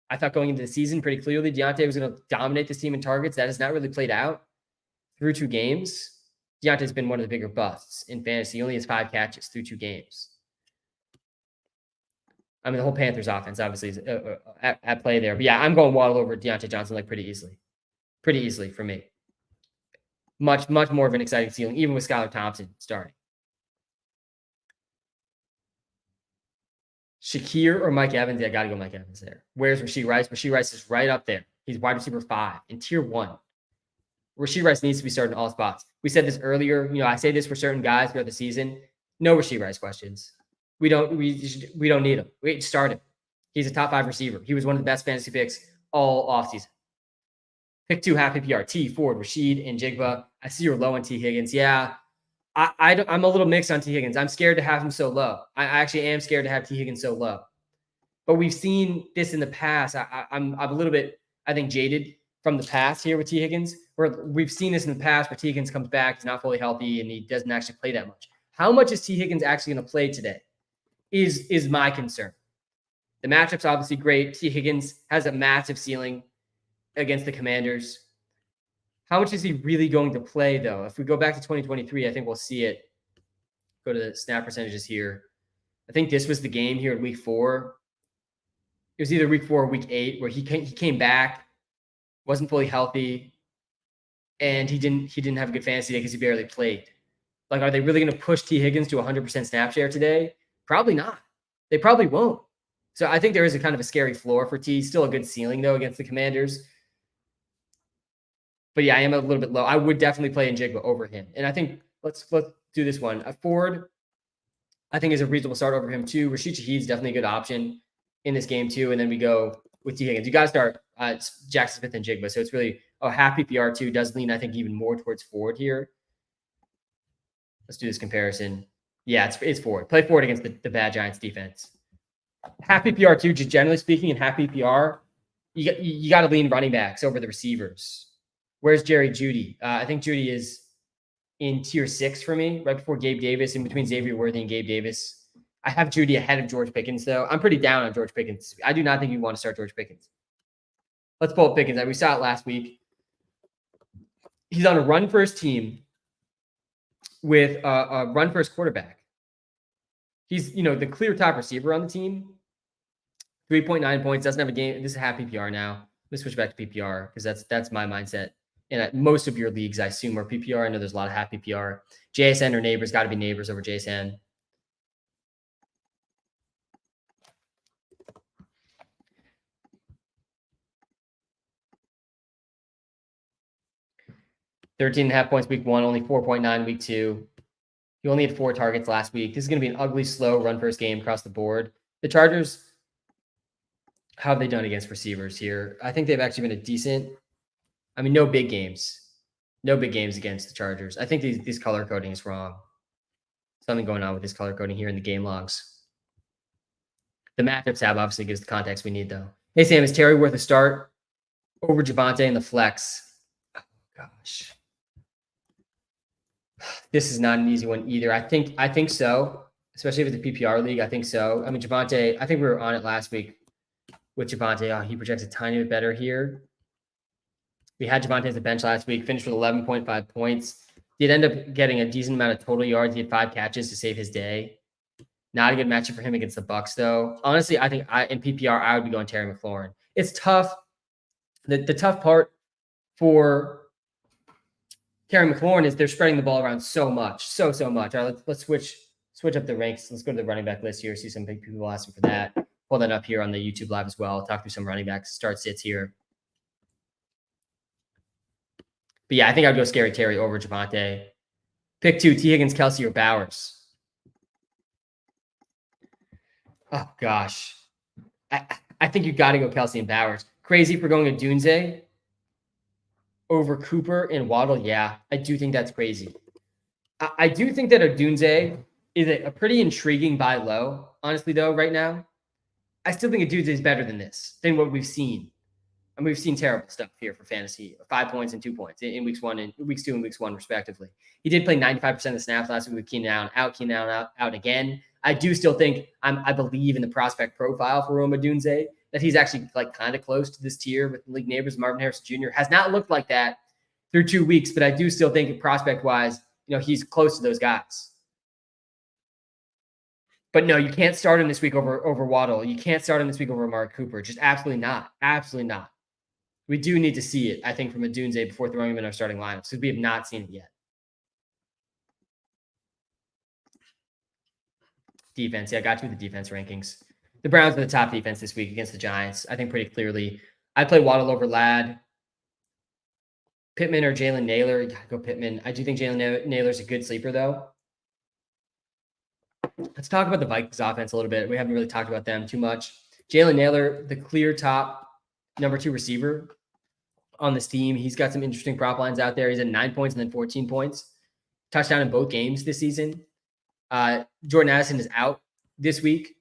I thought going into the season pretty clearly Deontay was going to dominate this team in targets. That has not really played out through 2 games. Deontay's been one of the bigger busts in fantasy. He only has 5 catches through 2 games. I mean, the whole Panthers offense obviously is at play there. But yeah, I'm going Waddle over Deontay Johnson like pretty easily. Pretty easily for me. Much more of an exciting ceiling, even with Skylar Thompson starting. Shakir or Mike Evans? Yeah, I got to go Mike Evans there. Where's Rashee Rice? Rashee Rice is right up there. He's wide receiver 5 in tier 1. Rashee Rice needs to be started in all spots. We said this earlier. I say this for certain guys throughout the season. No Rashee Rice questions. We don't need him. We start him. He's a top 5 receiver. He was one of the best fantasy picks all offseason. Pick 2 half PPR. T, Ford, Rashid, and Jigba. I see you're low on T. Higgins. Yeah, I'm a little mixed on T. Higgins. I'm scared to have him so low. I actually am scared to have T. Higgins so low. But we've seen this in the past. I'm a little bit, I think, jaded from the past here with T. Higgins, where we've seen this in the past where T. Higgins comes back, he's not fully healthy, and he doesn't actually play that much. How much is T. Higgins actually going to play today is my concern. The matchup's obviously great. T. Higgins has a massive ceiling against the Commanders. How much is he really going to play, though? If we go back to 2023, I think we'll see it. Go to the snap percentages here. I think this was the game here in week 4. It was either week 4 or week 8 where he came back, wasn't fully healthy, and he didn't have a good fantasy day because he barely played. Like, are they really going to push T. Higgins to 100% snap share today? Probably not. They probably won't. So I think there is a kind of a scary floor for T. Still a good ceiling, though, against the Commanders. But yeah, I am a little bit low. I would definitely play Njigba over him. And I think let's do this one. A Ford, I think, is a reasonable start over him too. Rashid Shaheed's definitely a good option in this game too. And then we go with T. Higgins. You got to start Jackson Smith and Njigba. So it's really a half PPR too. Does lean, I think, even more towards Ford here. Let's do this comparison. Yeah, it's Ford. Play Ford against the bad Giants defense. Half PPR too, just generally speaking, in half PPR, you got to lean running backs over the receivers. Where's Jerry Jeudy? I think Jeudy is in tier 6 for me, right before Gabe Davis, in between Xavier Worthy and Gabe Davis. I have Jeudy ahead of George Pickens, though. I'm pretty down on George Pickens. I do not think you want to start George Pickens. Let's pull up Pickens. We saw it last week. He's on a run-first team with a run-first quarterback. He's, the clear top receiver on the team. 3.9 points. Doesn't have a game. This is half PPR now. Let's switch back to PPR because that's my mindset. And most of your leagues, I assume, are PPR. I know there's a lot of half PPR. JSN or Neighbors, got to be Neighbors over JSN. $13.5 points week 1, only 4.9 week 2. He only had 4 targets last week. This is going to be an ugly, slow run first game across the board. The Chargers, how have they done against receivers here? I think they've actually been a decent. I mean, no big games. No big games against the Chargers. I think these color coding is wrong. Something going on with this color coding here in the game logs. The matchups tab obviously gives the context we need, though. Hey, Sam, is Terry worth a start over Javonte in the flex? Oh, gosh. This is not an easy one either. I think so, especially if it's a PPR league. I think so. I mean, Javonte, I think we were on it last week with Javonte. Oh, he projects a tiny bit better here. We had Javonte as a bench last week, finished with 11.5 points. Did end up getting a decent amount of total yards. He had 5 catches to save his day. Not a good matchup for him against the Bucs, though. Honestly, I think in PPR, I would be going Terry McLaurin. It's tough. The tough part for Terry McLaurin is they're spreading the ball around so much, so much. All right, let's switch up the ranks. Let's go to the running back list here. See some big people asking for that. Pull that up here on the YouTube live as well. Talk through some running backs. Start sits here. But yeah, I think I'd go Scary Terry over Javonte. Pick 2, T. Higgins, Kelsey, or Bowers. Oh, gosh. I think you got to go Kelsey and Bowers. Crazy for going to Dunze over Cooper and Waddle. Yeah, I do think that's crazy. I do think that a Dunze is a pretty intriguing buy low, honestly, though, right now. I still think a Dunze is better than what we've seen. And we've seen terrible stuff here for fantasy. 5 points and 2 points in weeks 1 and weeks 2 and weeks 1, respectively. He did play 95% of the snaps last week with Keenan Allen out again. I do still think I believe in the prospect profile for Roma Dunze, that he's actually like kind of close to this tier with league neighbors. Marvin Harrison Jr. has not looked like that through 2 weeks, but I do still think prospect wise, he's close to those guys. But no, you can't start him this week over Waddle. You can't start him this week over Amari Cooper. Just absolutely not. Absolutely not. We do need to see it, I think, from a Dunze before throwing him in our starting lineups because we have not seen it yet. Defense. Yeah, I got to the defense rankings. The Browns are the top defense this week against the Giants. I think pretty clearly. I play Waddle over Ladd. Pittman or Jalen Naylor. You got to go Pittman. I do think Jalen Naylor's a good sleeper, though. Let's talk about the Vikings offense a little bit. We haven't really talked about them too much. Jalen Naylor, the clear top number 2 receiver on this team. He's got some interesting prop lines out there. He's at 9 points and then 14 points. Touchdown in both games this season. Jordan Addison is out this week,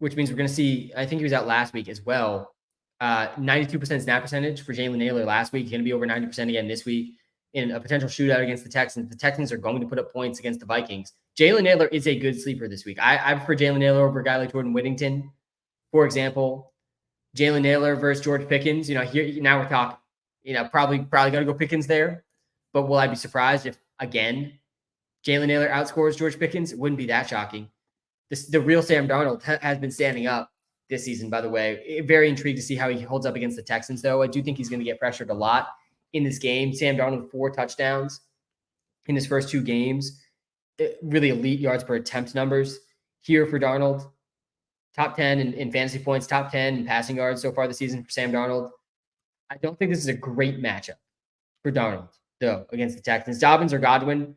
which means we're going to see, I think he was out last week as well. 92% snap percentage for Jalen Naylor last week. He's going to be over 90% again this week in a potential shootout against the Texans. The Texans are going to put up points against the Vikings. Jalen Naylor is a good sleeper this week. I prefer Jalen Naylor over a guy like Jordan Whittington. For example, Jalen Naylor versus George Pickens. Here now we're talking. Probably got to go Pickens there. But will I be surprised if again Jalen Naylor outscores George Pickens? It wouldn't be that shocking. The real Sam Darnold has been standing up this season, by the way. Very intrigued to see how he holds up against the Texans, though. I do think he's going to get pressured a lot in this game. Sam Darnold, 4 touchdowns in his first 2 games. Really elite yards per attempt numbers here for Darnold. Top 10 in fantasy points, top 10 in passing yards so far this season for Sam Darnold. I don't think this is a great matchup for Darnold, though, against the Texans. Dobbins or Godwin?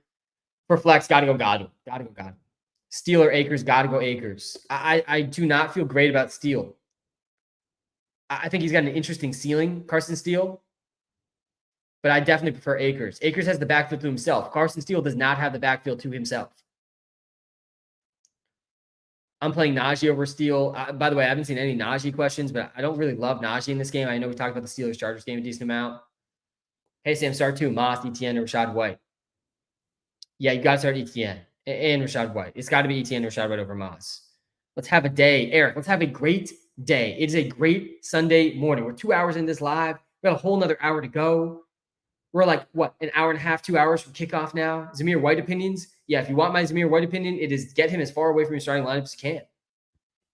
For flex, got to go Godwin. Steele or Akers, got to go Akers. I do not feel great about Steele. I think he's got an interesting ceiling, Carson Steele, but I definitely prefer Akers. Akers has the backfield to himself. Carson Steele does not have the backfield to himself. I'm playing Najee over Steele. By the way, I haven't seen any Najee questions, but I don't really love Najee in this game. I know we talked about the Steelers-Chargers game a decent amount. Hey, Sam, start 2. Moss, ETN, or Rashad White. Yeah, you got to start ETN and Rashad White. It's got to be ETN and Rashad White over Moss. Let's have a day. Eric, let's have a great day. It is a great Sunday morning. We're 2 hours in this live. We got a whole another hour to go. We're like, what, an hour and a half, 2 hours from kickoff now? Zamir White opinions? Yeah, if you want my Zamir White opinion, it is get him as far away from your starting lineup as you can.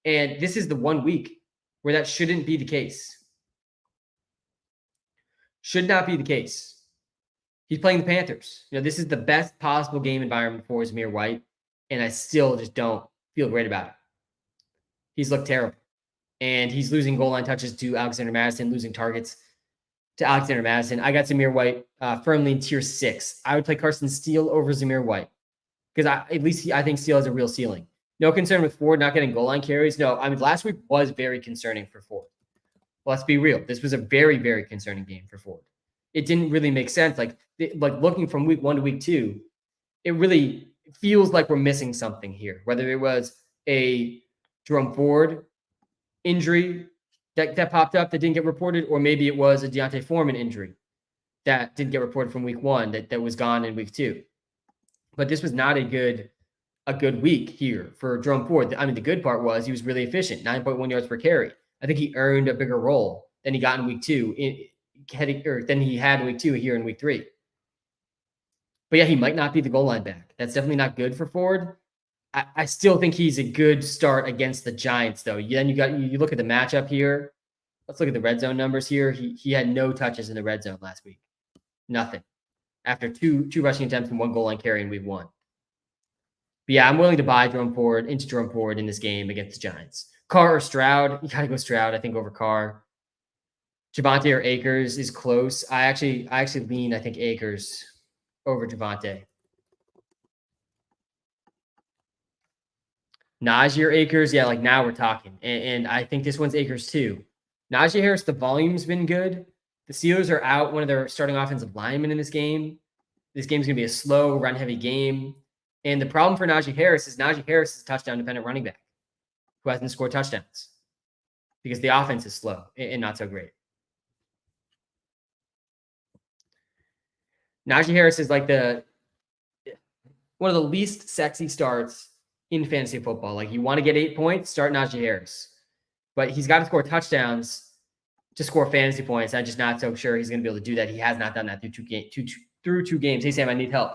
And this is the 1 week where that shouldn't be the case. Should not be the case. He's playing the Panthers. This is the best possible game environment for Zamir White, and I still just don't feel great about it. He's looked terrible. And he's losing goal line touches to Alexander Madison, losing targets to Alexander Madison. I got Zamir White firmly in tier 6. I would play Carson Steele over Zamir White because I think Steele has a real ceiling. No concern with Ford not getting goal line carries. No, last week was very concerning for Ford. Well, let's be real. This was a very, very concerning game for Ford. It didn't really make sense. Like looking from week 1 to week 2, it really feels like we're missing something here. Whether it was a Jerome Ford injury that popped up that didn't get reported, or maybe it was a Deontay Foreman injury that didn't get reported from week 1 that was gone in week 2. But this was not a good week here for Jerome Ford. The good part was he was really efficient, 9.1 yards per carry. I think he earned a bigger role than he got in week 2, than he had in week 2 here in week 3. But yeah, he might not be the goal line back. That's definitely not good for Ford. I still think he's a good start against the Giants, though. Then you look at the matchup here. Let's look at the red zone numbers here. He had no touches in the red zone last week. Nothing. After two rushing attempts and 1 goal line carry in week 1. But yeah, I'm willing to buy Jerome Ford in this game against the Giants. Carr or Stroud? You gotta go Stroud, I think, over Carr. Javonte or Akers is close. I actually lean, I think, Akers over Javonte. Najee or Akers? Yeah, now we're talking. And I think this one's Akers too. Najee Harris, the volume's been good. The Steelers are out one of their starting offensive linemen in this game. This game's going to be a slow, run-heavy game. And the problem for Najee Harris is a touchdown-dependent running back who hasn't scored touchdowns because the offense is slow and not so great. Najee Harris is like one of the least sexy starts in fantasy football. You want to get 8 points, start Najee Harris. But he's got to score touchdowns to score fantasy points. I'm just not so sure he's going to be able to do that. He has not done that through 2 games. Hey, Sam, I need help.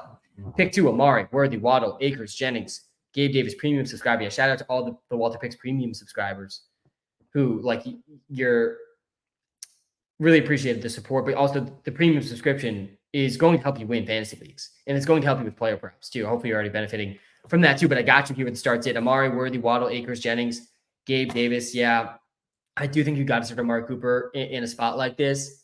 Pick 2, Amari, Worthy, Waddle, Akers, Jennings, Gabe Davis, premium subscriber. Yeah, shout out to all the Walter Picks premium subscribers who, you're really appreciated the support, but also the premium subscription is going to help you win fantasy leagues. And it's going to help you with player props, too. Hopefully, you're already benefiting from that, too. But I got you here with the start sit. Amari, Worthy, Waddle, Akers, Jennings, Gabe Davis. Yeah, I do think you got to start Amari Cooper in a spot like this.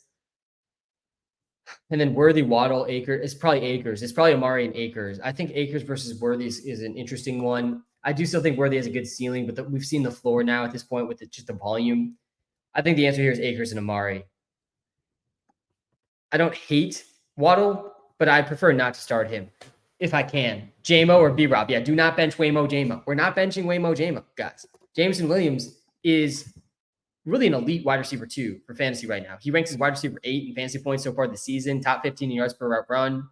And then Worthy, Waddle, Akers. It's probably Akers. It's probably Amari and Akers. I think Akers versus Worthy is an interesting one. I do still think Worthy has a good ceiling, but we've seen the floor now at this point with just the volume. I think the answer here is Akers and Amari. I don't hate Waddle, but I prefer not to start him if I can. J-Mo or B-Rob. Yeah, do not bench Waymo J-Mo. We're not benching Waymo J-Mo, guys. Jameson Williams is really an elite wide receiver 2 for fantasy right now. He ranks as wide receiver 8 in fantasy points so far this season, top 15 in yards per route run.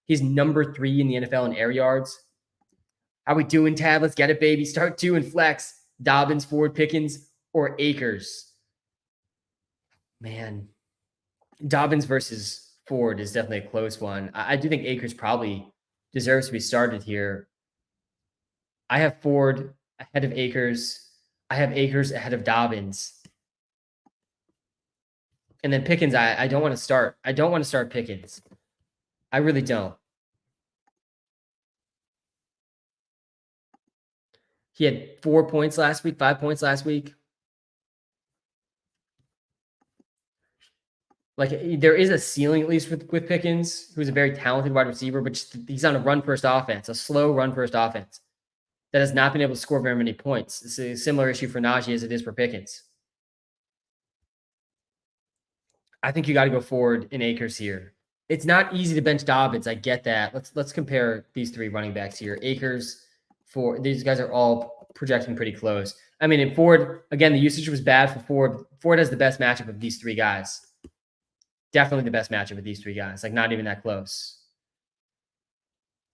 He's number 3 in the NFL in air yards. How we doing, Tab? Let's get it, baby. Start 2 and flex. Dobbins, Ford, Pickens, or Akers? Man, Dobbins versus Ford is definitely a close one. I do think Akers probably deserves to be started here. I have Ford ahead of Akers. I have Akers ahead of Dobbins. And then Pickens, I don't want to start. I don't want to start Pickens. I really don't. He had 4 points last week, 5 points last week. Like, there is a ceiling, at least with Pickens, who's a very talented wide receiver, but he's on a run-first offense, a slow run-first offense that has not been able to score very many points. It's a similar issue for Najee as it is for Pickens. I think you got to go forward in Akers here. It's not easy to bench Dobbins. I get that. Let's compare these three running backs here. Akers, Ford. These guys are all projecting pretty close. I mean, in Ford, again, the usage was bad for Ford. Ford has the best matchup of these three guys. Definitely the best matchup of these three guys. Like, not even that close.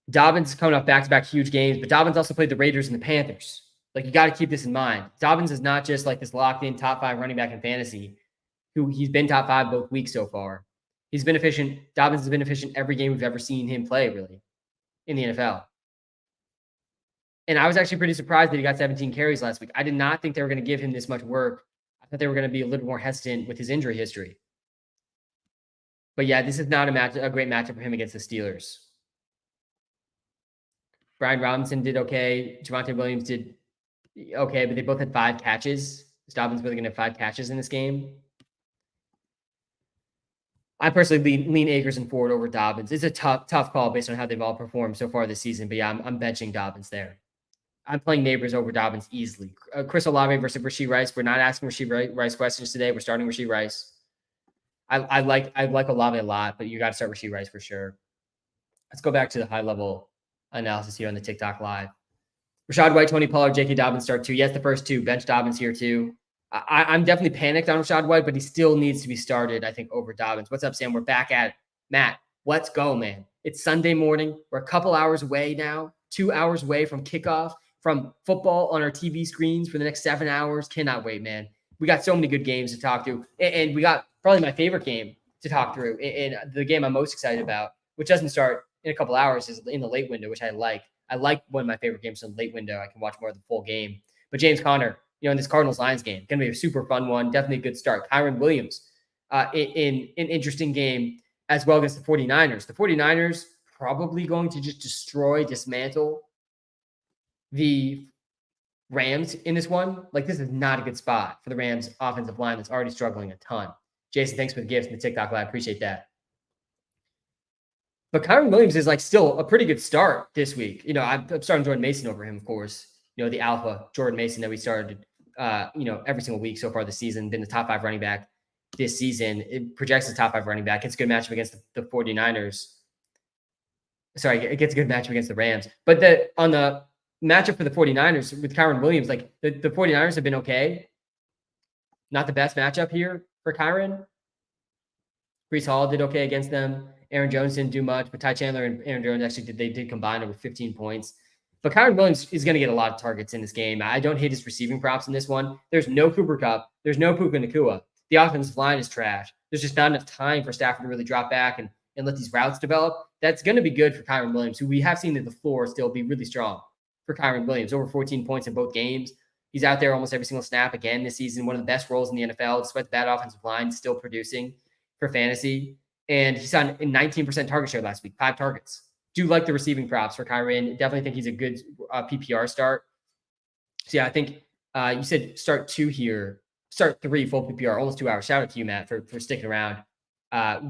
Dobbins coming off back-to-back huge games, but Dobbins also played the Raiders and the Panthers. Like, you got to keep this in mind. Dobbins is not just like this locked-in top 5 running back in fantasy. He's been top 5 both weeks so far. He's been efficient. Dobbins has been efficient every game we've ever seen him play, really, in the NFL. And I was actually pretty surprised that he got 17 carries last week. I did not think they were going to give him this much work. I thought they were going to be a little more hesitant with his injury history. But yeah, this is not a great matchup for him against the Steelers. Brian Robinson did okay. Javonte Williams did okay, but they both had 5 catches. Is Dobbins really going to have 5 catches in this game? I personally lean Akers and Ford over Dobbins. It's a tough call based on how they've all performed so far this season. But yeah, I'm benching Dobbins there. I'm playing Neighbors over Dobbins easily. Chris Olave versus Rashee Rice. We're not asking Rashee Rice questions today. We're starting Rashee Rice. I like Olave a lot, but you got to start Rashee Rice for sure. Let's go back to the high level analysis here on the TikTok live. Rachaad White, Tony Pollard, J.K. Dobbins start 2. Yes, the first 2. Bench Dobbins here too. I'm definitely panicked on Rachaad White, but he still needs to be started, I think, over Dobbins. What's up, Sam? We're back at it. Matt, let's go, man. It's Sunday morning. We're a couple hours away now, 2 hours away from kickoff, from football on our TV screens for the next 7 hours. Cannot wait, man. We got so many good games to talk to, and we got probably my favorite game to talk through, and the game I'm most excited about, which doesn't start in a couple hours, is in the late window, which I like. I like one of my favorite games in the late window. I can watch more of the full game. But James Conner, in this Cardinals-Lions game, going to be a super fun one. Definitely a good start. Kyren Williams in an interesting game as well against the 49ers. The 49ers probably going to just dismantle the Rams in this one. Like, this is not a good spot for the Rams offensive line that's already struggling a ton. Jason, thanks for the gifts in the TikTok live. Appreciate that. But Kyren Williams is still a pretty good start this week. I'm starting Jordan Mason over him, of course. The alpha Jordan Mason that we started, every single week so far this season, been the top 5 running back this season. It projects the top 5 running back. It's a good matchup against the 49ers. Sorry, it gets a good matchup against the Rams. But on the matchup for the 49ers with Kyren Williams, the 49ers have been okay. Not the best matchup here for Kyren. Breece Hall did okay against them. Aaron Jones didn't do much, but Ty Chandler and Aaron Jones actually did combine over 15 points. But Kyren Williams is going to get a lot of targets in this game. I don't hate his receiving props in this one. There's no Cooper Kupp. There's no Puka Nacua. The offensive line is trash. There's just not enough time for Stafford to really drop back and let these routes develop. That's going to be good for Kyren Williams, who we have seen that the floor still be really strong for Kyren Williams. Over 14 points in both games. He's out there almost every single snap again this season. One of the best roles in the NFL, despite the bad offensive line, still producing for fantasy. And he's on a 19% target share last week, 5 targets. Do like the receiving props for Kyren. Definitely think he's a good PPR start. So yeah, I think you said start 2 here, start 3 full PPR, almost 2 hours. Shout out to you, Matt, for sticking around.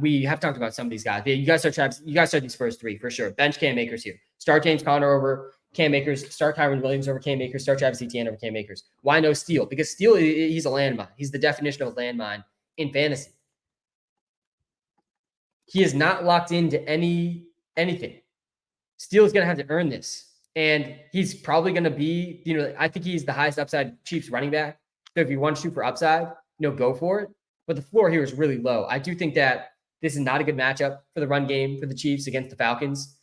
We have talked about some of these guys. You guys start these first 3 for sure. Bench Cam Akers here. Start James Conner over Cam Akers. Start Kyren Williams over Cam Akers. Start Travis Etienne over Cam Akers. Why no Steele? Because Steele, he's a landmine. He's the definition of a landmine in fantasy. He is not locked into anything. Steele is going to have to earn this. And he's probably going to be, I think he's the highest upside Chiefs running back. So if you want to shoot for upside, go for it. But the floor here is really low. I do think that this is not a good matchup for the run game for the Chiefs against the Falcons.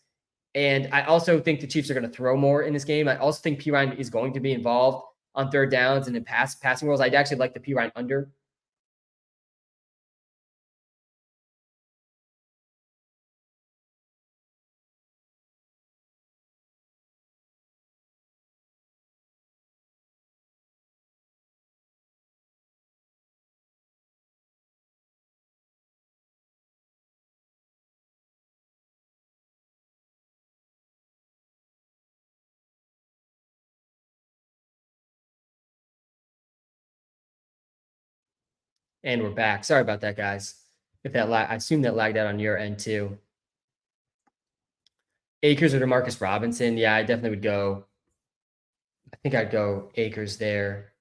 And I also think the Chiefs are going to throw more in this game. I also think P. Ryan is going to be involved. on third downs and in passing rolls. I'd actually like the P Ryan under. And we're back. Sorry about that, guys. If that I assume that lagged out on your end too. Akers or Demarcus Robinson? Yeah, I definitely would go. I think I'd go Akers there.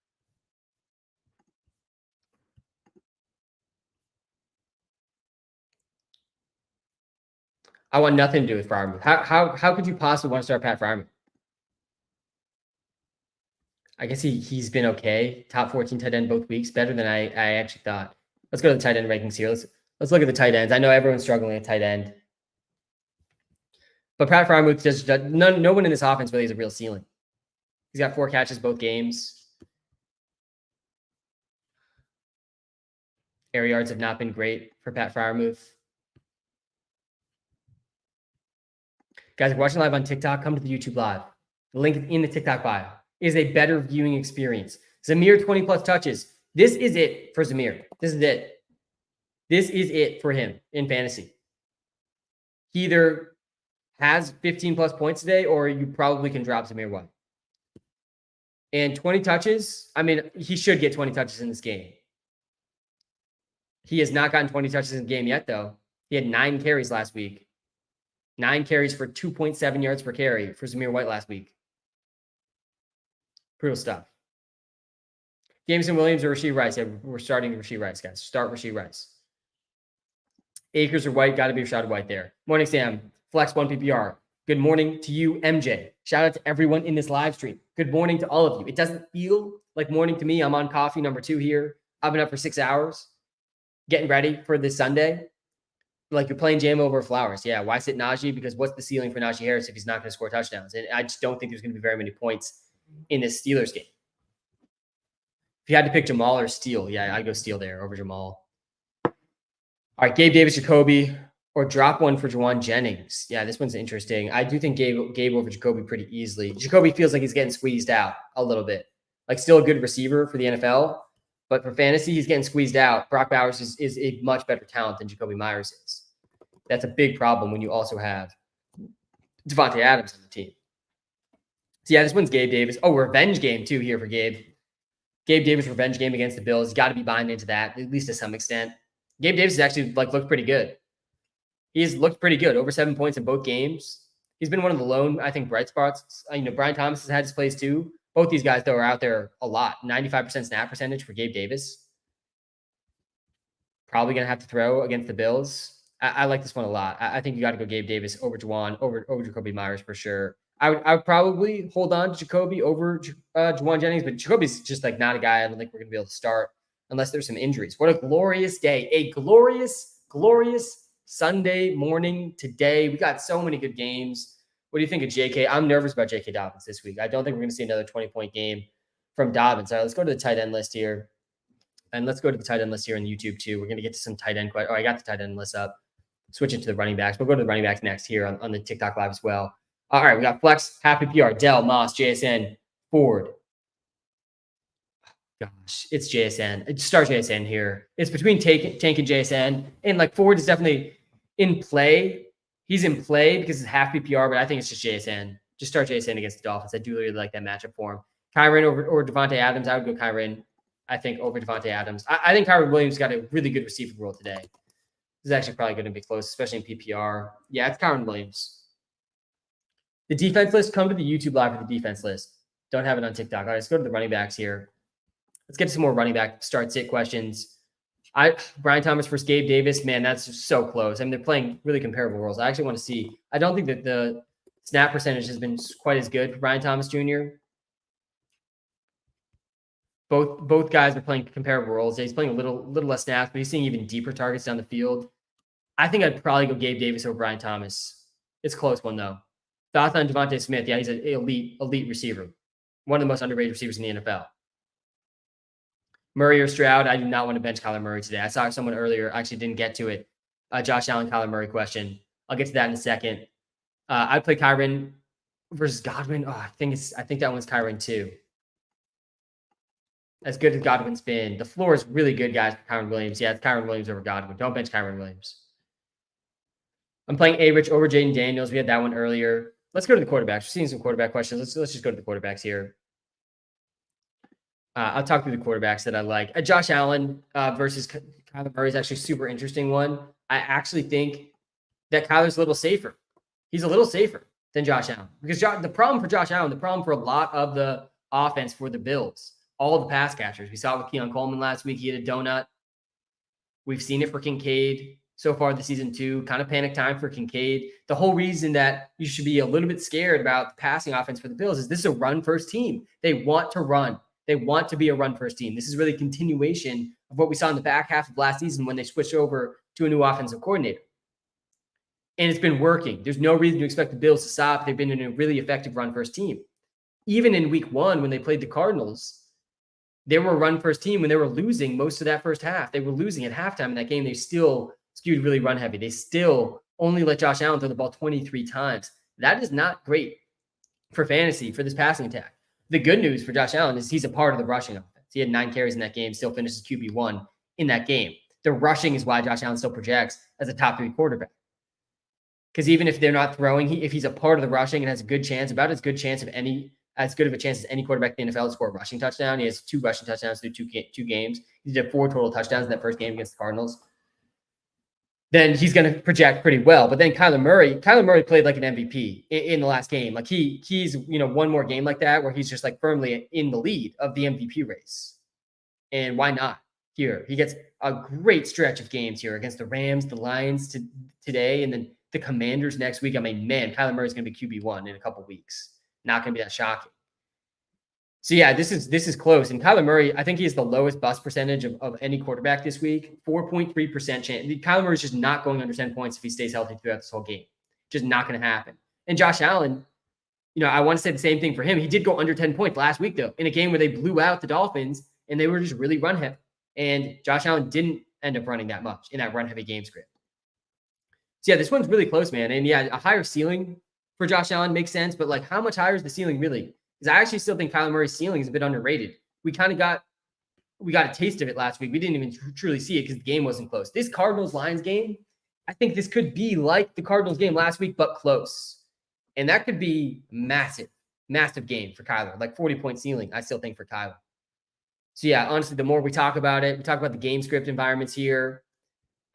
I want nothing to do with Freiermuth. How could you possibly want to start Pat Freiermuth? I guess he's been okay. Top 14 tight end both weeks, better than I actually thought. Let's go to the tight end rankings here. Let's look at the tight ends. I know everyone's struggling at tight end, but Pat Freiermuth just no one in this offense really has a real ceiling. He's got 4 catches both games. Air yards have not been great for Pat Freiermuth. Guys, if you're watching live on TikTok, come to the YouTube Live. The link is in the TikTok bio. It is a better viewing experience. Zamir, 20 plus touches. This is it for Zamir. This is it. This is it for him in fantasy. He either has 15 plus points today, or you probably can drop Zamir White. And 20 touches, I mean, he should get 20 touches in this game. He has not gotten 20 touches in the game yet, though. He had 9 carries last week. 9 carries for 2.7 yards per carry for Zamir White last week. Brutal stuff. Jameson Williams or Rashee Rice? Yeah, we're starting Rashee Rice, guys. Start Rashee Rice. Akers or White? Got to be Rashad White there. Morning, Sam. Flex 1 PPR. Good morning to you, MJ. Shout out to everyone in this live stream. Good morning to all of you. It doesn't feel like morning to me. I'm on coffee number 2 here. I've been up for 6 hours getting ready for this Sunday. Like you're playing jam over flowers. Yeah, why sit Najee? Because what's the ceiling for Najee Harris if he's not going to score touchdowns? And I just don't think there's going to be very many points in this Steelers game. If you had to pick Jamal or Steele, yeah, I'd go Steele there over Jamal. All right, Gabe Davis, Jacoby, or drop one for Juwan Jennings. Yeah, this one's interesting. I do think Gabe over Jacoby pretty easily. Jacoby feels like he's getting squeezed out a little bit. Like still a good receiver for the NFL, but for fantasy, he's getting squeezed out. Brock Bowers is a much better talent than Jacoby Myers is. That's a big problem when you also have Devontae Adams on the team. So yeah, this one's Gabe Davis. Oh, revenge game too here for Gabe. Gabe Davis revenge game against the Bills. You got to be buying into that, at least to some extent. Gabe Davis has actually looked pretty good. He's looked pretty good, over 7 points in both games. He's been one of the lone, I think, bright spots. Brian Thomas has had his plays too. Both these guys, though, are out there a lot. 95% snap percentage for Gabe Davis. Probably going to have to throw against the Bills. I like this one a lot. I think you got to go Gabe Davis over Juwan, over Jacoby Myers for sure. I would probably hold on to Jacoby over Juwan Jennings, but Jacoby's just like not a guy I don't think we're going to be able to start unless there's some injuries. What a glorious day. A glorious, glorious Sunday morning today. We got so many good games. What do you think of JK? I'm nervous about JK Dobbins this week. I don't think we're going to see another 20-point game from Dobbins. All right, let's go to the tight end list here. And let's go to the tight end list here on YouTube too. We're going to get to some tight end questions. Oh, I got the tight end list up. Switch it to the running backs. We'll go to the running backs next here on the TikTok live as well. All right, we got Flex, Happy PR, Dell, Moss, JSN, Ford. Gosh, it's JSN. Start JSN here. It's between Tank and JSN. And like Ford is definitely in play. He's in play because it's half PPR, but I think it's just JSN. Just start JSN against the Dolphins. I do really like that matchup for him. Kyren or Devontae Adams. I would go Kyren, I think, over Devontae Adams. I think Kyren Williams got a really good receiving role today. This is actually probably going to be close, especially in PPR. Yeah, it's Kyren Williams. The defense list, come to the YouTube live for the defense list. Don't have it on TikTok. All right, let's go to the running backs here. Let's get to some more running back start sit questions. Brian Thomas versus Gabe Davis, man, that's just so close. I mean, they're playing really comparable roles. I actually want to see. I don't think that the snap percentage has been quite as good for Brian Thomas Jr. Both guys are playing comparable roles. He's playing a little less snaps, but he's seeing even deeper targets down the field. I think I'd probably go Gabe Davis over Brian Thomas. It's a close one though. Thoughts on Devontae Smith? Yeah, he's an elite receiver. One of the most underrated receivers in the NFL. Murray or Stroud, I do not want to bench Kyler Murray today. I saw someone earlier, actually didn't get to it. Josh Allen, Kyler Murray question. I'll get to that in a second. I'd play Kyren versus Godwin. Oh, I think that one's Kyren too. As good as Godwin's been, the floor is really good, guys, for Kyren Williams. Yeah, it's Kyren Williams over Godwin. Don't bench Kyren Williams. I'm playing A-Rich over Jaden Daniels. We had that one earlier. Let's go to the quarterbacks. We're seeing some quarterback questions. Let's just go to the quarterbacks here. I'll talk through the quarterbacks that I like. Josh Allen versus Kyler Murray is actually a super interesting one. I actually think that Kyler's a little safer. He's a little safer than Josh Allen because the problem for Josh Allen, the problem for a lot of the offense for the Bills, all the pass catchers. We saw it with Keon Coleman last week. He had a donut. We've seen it for Kincaid so far this season too. Kind of panic time for Kincaid. The whole reason that you should be a little bit scared about the passing offense for the Bills is this is a run-first team. They want to run. They want to be a run-first team. This is really a continuation of what we saw in the back half of last season when they switched over to a new offensive coordinator. And it's been working. There's no reason to expect the Bills to stop. They've been in a really effective run-first team. Even in week 1, when they played the Cardinals, they were a run-first team when they were losing most of that first half. They were losing at halftime in that game. They still skewed really run-heavy. They still only let Josh Allen throw the ball 23 times. That is not great for fantasy, for this passing attack. The good news for Josh Allen is he's a part of the rushing offense. He had 9 carries in that game, still finishes QB1 in that game. The rushing is why Josh Allen still projects as a top 3 quarterback. Because even if they're not throwing, if he's a part of the rushing and has a good chance, about as good of a chance as any quarterback in the NFL to score a rushing touchdown. He has 2 rushing touchdowns through two games. He did 4 total touchdowns in that first game against the Cardinals. Then he's going to project pretty well. But then Kyler Murray played like an MVP in the last game. Like he's one more game like that where he's just like firmly in the lead of the MVP race. And why not here? He gets a great stretch of games here against the Rams, the Lions today, and then the Commanders next week. I mean, man, Kyler Murray's going to be QB1 in a couple weeks. Not going to be that shocking. So yeah, this is close. And Kyler Murray, I think he has the lowest bust percentage of any quarterback this week. 4.3% chance. Kyler Murray is just not going under 10 points if he stays healthy throughout this whole game. Just not going to happen. And Josh Allen, I want to say the same thing for him. He did go under 10 points last week, though, in a game where they blew out the Dolphins and they were just really run heavy. And Josh Allen didn't end up running that much in that run heavy game script. So yeah, this one's really close, man. And yeah, a higher ceiling for Josh Allen makes sense, but like how much higher is the ceiling really? Because I actually still think Kyler Murray's ceiling is a bit underrated. We got a taste of it last week. We didn't even truly see it because the game wasn't close. This Cardinals-Lions game, I think this could be like the Cardinals game last week, but close. And that could be massive game for Kyler, like 40-point ceiling, I still think, for Kyler. So yeah, honestly, the more we talk about it, we talk about the game script environments here.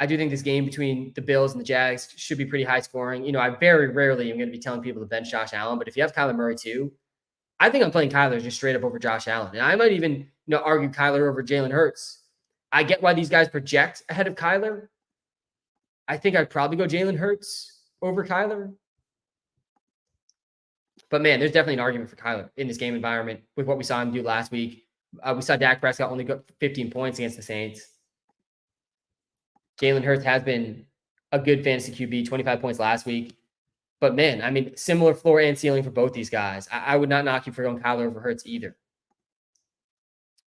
I do think this game between the Bills and the Jags should be pretty high scoring. I very rarely am going to be telling people to bench Josh Allen, but if you have Kyler Murray too, I think I'm playing Kyler just straight up over Josh Allen. And I might even, argue Kyler over Jalen Hurts. I get why these guys project ahead of Kyler. I think I'd probably go Jalen Hurts over Kyler. But man, there's definitely an argument for Kyler in this game environment with what we saw him do last week. We saw Dak Prescott only got 15 points against the Saints. Jalen Hurts has been a good fantasy QB, 25 points last week. But man, I mean, similar floor and ceiling for both these guys. I would not knock you for going Kyler over Hurts either.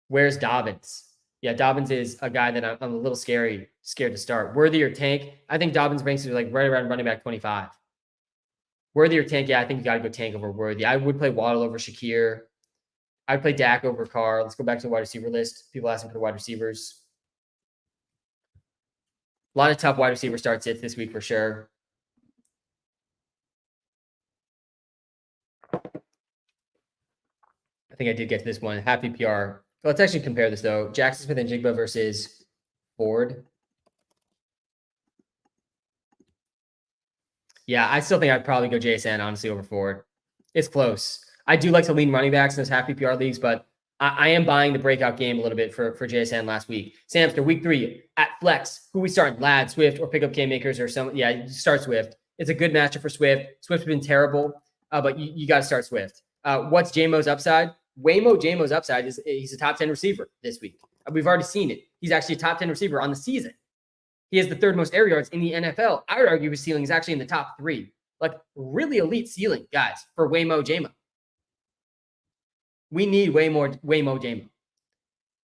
Where's Dobbins? Yeah, Dobbins is a guy that I'm a little scared to start. Worthy or Tank? I think Dobbins ranks like right around running back 25. Worthy or Tank? Yeah, I think you got to go Tank over Worthy. I would play Waddle over Shakir. I'd play Dak over Carr. Let's go back to the wide receiver list. People asking for the wide receivers. A lot of tough wide receiver start sits this week for sure. I think I did get to this one. Happy PR. Let's actually compare this, though. Jackson Smith and Jigba versus Ford. Yeah, I still think I'd probably go JSN, honestly, over Ford. It's close. I do like to lean running backs in those half PPR leagues, but I am buying the breakout game a little bit for JSN last week. Samster, week 3 at flex. Who we starting? Ladd, Swift, or pickup game makers or some? Yeah, start Swift. It's a good matchup for Swift. Swift's been terrible, but you got to start Swift. What's JMO's upside? JMO's upside is he's a top 10 receiver this week. We've already seen it. He's actually a top 10 receiver on the season. He has the 3rd most air yards in the NFL. I would argue his ceiling is actually in the top 3. Like really elite ceiling, guys, for JMO. We need Waymo Jamo.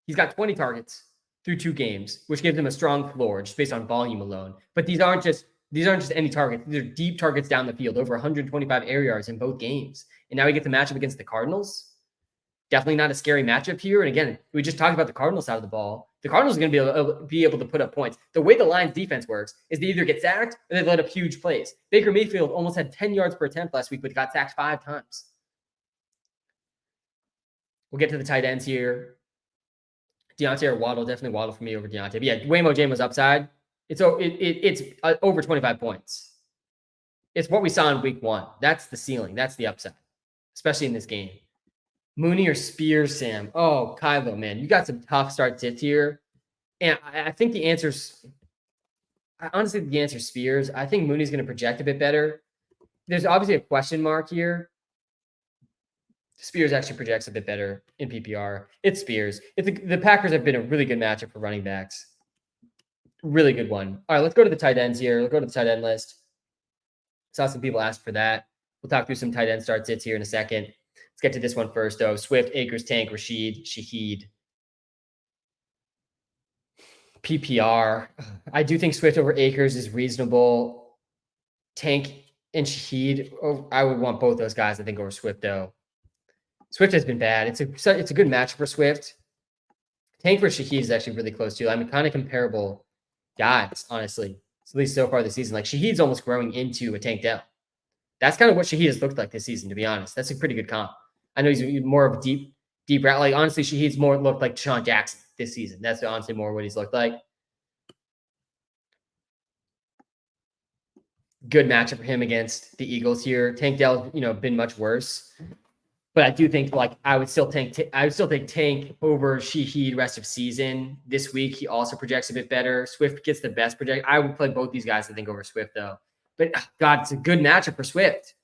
He's got 20 targets through 2 games, which gives him a strong floor just based on volume alone. But these aren't just any targets. These are deep targets down the field, over 125 air yards in both games. And now we get the matchup against the Cardinals. Definitely not a scary matchup here. And again, we just talked about the Cardinals side of the ball. The Cardinals are going to be able to put up points. The way the Lions defense works is they either get sacked or they let up huge plays. Baker Mayfield almost had 10 yards per attempt last week, but got sacked 5 times. We'll get to the tight ends here. Deontay or Waddle, definitely Waddle for me over Deontay. But yeah, Waymo Jamo's upside. It's over 25 points. It's what we saw in week 1. That's the ceiling. That's the upside, especially in this game. Mooney or Spears, Sam? Oh, Kylo, man. You got some tough start sits here. And I think the answer's honestly, the answer is Spears. I think Mooney's going to project a bit better. There's obviously a question mark here. Spears actually projects a bit better in PPR. It's Spears. The Packers have been a really good matchup for running backs. Really good one. All right, let's go to the tight ends here. Let's go to the tight end list. Saw some people ask for that. We'll talk through some tight end start sits here in a second. Let's get to this one first, though. Swift, Akers, Tank, Rashid, Shaheed. PPR. I do think Swift over Akers is reasonable. Tank and Shaheed, I would want both those guys, I think, over Swift, though. Swift has been bad. It's a good match for Swift. Tank for Shaheed is actually really close, too. I mean, kind of comparable guys, honestly. At least so far this season. Like, Shaheed's almost growing into a Tank Dell. That's kind of what Shaheed has looked like this season, to be honest. That's a pretty good comp. I know he's more of a deep route. Like, honestly, Shaheed's more looked like Deshaun Jackson this season. That's honestly more what he's looked like. Good matchup for him against the Eagles here. Tank Dell's, been much worse. But I do think, I would still take Tank over Shaheed rest of season. This week, he also projects a bit better. Swift gets the best project. I would play both these guys, I think, over Swift, though. But, God, it's a good matchup for Swift.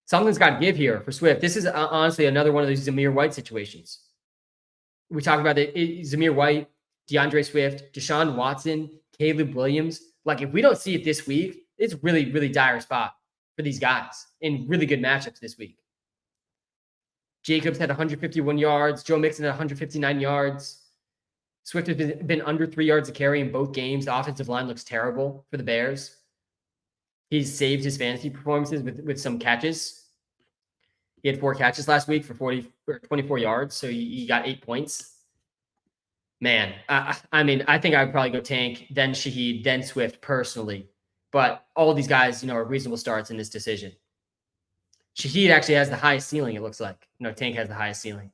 Something's got to give here for Swift. This is honestly another one of these Zamir White situations. We talked about Zamir White, DeAndre Swift, Deshaun Watson, Caleb Williams. Like, if we don't see it this week, it's really, really dire spot for these guys in really good matchups this week. Jacobs had 151 yards. Joe Mixon had 159 yards. Swift has been under 3 yards a carry in both games. The offensive line looks terrible for the Bears. He's saved his fantasy performances with some catches. He had 4 catches last week for 24 yards, so he got 8 points. Man, I mean, I think I would probably go Tank, then Shaheed, then Swift personally. But all these guys, are reasonable starts in this decision. Shaheed actually has the highest ceiling, it looks like. Tank has the highest ceiling.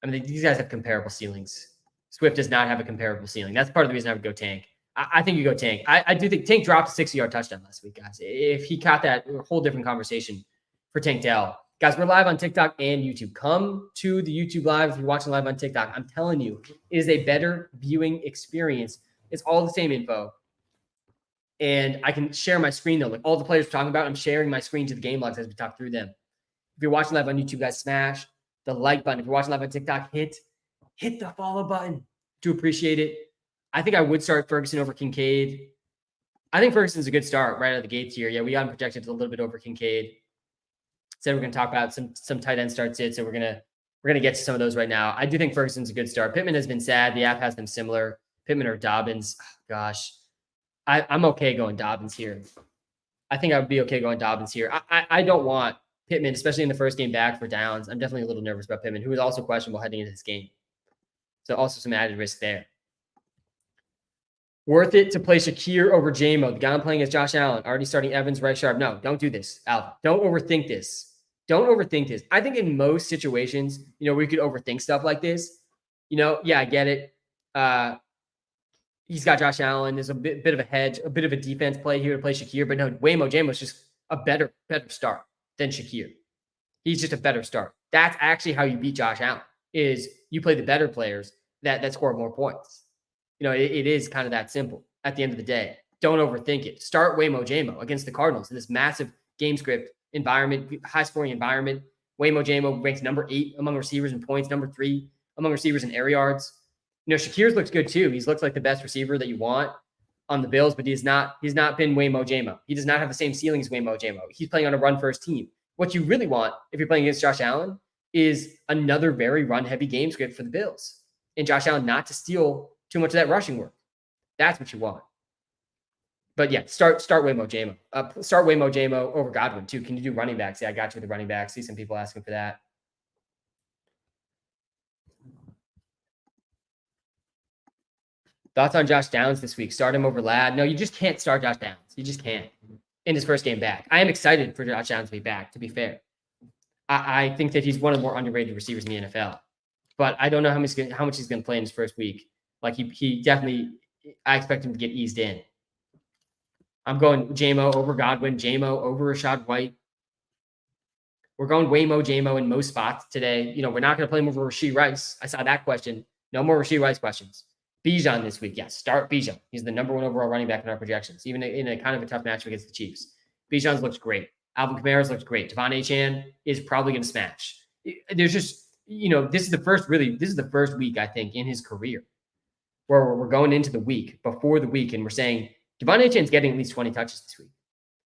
I mean, these guys have comparable ceilings. Swift does not have a comparable ceiling. That's part of the reason I would go Tank. I think you go Tank. I do think Tank dropped a 60-yard touchdown last week, guys. If he caught that, a whole different conversation for Tank Dell. Guys, we're live on TikTok and YouTube. Come to the YouTube live if you're watching live on TikTok. I'm telling you, it is a better viewing experience. It's all the same info. And I can share my screen, though. Like all the players we're talking about, I'm sharing my screen to the game logs as we talk through them. If you're watching live on YouTube, guys, smash the like button. If you're watching live on TikTok, hit the follow button. Do appreciate it. I think I would start Ferguson over Kincaid. I think Ferguson's a good start right out of the gates here. Yeah, we got him projected a little bit over Kincaid. Said we're going to talk about some tight end starts it, so we're gonna get to some of those right now. I do think Ferguson's a good start. Pittman has been sad. The app has them similar. Pittman or Dobbins. Oh, gosh, I'm okay going Dobbins here. I think I would be okay going Dobbins here. I don't want Pittman, especially in the first game back for downs. I'm definitely a little nervous about Pittman, who is also questionable heading into this game. So also some added risk there. Worth it to play Shakir over J-Mo. The guy I'm playing is Josh Allen. Already starting Evans, right sharp. No, don't do this, Alvin. Don't overthink this. Don't overthink this. I think in most situations, we could overthink stuff like this. Yeah, I get it. He's got Josh Allen. There's a bit of a hedge, a bit of a defense play here to play Shakir. But no, Waymo Jamo's just a better start than Shakir. He's just a better start. That's actually how you beat Josh Allen, is you play the better players that score more points. It is kind of that simple at the end of the day. Don't overthink it. Start Waymo Jamo against the Cardinals in this massive game script environment, high-scoring environment. Waymo Jamo ranks number 8 among receivers in points, number 3 among receivers in air yards. Shakir's looks good too. He's looked like the best receiver that you want on the Bills, but he's not been Waymo Jamo. He does not have the same ceiling as Waymo Jamo. He's playing on a run-first team. What you really want if you're playing against Josh Allen is another very run-heavy game script for the Bills. And Josh Allen not to steal too much of that rushing work. That's what you want. But yeah, start Waymo Jamo. Start Waymo Jamo over Godwin too. Can you do running backs? Yeah, I got you with the running backs. See some people asking for that. Thoughts on Josh Downs this week? Start him over Ladd? No, you just can't start Josh Downs. You just can't in his first game back. I am excited for Josh Downs to be back, to be fair. I think that he's one of the more underrated receivers in the NFL. But I don't know how much he's going to play in his first week. Like he definitely, I expect him to get eased in. I'm going Jamo over Godwin, Jamo over Rashad White. We're going Waymo Jamo in most spots today. You know, we're not going to play him over Rashee Rice. I saw that question. No more Rashee Rice questions. Bijan this week. Yes, start Bijan. He's the number 1 overall running back in our projections, even in a kind of a tough matchup against the Chiefs. Bijan's looks great. Alvin Kamara's looks great. Devon Achane is probably going to smash. There's just, you know, this is the first week, I think, in his career where we're going into the week, before the week, and we're saying Devon Achane's getting at least 20 touches this week.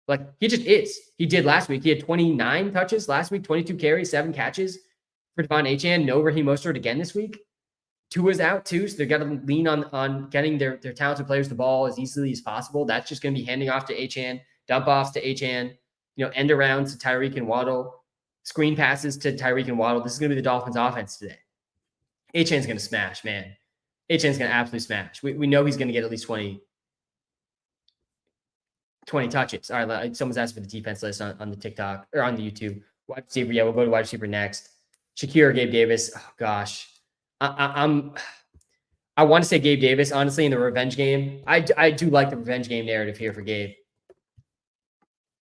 Like, he just is. He did last week. He had 29 touches last week, 22 carries, 7 catches for Devon Achane. No Raheem Mostert again this week. Tua's out too, so they've got to lean on getting their talented players the ball as easily as possible. That's just going to be handing off to Achane, dump offs to Achane, you know, end arounds to Tyreek and Waddle, screen passes to Tyreek and Waddle. This is going to be the Dolphins' offense today. Achane's going to smash, man. Achane's going to absolutely smash. We know he's going to get at least 20 touches. All right, someone's asking for the defense list on the TikTok or on the YouTube. Wide receiver, yeah, we'll go to wide receiver next. Shakir or Gabe Davis. Oh gosh, I want to say Gabe Davis. Honestly, in the revenge game, I do like the revenge game narrative here for Gabe.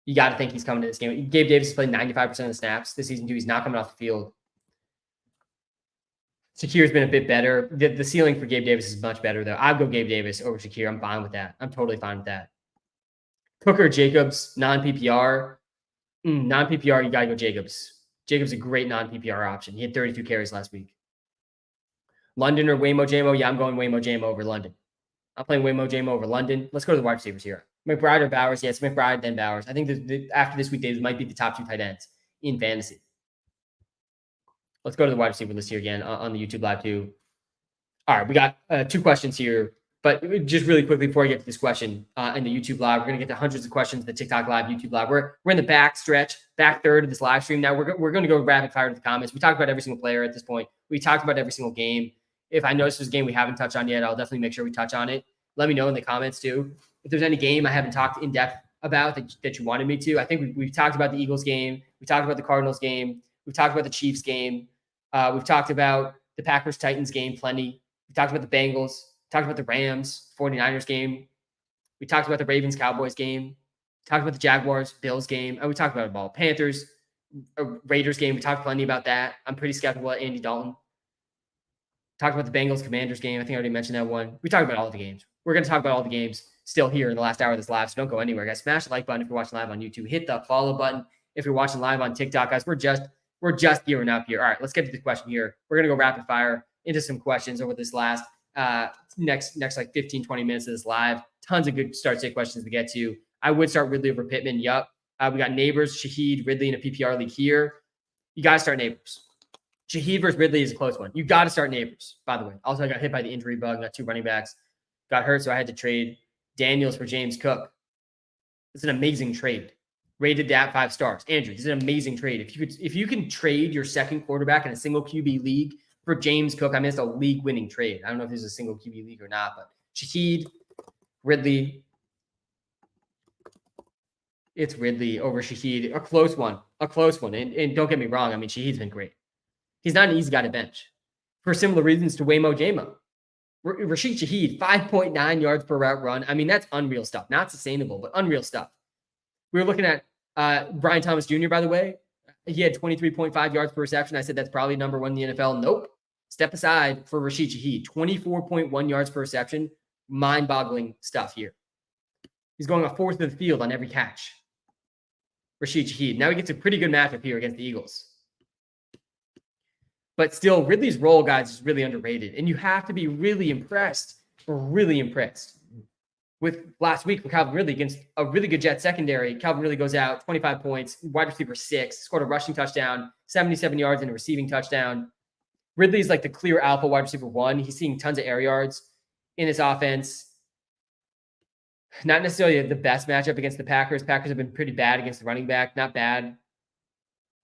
You got to think he's coming to this game. Gabe Davis has played 95% of the snaps this season too. He's not coming off the field. Shakir's been a bit better. The ceiling for Gabe Davis is much better though. I'll go Gabe Davis over Shakir. I'm fine with that. I'm totally fine with that. Cooker, Jacobs, non-PPR. Non-PPR, you got to go Jacobs. Jacobs is a great non-PPR option. He had 32 carries last week. London or Waymo Jamo? Yeah, I'm going Waymo Jamo over London. I'm playing Waymo Jamo over London. Let's go to the wide receivers here. McBride or Bowers? Yeah, it's McBride, then Bowers. I think after this week, they might be the top 2 tight ends in fantasy. Let's go to the wide receiver list here again on the YouTube live too. All right, we got 2 questions here. But just really quickly before I get to this question in the YouTube live, we're going to get to hundreds of questions, the TikTok live, YouTube live. We're in the back third of this live stream. Now we're going to go rapid fire to the comments. We talked about every single player at this point. We talked about every single game. If I notice there's a game we haven't touched on yet, I'll definitely make sure we touch on it. Let me know in the comments too. If there's any game I haven't talked in depth about that you wanted me to. I think we've talked about the Eagles game. We talked about the Cardinals game. We've talked about the Chiefs game. We've talked about the Packers-Titans game plenty. We talked about the Bengals. Talked about the Rams 49ers game. We talked about the Ravens Cowboys game. Talked about the Jaguars Bills game. And we talked about it all. Panthers Raiders game. We talked plenty about that. I'm pretty skeptical at Andy Dalton. Talked about the Bengals Commanders game. I think I already mentioned that one. We talked about all the games. We're going to talk about all the games still here in the last hour of this live. So don't go anywhere, guys. Smash the like button if you're watching live on YouTube. Hit the follow button if you're watching live on TikTok, guys. We're just gearing up here. All right, let's get to the question here. We're going to go rapid fire into some questions over this last next like 15, 20 minutes of this live. Tons of good start state questions to get to. I would start Ridley over Pittman. Yup. We got Neighbors, Shaheed, Ridley in a PPR league here. You got to start Neighbors. Shaheed versus Ridley is a close one. You got to start Neighbors, by the way. Also, I got hit by the injury bug. Got 2 running backs. Got hurt, so I had to trade Daniels for James Cook. It's an amazing trade. Rated at 5 stars. Andrew, this is an amazing trade. If you can trade your second quarterback in a single QB league for James Cook, I mean, it's a league-winning trade. I don't know if this is a single QB league or not, but Shaheed, Ridley. It's Ridley over Shaheed. A close one. And don't get me wrong. I mean, Shaheed's been great. He's not an easy guy to bench for similar reasons to Waymo Jamo. Rashid Shaheed, 5.9 yards per route run. I mean, that's unreal stuff. Not sustainable, but unreal stuff. We were looking at Brian Thomas Jr., by the way. He had 23.5 yards per reception. I said that's probably number 1 in the NFL. Nope. Step aside for Rashid Shaheed. 24.1 yards per reception. Mind-boggling stuff here. He's going a 4th of the field on every catch. Rashid Shaheed. Now he gets a pretty good matchup here against the Eagles. But still, Ridley's role, guys, is really underrated. And you have to be really impressed with with last week with Calvin Ridley against a really good Jets secondary. Calvin Ridley goes out, 25 points, wide receiver 6, scored a rushing touchdown, 77 yards and a receiving touchdown. Ridley's like the clear alpha wide receiver 1. He's seeing tons of air yards in this offense. Not necessarily the best matchup against the Packers. Packers have been pretty bad against the running back. Not bad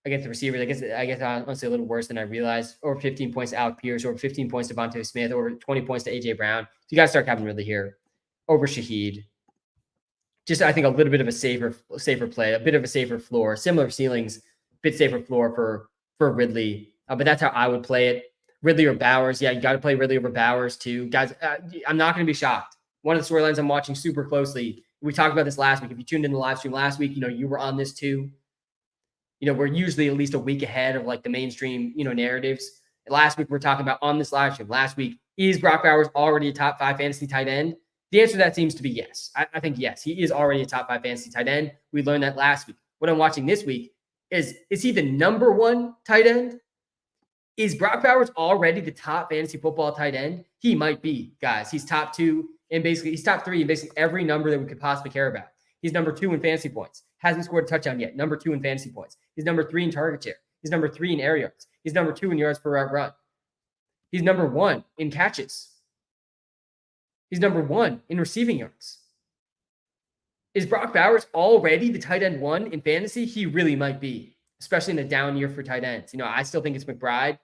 against the receivers. I guess honestly a little worse than I realized. Over 15 points to Alec Pierce, over 15 points to Devontae Smith, over 20 points to A.J. Brown. So you got to start Calvin Ridley here over Shaheed. Just, I think, a little bit of a safer play, a bit of a safer floor. Similar ceilings, bit safer floor for Ridley. But that's how I would play it. Ridley or Bowers. Yeah, you got to play Ridley over Bowers too. Guys, I'm not going to be shocked. One of the storylines I'm watching super closely. We talked about this last week. If you tuned in the live stream last week, you were on this too. We're usually at least a week ahead of like the mainstream, narratives. Last week, we're talking about on this live stream. Last week, is Brock Bowers already a top 5 fantasy tight end? The answer to that seems to be yes. I think yes, he is already a top 5 fantasy tight end. We learned that last week. What I'm watching this week is he the number 1 tight end? Is Brock Bowers already the top fantasy football tight end? He might be, guys. He's top 2 and basically he's top 3 in basically every number that we could possibly care about. He's number 2 in fantasy points. Hasn't scored a touchdown yet. Number 2 in fantasy points. He's number 3 in target share. He's number 3 in air yards. He's number 2 in yards per route run. He's number 1 in catches. He's number 1 in receiving yards. Is Brock Bowers already the tight end 1 in fantasy? He really might be, especially in a down year for tight ends. I still think it's McBride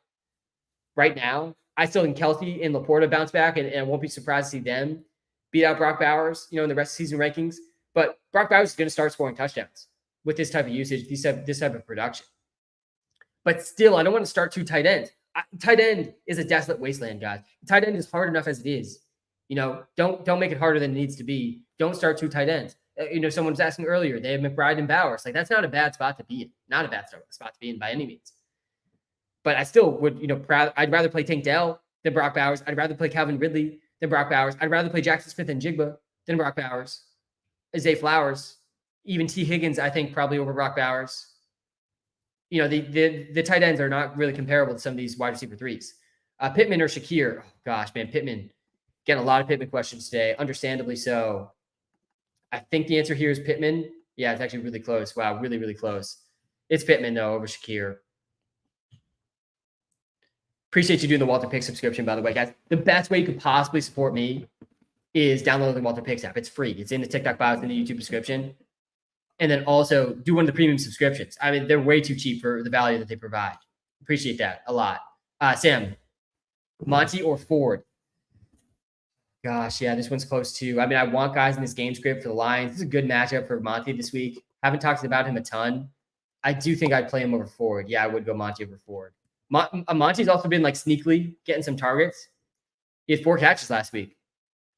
right now. I still think Kelsey and Laporta bounce back, and I won't be surprised to see them beat out Brock Bowers, in the rest of the season rankings. But Brock Bowers is going to start scoring touchdowns with this type of usage, this type of production. But still, I don't want to start 2 tight ends. Tight end is a desolate wasteland, guys. Tight end is hard enough as it is. Don't make it harder than it needs to be. Don't start 2 tight ends. Someone was asking earlier, they have McBride and Bowers. Like, that's not a bad spot to be in. Not a bad spot to be in by any means. But I still would, I'd rather play Tank Dell than Brock Bowers. I'd rather play Calvin Ridley than Brock Bowers. I'd rather play Jackson Smith and Jigba than Brock Bowers. Zay Flowers, even T. Higgins, I think probably over Brock Bowers. The tight ends are not really comparable to some of these wide receiver 3s. Pittman or Shakir. Oh gosh, man, Pittman. Getting a lot of Pittman questions today, understandably so. I think the answer here is Pittman. Yeah, it's actually really close. Wow, really, really close. It's Pittman, though, over Shakir. Appreciate you doing the Walter Pick subscription, by the way, guys. The best way you could possibly support me is download the Walter Picks app. It's free. It's in the TikTok bio, it's in the YouTube description. And then also do one of the premium subscriptions. I mean, they're way too cheap for the value that they provide. Appreciate that a lot. Sam, Monty or Ford? Gosh, yeah, this one's close too. I mean, I want guys in this game script for the Lions. This is a good matchup for Monty this week. Haven't talked about him a ton. I do think I'd play him over Ford. Yeah, I would go Monty over Ford. Monty's also been like sneakily getting some targets. He had 4 catches last week.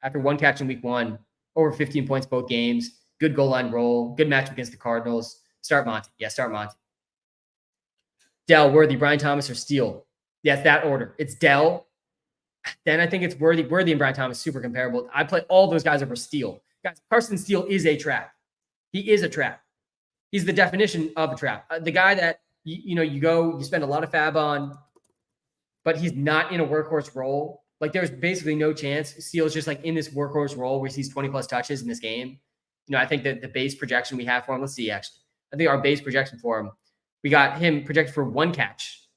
After 1 catch in week 1, over 15 points both games. Good goal line roll. Good matchup against the Cardinals. Start Monty. Yeah, start Monty. Dell, Worthy, Brian Thomas, or Steele. Yeah, it's that order. It's Dell. Then I think it's Worthy. Worthy and Brian Thomas, super comparable. I play all those guys over Steele. Guys, Carson Steele is a trap. He is a trap. He's the definition of a trap. The guy that, you spend a lot of fab on, but he's not in a workhorse role. Like, there's basically no chance Steele's just like in this workhorse role where he sees 20 plus touches in this game. I think that the base projection we have for him, let's see, actually. I think our base projection for him, we got him projected for 1 catch.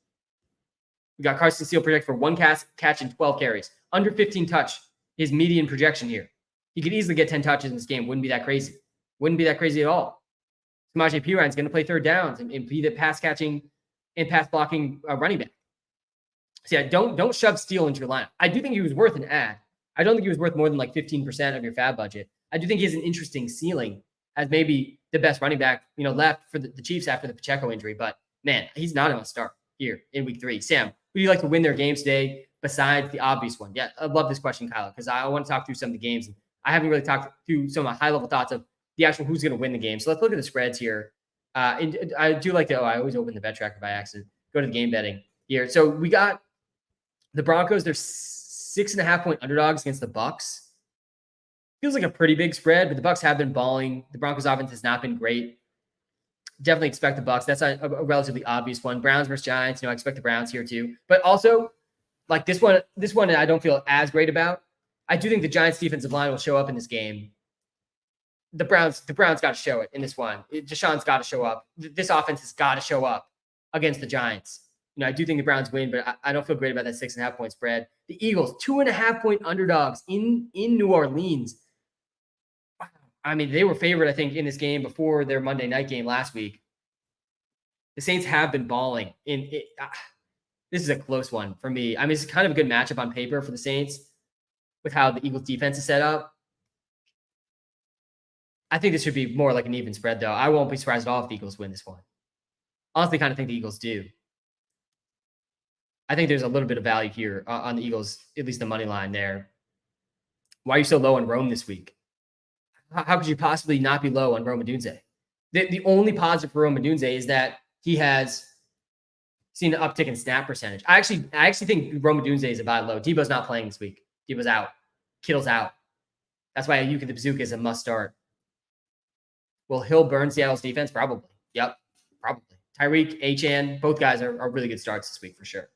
We got Carson Steele projected for 1 catch and 12 carries. Under 15 touch, his median projection here. He could easily get 10 touches in this game. Wouldn't be that crazy. Wouldn't be that crazy at all. Samaje Perine's going to play third downs and be the pass catching and pass blocking running back. So yeah, don't shove Steele into your lineup. I do think he was worth an add. I don't think he was worth more than like 15% of your fab budget. I do think he has an interesting ceiling as maybe the best running back, left for the Chiefs after the Pacheco injury. But man, he's not a must start here in week 3. Sam, who do you like to win their games today besides the obvious one? Yeah, I love this question, Kyla, because I want to talk through some of the games. And I haven't really talked through some of my high-level thoughts of the actual who's going to win the game. So let's look at the spreads here. And I do like I always open the bet tracker by accident. Go to the game betting here. So we got the Broncos. They're 6.5-point underdogs against the Bucs. Feels like a pretty big spread, but the Bucs have been balling. The Broncos offense has not been great. Definitely expect the Bucs. That's a relatively obvious one. Browns versus Giants. I expect the Browns here too. But also, like this one I don't feel as great about. I do think the Giants defensive line will show up in this game. the Browns got to show it in this one. Deshaun's got to show up. This offense has got to show up against the Giants. I do think the Browns win, but I don't feel great about that 6.5 point spread. The Eagles, 2.5 point underdogs in New Orleans. I mean, they were favored, I think, in this game before their Monday night game last week. The Saints have been balling. This is a close one for me. I mean, it's kind of a good matchup on paper for the Saints with how the Eagles defense is set up. I think this should be more like an even spread, though. I won't be surprised at all if the Eagles win this one. Honestly, kind of think the Eagles do. I think there's a little bit of value here on the Eagles, at least the money line there. Why are you so low on Rome this week? How could you possibly not be low on Rome Odunze? The only positive for Rome Odunze is that he has seen an uptick in snap percentage. I actually think Rome Odunze is about low. Debo's not playing this week. Debo's out. Kittle's out. That's why Ayuka the Bazooka is a must start. Will Hill burn Seattle's defense? Probably. Yep, probably. Tyreek, Achane, both guys are really good starts this week for sure.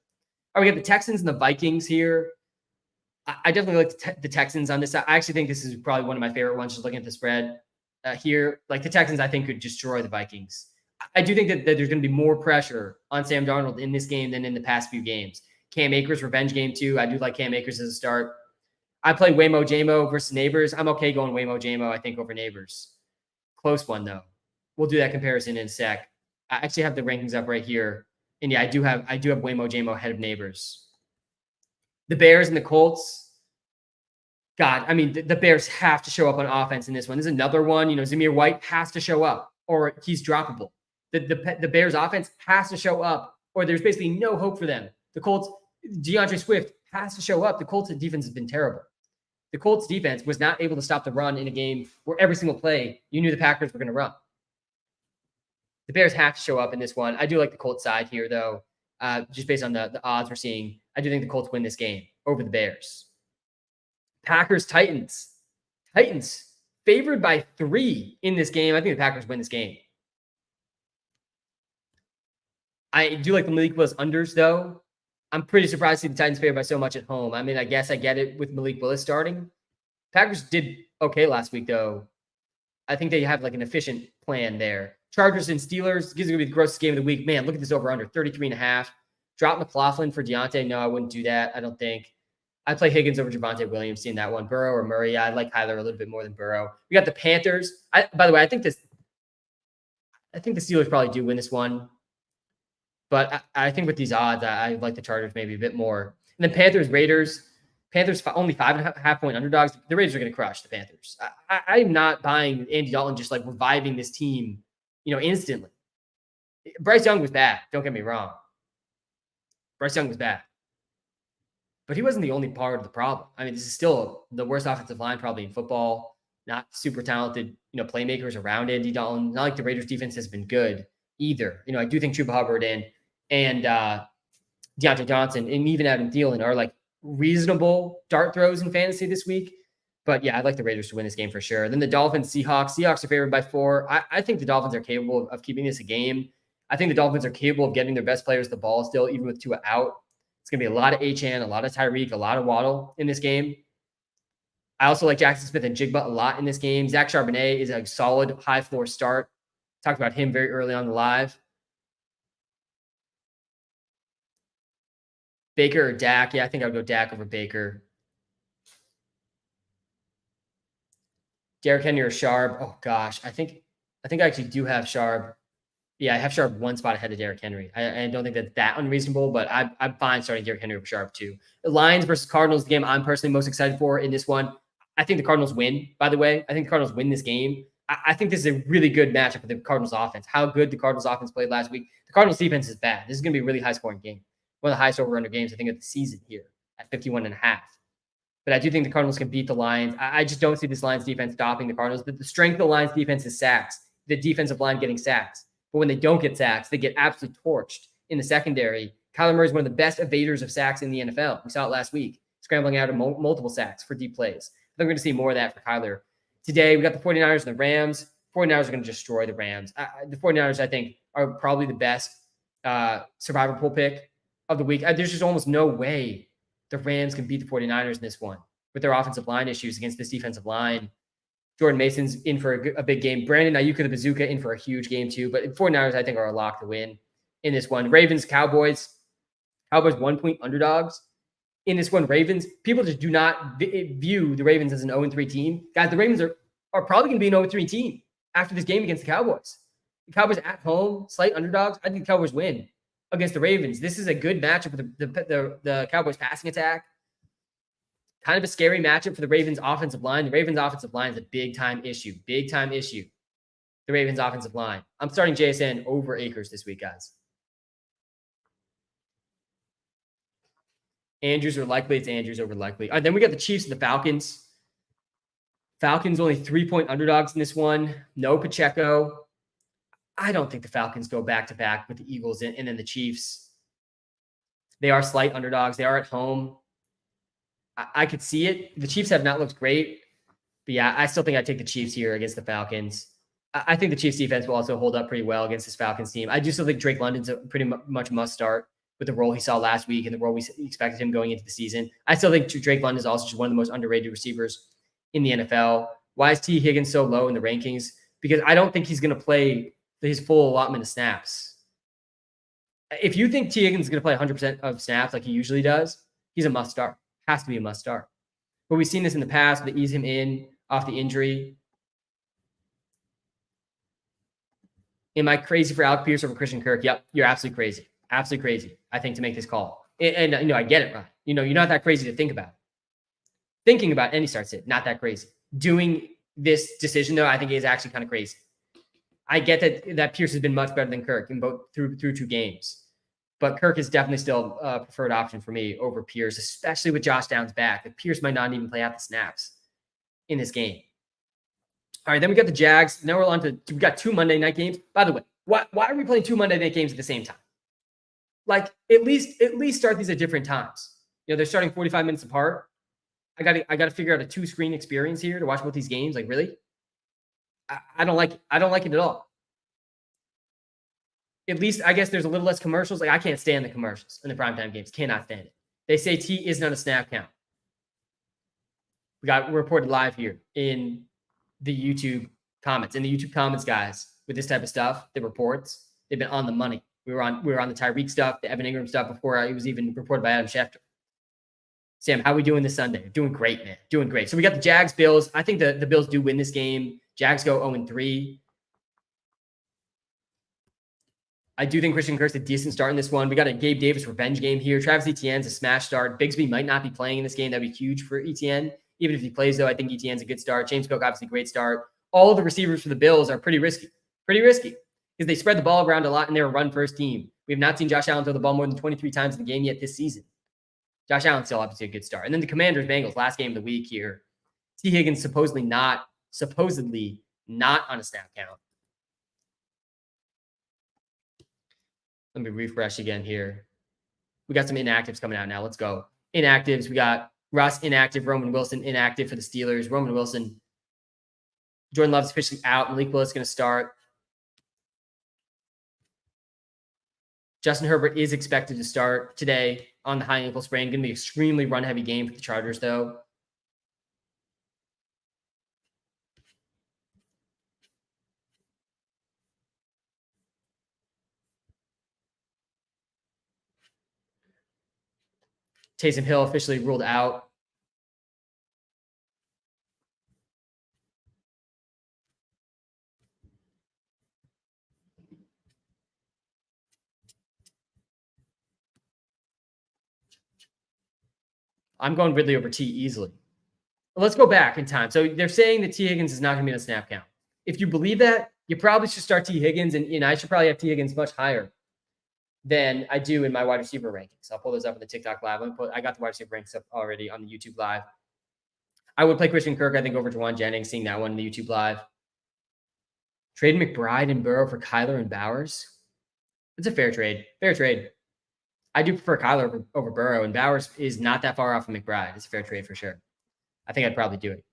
All right, we got the Texans and the Vikings here. I definitely like the Texans on this side. I actually think this is probably one of my favorite ones, just looking at the spread here. Like the Texans, I think, could destroy the Vikings. I do think that there's going to be more pressure on Sam Darnold in this game than in the past few games. Cam Akers, revenge game too. I do like Cam Akers as a start. I play Waymo Jamo versus Neighbors. I'm okay going Waymo Jamo, I think, over Neighbors. Close one, though. We'll do that comparison in a sec. I actually have the rankings up right here. And yeah, I do have Waymo Jamo ahead of Neighbors. The Bears and the Colts. God, I mean, the Bears have to show up on offense in this one. This is another one. Zamir White has to show up or he's droppable. The Bears offense has to show up or there's basically no hope for them. The Colts, DeAndre Swift has to show up. The Colts defense has been terrible. The Colts defense was not able to stop the run in a game where every single play you knew the Packers were going to run. The Bears have to show up in this one. I do like the Colts side here, though, just based on the odds we're seeing. I do think the Colts win this game over the Bears. Packers, Titans. Titans favored by 3 in this game. I think the Packers win this game. I do like the Malik Willis unders, though. I'm pretty surprised to see the Titans favored by so much at home. I mean, I guess I get it with Malik Willis starting. Packers did okay last week, though. I think they have like an efficient plan there. Chargers and Steelers. This is going to be the grossest game of the week. Man, look at this over-under, 33.5. Drop McLaughlin for Deontay. No, I wouldn't do that. I don't think. I'd play Higgins over Javonte Williams, seeing that one. Burrow or Murray. Yeah, I like Kyler a little bit more than Burrow. We got the Panthers. By the way, I think the Steelers probably do win this one. But I think with these odds, I like the Chargers maybe a bit more. And then Panthers, Raiders. Panthers only 5.5 point underdogs. The Raiders are going to crush the Panthers. I'm not buying Andy Dalton just like reviving this team, instantly. Bryce Young was bad. Don't get me wrong. Bryce Young was bad. But he wasn't the only part of the problem. I mean, this is still the worst offensive line probably in football. Not super talented, playmakers around Andy Dalton. Not like the Raiders defense has been good either. I do think Chuba Hubbard and Deontay Johnson and even Adam Thielen are like reasonable dart throws in fantasy this week. But yeah, I'd like the Raiders to win this game for sure. Then the Dolphins, Seahawks. Seahawks are favored by 4. I think the Dolphins are capable of keeping this a game. I think the Dolphins are capable of getting their best players the ball still, even with Tua out. It's going to be a lot of Achane, a lot of Tyreek, a lot of Waddle in this game. I also like Jackson Smith and Jigba a lot in this game. Zach Charbonnet is a solid high floor start. Talked about him very early on the live. Baker or Dak? Yeah, I think I would go Dak over Baker. Derrick Henry or Sharp? Oh gosh, I think I actually do have Sharp. Yeah, I have Sharp one spot ahead of Derrick Henry. I don't think that's that unreasonable, but I'm fine starting Derrick Henry over Sharp too. The Lions versus Cardinals, the game I'm personally most excited for in this one. I think the Cardinals win, by the way. I think the Cardinals win this game. I think this is a really good matchup for the Cardinals offense. How good the Cardinals offense played last week. The Cardinals defense is bad. This is going to be a really high-scoring game. One of the highest over-under games, I think, of the season here at 51.5. But I do think the Cardinals can beat the Lions. I just don't see this Lions defense stopping the Cardinals. But the strength of the Lions defense is sacks. The defensive line getting sacks. But when they don't get sacks, they get absolutely torched in the secondary. Kyler Murray is one of the best evaders of sacks in the NFL. We saw it last week, scrambling out of multiple sacks for deep plays. I think we're going to see more of that for Kyler. Today, we got the 49ers and the Rams. 49ers are going to destroy the Rams. The 49ers, I think, are probably the best survivor pool pick of the week. There's just almost no way the Rams can beat the 49ers in this one with their offensive line issues against this defensive line. Jordan Mason's in for a big game. Brandon Ayuk, the bazooka, in for a huge game too. But 49ers, I think, are a lock to win in this one. Ravens, Cowboys. Cowboys 1-point underdogs in this one. Ravens, people just do not view the Ravens as an 0-3 team. Guys, the Ravens are probably going to be an 0-3 team after this game against the Cowboys. The Cowboys at home, slight underdogs. I think the Cowboys win against the Ravens. This is a good matchup for the Cowboys passing attack. Kind of a scary matchup for the Ravens offensive line. The Ravens offensive line is a big-time issue. Big-time issue. The Ravens offensive line. I'm starting JSN over Akers this week, guys. Andrews are likely. It's Andrews over likely. All right, then we got the Chiefs and the Falcons. Falcons only 3-point underdogs in this one. No Pacheco. I don't think the Falcons go back-to-back with the Eagles and then the Chiefs. They are slight underdogs. They are at home. I could see it. The Chiefs have not looked great. But yeah, I still think I'd take the Chiefs here against the Falcons. I think the Chiefs defense will also hold up pretty well against this Falcons team. I do still think Drake London's a pretty much must start with the role he saw last week and the role we expected him going into the season. I still think Drake London is also just one of the most underrated receivers in the NFL. Why is T. Higgins so low in the rankings? Because I don't think he's going to play his full allotment of snaps. If you think T. Higgins is going to play 100% of snaps like he usually does, he's a must start. Has to be a must start. But we've seen this in the past. They ease him in off the injury. Am I crazy for Alec Pierce over Christian Kirk? Yep, you're absolutely crazy. Absolutely crazy, I think, to make this call. And I get it, Ryan. You're not that crazy to think about. Thinking about any start sit, not that crazy. Doing this decision, though, I think is actually kind of crazy. I get that Pierce has been much better than Kirk in both through 2 games. But Kirk is definitely still a preferred option for me over Pierce, especially with Josh Downs back. Pierce might not even play out the snaps in this game. All right, then we got the Jags. Now we're on to we got 2 Monday night games. By the way, why are we playing 2 Monday night games at the same time? Like at least start these at different times. They're starting 45 minutes apart. I got to figure out a 2-screen experience here to watch both these games. Like really, I don't like it. I don't like it at all. At least I guess there's a little less commercials. Like I can't stand the commercials in the primetime games. Cannot stand it. They say T isn't on a snap count. We're reported live here in the YouTube comments. In the YouTube comments, guys, with this type of stuff, the reports, they've been on the money. We were on the Tyreek stuff, the Evan Ingram stuff before it was even reported by Adam Schefter. Sam, how are we doing this Sunday? Doing great, man. Doing great. So we got the Jags, Bills. I think the Bills do win this game. Jags go 0-3. I do think Christian Kirk's a decent start in this one. We got a Gabe Davis revenge game here. Travis Etienne's a smash start. Bigsby might not be playing in this game. That'd be huge for Etienne. Even if he plays, though, I think Etienne's a good start. James Cook, obviously, great start. All of the receivers for the Bills are pretty risky. Pretty risky. Because they spread the ball around a lot and they're a run-first team. We have not seen Josh Allen throw the ball more than 23 times in the game yet this season. Josh Allen still obviously a good start. And then the Commanders, Bengals, last game of the week here. T. Higgins supposedly not on a snap count. Let me refresh again here. We got some inactives coming out now. Let's go. Inactives. We got Russ inactive, Roman Wilson inactive for the Steelers. Roman Wilson. Jordan Love's officially out. Malik Willis is going to start. Justin Herbert is expected to start today on the high ankle sprain. Going to be an extremely run-heavy game for the Chargers, though. Taysom Hill officially ruled out. I'm going Ridley over T easily. Let's go back in time. So they're saying that T. Higgins is not going to be on a snap count. If you believe that, you probably should start T. Higgins, and I should probably have T. Higgins much higher than I do in my wide receiver rankings. I'll pull those up in the TikTok live. I got the wide receiver rankings up already on the YouTube live. I would play Christian Kirk, I think, over Jawan Jennings, seeing that one in the YouTube live. Trade McBride and Burrow for Kyler and Bowers. It's a fair trade. Fair trade. I do prefer Kyler over Burrow, and Bowers is not that far off from McBride. It's a fair trade for sure. I think I'd probably do it.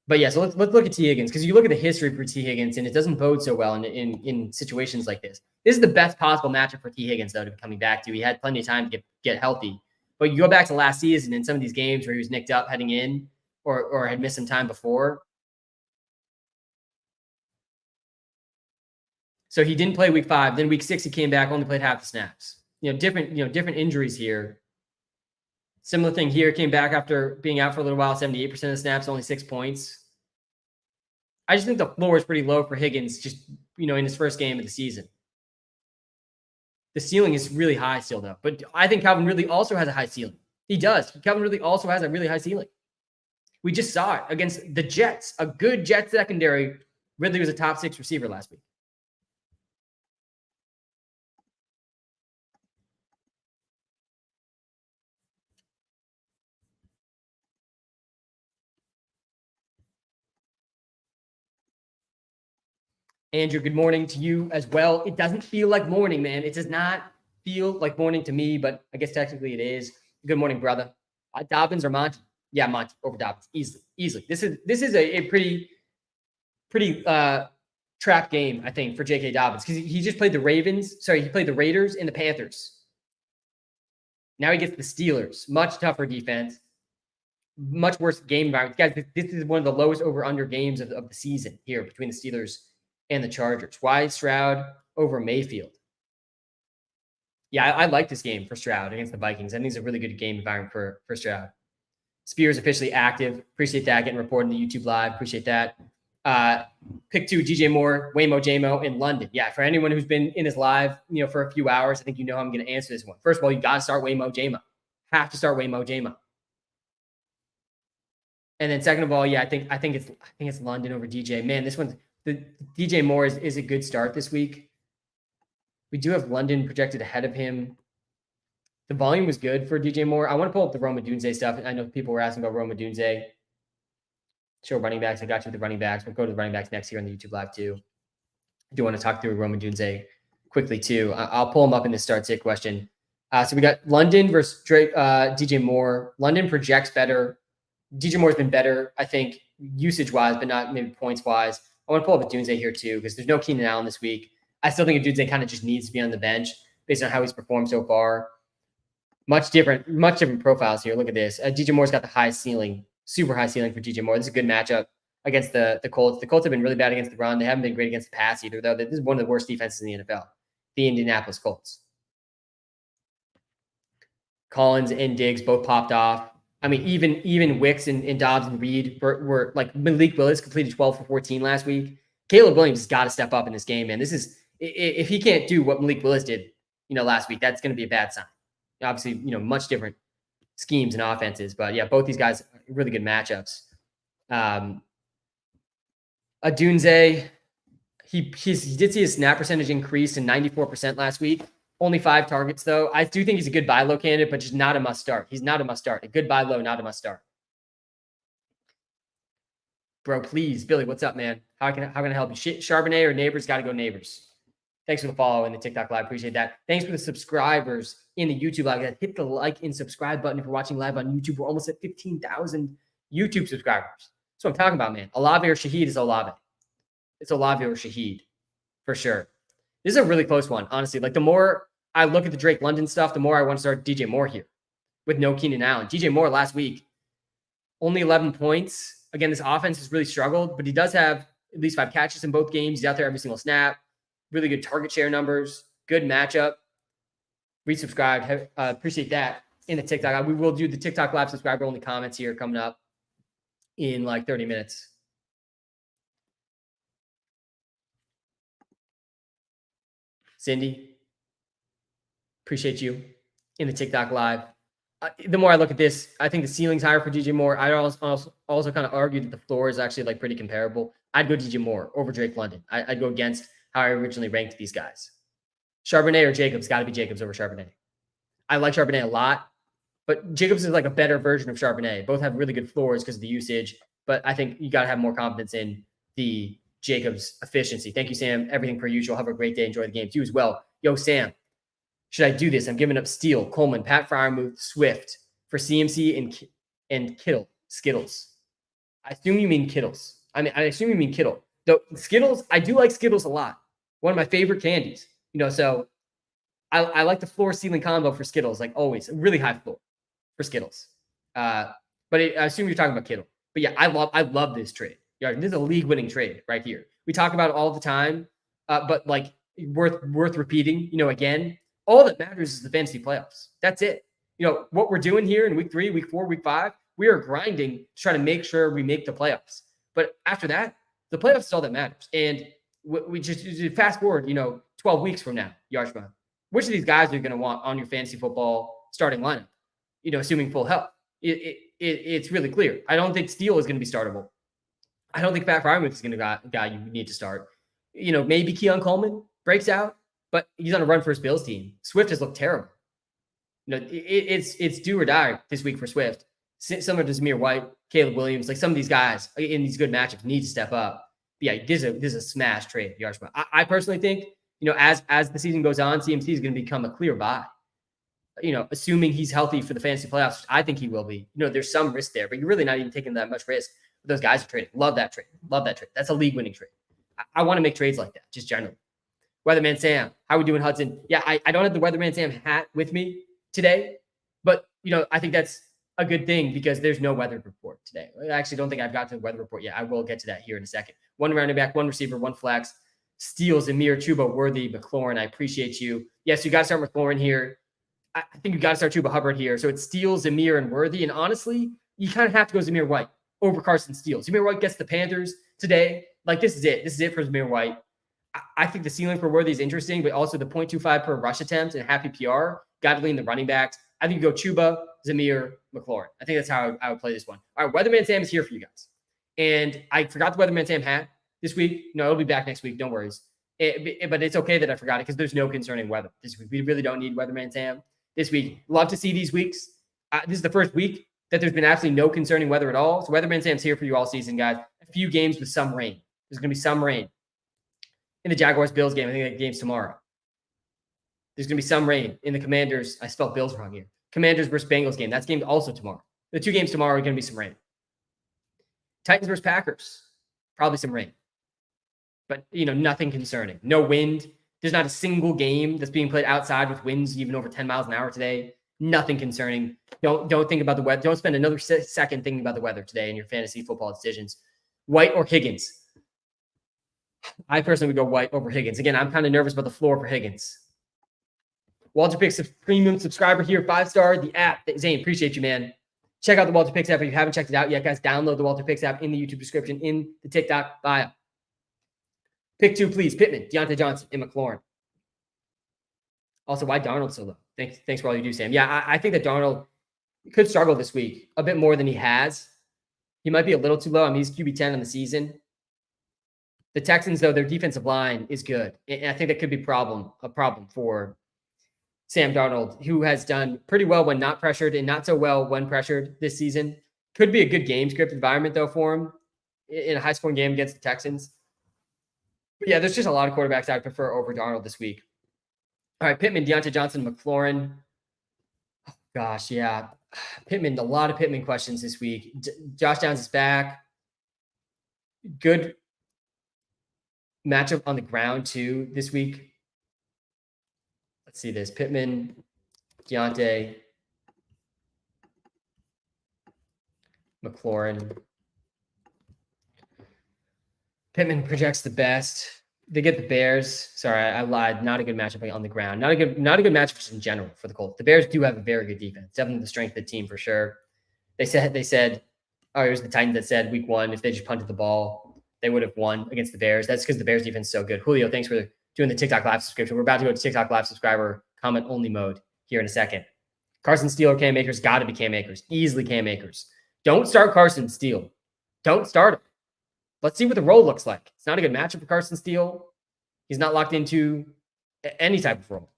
But yeah, so let's look at T. Higgins, because you look at the history for T. Higgins, and it doesn't bode so well in situations like this. This is the best possible matchup for T. Higgins, though, to be coming back to. He had plenty of time to get healthy. But you go back to last season in some of these games where he was nicked up heading in or had missed some time before, So he didn't play week 5. Then week 6, he came back, only played half the snaps. Different injuries here. Similar thing here, came back after being out for a little while, 78% of the snaps, only 6 points. I just think the floor is pretty low for Higgins, just, in his first game of the season. The ceiling is really high still, though. But I think Calvin Ridley also has a high ceiling. He does. Calvin Ridley also has a really high ceiling. We just saw it against the Jets, a good Jets secondary. Ridley was a top 6 receiver last week. Andrew, good morning to you as well. It doesn't feel like morning, man. It does not feel like morning to me, but I guess technically it is. Good morning, brother. Dobbins or Monty? Yeah, Monty over Dobbins, easily. This is a pretty trap game, I think, for J.K. Dobbins, because he just played the Ravens. Sorry, he played the Raiders and the Panthers. Now he gets the Steelers. Much tougher defense. Much worse game environment. Guys, this is one of the lowest over-under games of the season here between the Steelers and the Chargers. Why Stroud over Mayfield? Yeah, I like this game for Stroud against the Vikings. I think it's a really good game environment for Stroud. Spears officially active. Appreciate that. Getting reported in the YouTube live. Appreciate that. Pick 2, DJ Moore, Waymo JMO in London. Yeah, for anyone who's been in his live, for a few hours, I think how I'm going to answer this one. First of all, you got to start Waymo JMO. Have to start Waymo JMO. And then second of all, yeah, I think it's London over DJ. Man, this one's the DJ Moore is a good start this week. We do have London projected ahead of him. The volume was good for DJ Moore. I want to pull up the Rome Odunze stuff. I know people were asking about Rome Odunze. Show running backs. I got you with the running backs. We'll go to the running backs next here on the YouTube live too. I do want to talk through Rome Odunze quickly too. I'll pull him up in the start sit question. So we got London versus DJ Moore. London projects better. DJ Moore's been better, I think, usage-wise, but not maybe points-wise. I want to pull up Odunze here too, because there's no Keenan Allen this week. I still think Odunze kind of just needs to be on the bench based on how he's performed so far. Much different profiles here. Look at this. DJ Moore's got the high ceiling, super high ceiling for DJ Moore. This is a good matchup against the Colts. The Colts have been really bad against the run. They haven't been great against the pass either, though. This is one of the worst defenses in the NFL, the Indianapolis Colts. Collins and Diggs both popped off. I mean, even Wicks and Dobbs and Reed were like Malik Willis completed 12 for 14 last week. Caleb Williams has got to step up in this game, man. This is, if he can't do what Malik Willis did, last week, that's going to be a bad sign. Obviously, much different schemes and offenses, but yeah, both these guys really good matchups. Odunze, he did see his snap percentage increase to 94% last week. Only 5 targets, though. I do think he's a good buy low candidate, but just not a must start. He's not a must start. A good buy low, not a must start. Bro, please. Billy, what's up, man? How can I help you? Charbonnet or Neighbors? Got to go Neighbors. Thanks for the follow in the TikTok live. Appreciate that. Thanks for the subscribers in the YouTube live. Hit the like and subscribe button if you're watching live on YouTube. We're almost at 15,000 YouTube subscribers. That's what I'm talking about, man. Olave or Shaheed is Olave. It's Olave or Shaheed for sure. This is a really close one, honestly. Like, the more I look at the Drake London stuff, the more I want to start DJ Moore here with no Keenan Allen. DJ Moore last week, only 11 points. Again, this offense has really struggled, but he does have at least 5 catches in both games. He's out there every single snap. Really good target share numbers. Good matchup. Resubscribe. Appreciate that in the TikTok. We will do the TikTok live subscriber only comments here coming up in like 30 minutes. Cindy, appreciate you in the TikTok live. The more I look at this, I think the ceiling's higher for DJ Moore. I also kind of argue that the floor is actually like pretty comparable. I'd go DJ Moore over Drake London. I'd go against how I originally ranked these guys. Charbonnet or Jacobs? Got to be Jacobs over Charbonnet. I like Charbonnet a lot, but Jacobs is like a better version of Charbonnet. Both have really good floors because of the usage, but I think you got to have more confidence in the Jacobs efficiency. Thank you, Sam. Everything per usual. Have a great day. Enjoy the game too as well. Yo, Sam, should I do this? I'm giving up Steele, Coleman, Pat Fryermuth, Swift for CMC and Kittle, Skittles. I assume you mean Kittles. I assume you mean Kittle. Though Skittles, I do like Skittles a lot. One of my favorite candies. So I like the floor ceiling combo for Skittles, like always. A really high floor for Skittles. But I assume you're talking about Kittle. But yeah, I love this trade. Yeah, this is a league winning trade right here. We talk about it all the time. But like worth repeating, again, all that matters is the fantasy playoffs. That's it. What we're doing here in week 3, week 4, week 5, we are grinding to try to make sure we make the playoffs. But after that, the playoffs is all that matters. And we just fast forward, 12 weeks from now, Yarshma, which of these guys are you going to want on your fantasy football starting lineup? Assuming full health. It's really clear. I don't think Steele is going to be startable. I don't think Pat Fryermuth is going to be a guy you need to start. Maybe Keon Coleman breaks out, but he's on a run for his Bills team. Swift has looked terrible. It's do or die this week for Swift. Similar to Zamir White, Caleb Williams, like some of these guys in these good matchups need to step up. But yeah, this is a smash trade, Yarshma. I personally think, as the season goes on, CMC is going to become a clear buy. Assuming he's healthy for the fantasy playoffs, I think he will be. There's some risk there, but you're really not even taking that much risk. Those guys are trading. Love that trade. That's a league-winning trade. I want to make trades like that, just generally. Weatherman Sam, how we doing, Hudson? Yeah, I don't have the Weatherman Sam hat with me today, but, I think that's a good thing because there's no weather report today. I actually don't think I've got to the weather report yet. I will get to that here in a second. 1 running back, 1 receiver, 1 flex. Steals, Amir, Chuba, Worthy, McLaurin. I appreciate you. Yes, you got to start McLaurin here. I think you got to start Chuba Hubbard here. So it's Steele, Zamir, and Worthy. And honestly, you kind of have to go Zamir White over Carson Steele. Zamir White gets the Panthers today. Like, this is it. This is it for Zamir White. I think the ceiling for Worthy is interesting, but also the 0.25 per rush attempt and half PPR. Got to lean the running backs. I think you go Chuba, Zamir, McLaurin. I think that's how I would play this one. All right, Weatherman Sam is here for you guys. And I forgot the Weatherman Sam hat this week. No, it'll be back next week. Don't worry. But it's okay that I forgot it because there's no concerning weather this week. We really don't need Weatherman Sam this week. Love to see these weeks. This is the first week that there's been absolutely no concerning weather at all. So Weatherman Sam's here for you all season, guys. A few games with some rain. There's going to be some rain. In the Jaguars-Bills game, I think that game's tomorrow. There's going to be some rain in the Commanders. I spelled Bills wrong here. Commanders versus Bengals game. That's game also tomorrow. The 2 games tomorrow are going to be some rain. Titans versus Packers. Probably some rain. But, nothing concerning. No wind. There's not a single game that's being played outside with winds even over 10 miles an hour today. Nothing concerning. Don't think about the weather. Don't spend another second thinking about the weather today in your fantasy football decisions. White or Higgins? I personally would go White over Higgins. Again, I'm kind of nervous about the floor for Higgins. Walter Picks, a premium subscriber here, 5-star. The app, Zane, appreciate you, man. Check out the Walter Picks app if you haven't checked it out yet, guys. Download the Walter Picks app in the YouTube description, in the TikTok bio. Pick 2, please. Pittman, Deontay Johnson, and McLaurin. Also, why Darnold so low? Thanks for all you do, Sam. Yeah, I think that Darnold could struggle this week a bit more than he has. He might be a little too low. I mean, he's QB 10 on the season. The Texans, though, their defensive line is good. And I think that could be a problem for Sam Darnold, who has done pretty well when not pressured and not so well when pressured this season. Could be a good game script environment, though, for him in a high-scoring game against the Texans. But yeah, there's just a lot of quarterbacks I prefer over Darnold this week. All right, Pittman, Deontay Johnson, McLaurin. Oh, gosh, yeah. Pittman, a lot of Pittman questions this week. Josh Downs is back. Good matchup on the ground, too, this week. Let's see this. Pittman, Deontay, McLaurin. Pittman projects the best. They get the Bears. Sorry, I lied. Not a good matchup on the ground. Not a good matchup just in general for the Colts. The Bears do have a very good defense. Definitely the strength of the team for sure. They said, oh, it was the Titans that said week 1, if they just punted the ball, they would have won against the Bears. That's because the Bears defense is so good. Julio, thanks for doing the TikTok live subscription. We're about to go to TikTok live subscriber comment only mode here in a second. Carson Steele or Cam Akers? Got to be Cam Akers. Easily Cam Akers. Don't start Carson Steele. Don't start him. Let's see what the role looks like. It's not a good matchup for Carson Steele. He's not locked into any type of role.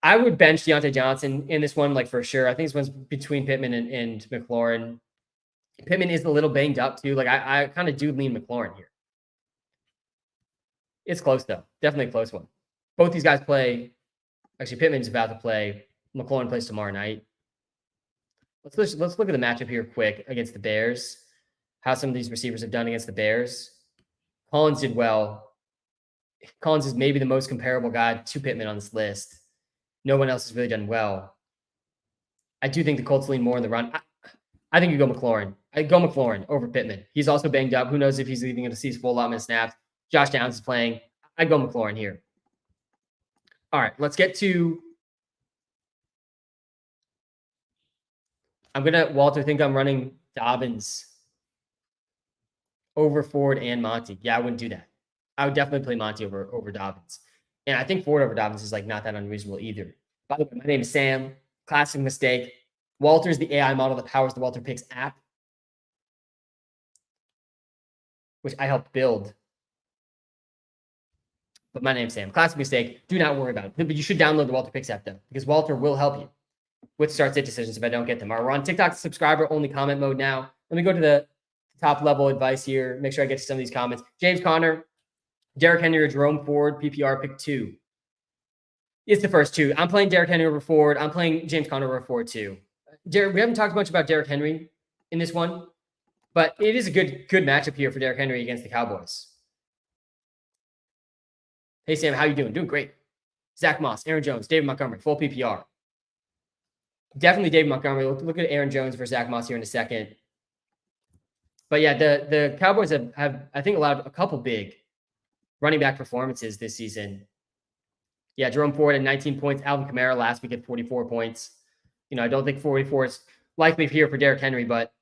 I would bench Deontay Johnson in this one, like for sure. I think this one's between Pittman and McLaurin. Pittman is a little banged up too. Like I kind of do lean McLaurin here. It's close though. Definitely a close one. Both these guys play. Actually, Pittman's about to play. McLaurin plays tomorrow night. Let's look at the matchup here quick against the Bears. How some of these receivers have done against the Bears. Collins did well. Collins is maybe the most comparable guy to Pittman on this list. No one else has really done well. I do think the Colts lean more in the run. I think you go McLaurin. I go McLaurin over Pittman. He's also banged up. Who knows if he's even going to see his full allotment of snaps. Josh Downs is playing. I'd go McLaurin here. All right, let's get to. I'm gonna Walter think I'm running Dobbins over Ford and Monty. Yeah, I wouldn't do that. I would definitely play Monty over Dobbins, and I think Ford over Dobbins is like not that unreasonable either. By the way, my name is Sam. Classic mistake. Walter's the AI model that powers the Walter Picks app, which I helped build. But my name's Sam. Classic mistake. Do not worry about it. But you should download the Walter Picks app though, because Walter will help you with start-sit decisions if I don't get them. All right, we're on TikTok subscriber only comment mode now. Let me go to the top level advice here. Make sure I get to some of these comments. James Conner, Derrick Henry or Jerome Ford, PPR pick 2. It's the first 2. I'm playing Derrick Henry over Ford. I'm playing James Conner over Ford too. We haven't talked much about Derrick Henry in this one, but it is a good matchup here for Derrick Henry against the Cowboys. Hey, Sam, how you doing? Doing great. Zach Moss, Aaron Jones, David Montgomery, full PPR. Definitely David Montgomery. Look at Aaron Jones for Zach Moss here in a second. But yeah, the Cowboys have I think allowed a couple big running back performances this season. Yeah, Jerome Ford had 19 points. Alvin Kamara last week at 44 points. I don't think 44 is likely here for Derrick Henry, but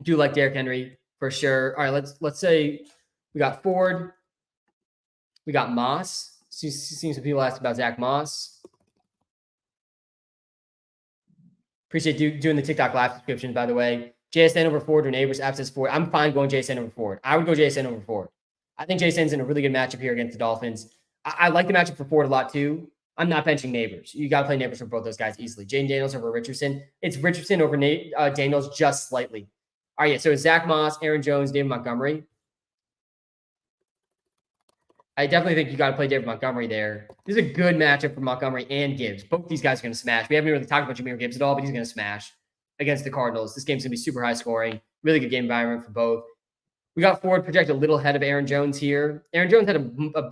I do like Derrick Henry for sure. All right, let's say we got Ford. We got Moss. Seems some people asked about Zach Moss. Appreciate doing the TikTok live subscription, by the way. JSN over Ford or Neighbors, absence Ford. I'm fine going JSN over Ford. I would go JSN over Ford. I think JSN's in a really good matchup here against the Dolphins. I like the matchup for Ford a lot too. I'm not benching Neighbors. You got to play Neighbors for both those guys easily. Jaden Daniels over Richardson. It's Richardson over Daniels just slightly. All right, so it's Zach Moss, Aaron Jones, David Montgomery. I definitely think you got to play David Montgomery there. This is a good matchup for Montgomery and Gibbs. Both these guys are going to smash. We haven't really talked about Jahmyr Gibbs at all, but he's going to smash against the Cardinals. This game's going to be super high scoring. Really good game environment for both. We got Ford projected a little ahead of Aaron Jones here. Aaron Jones had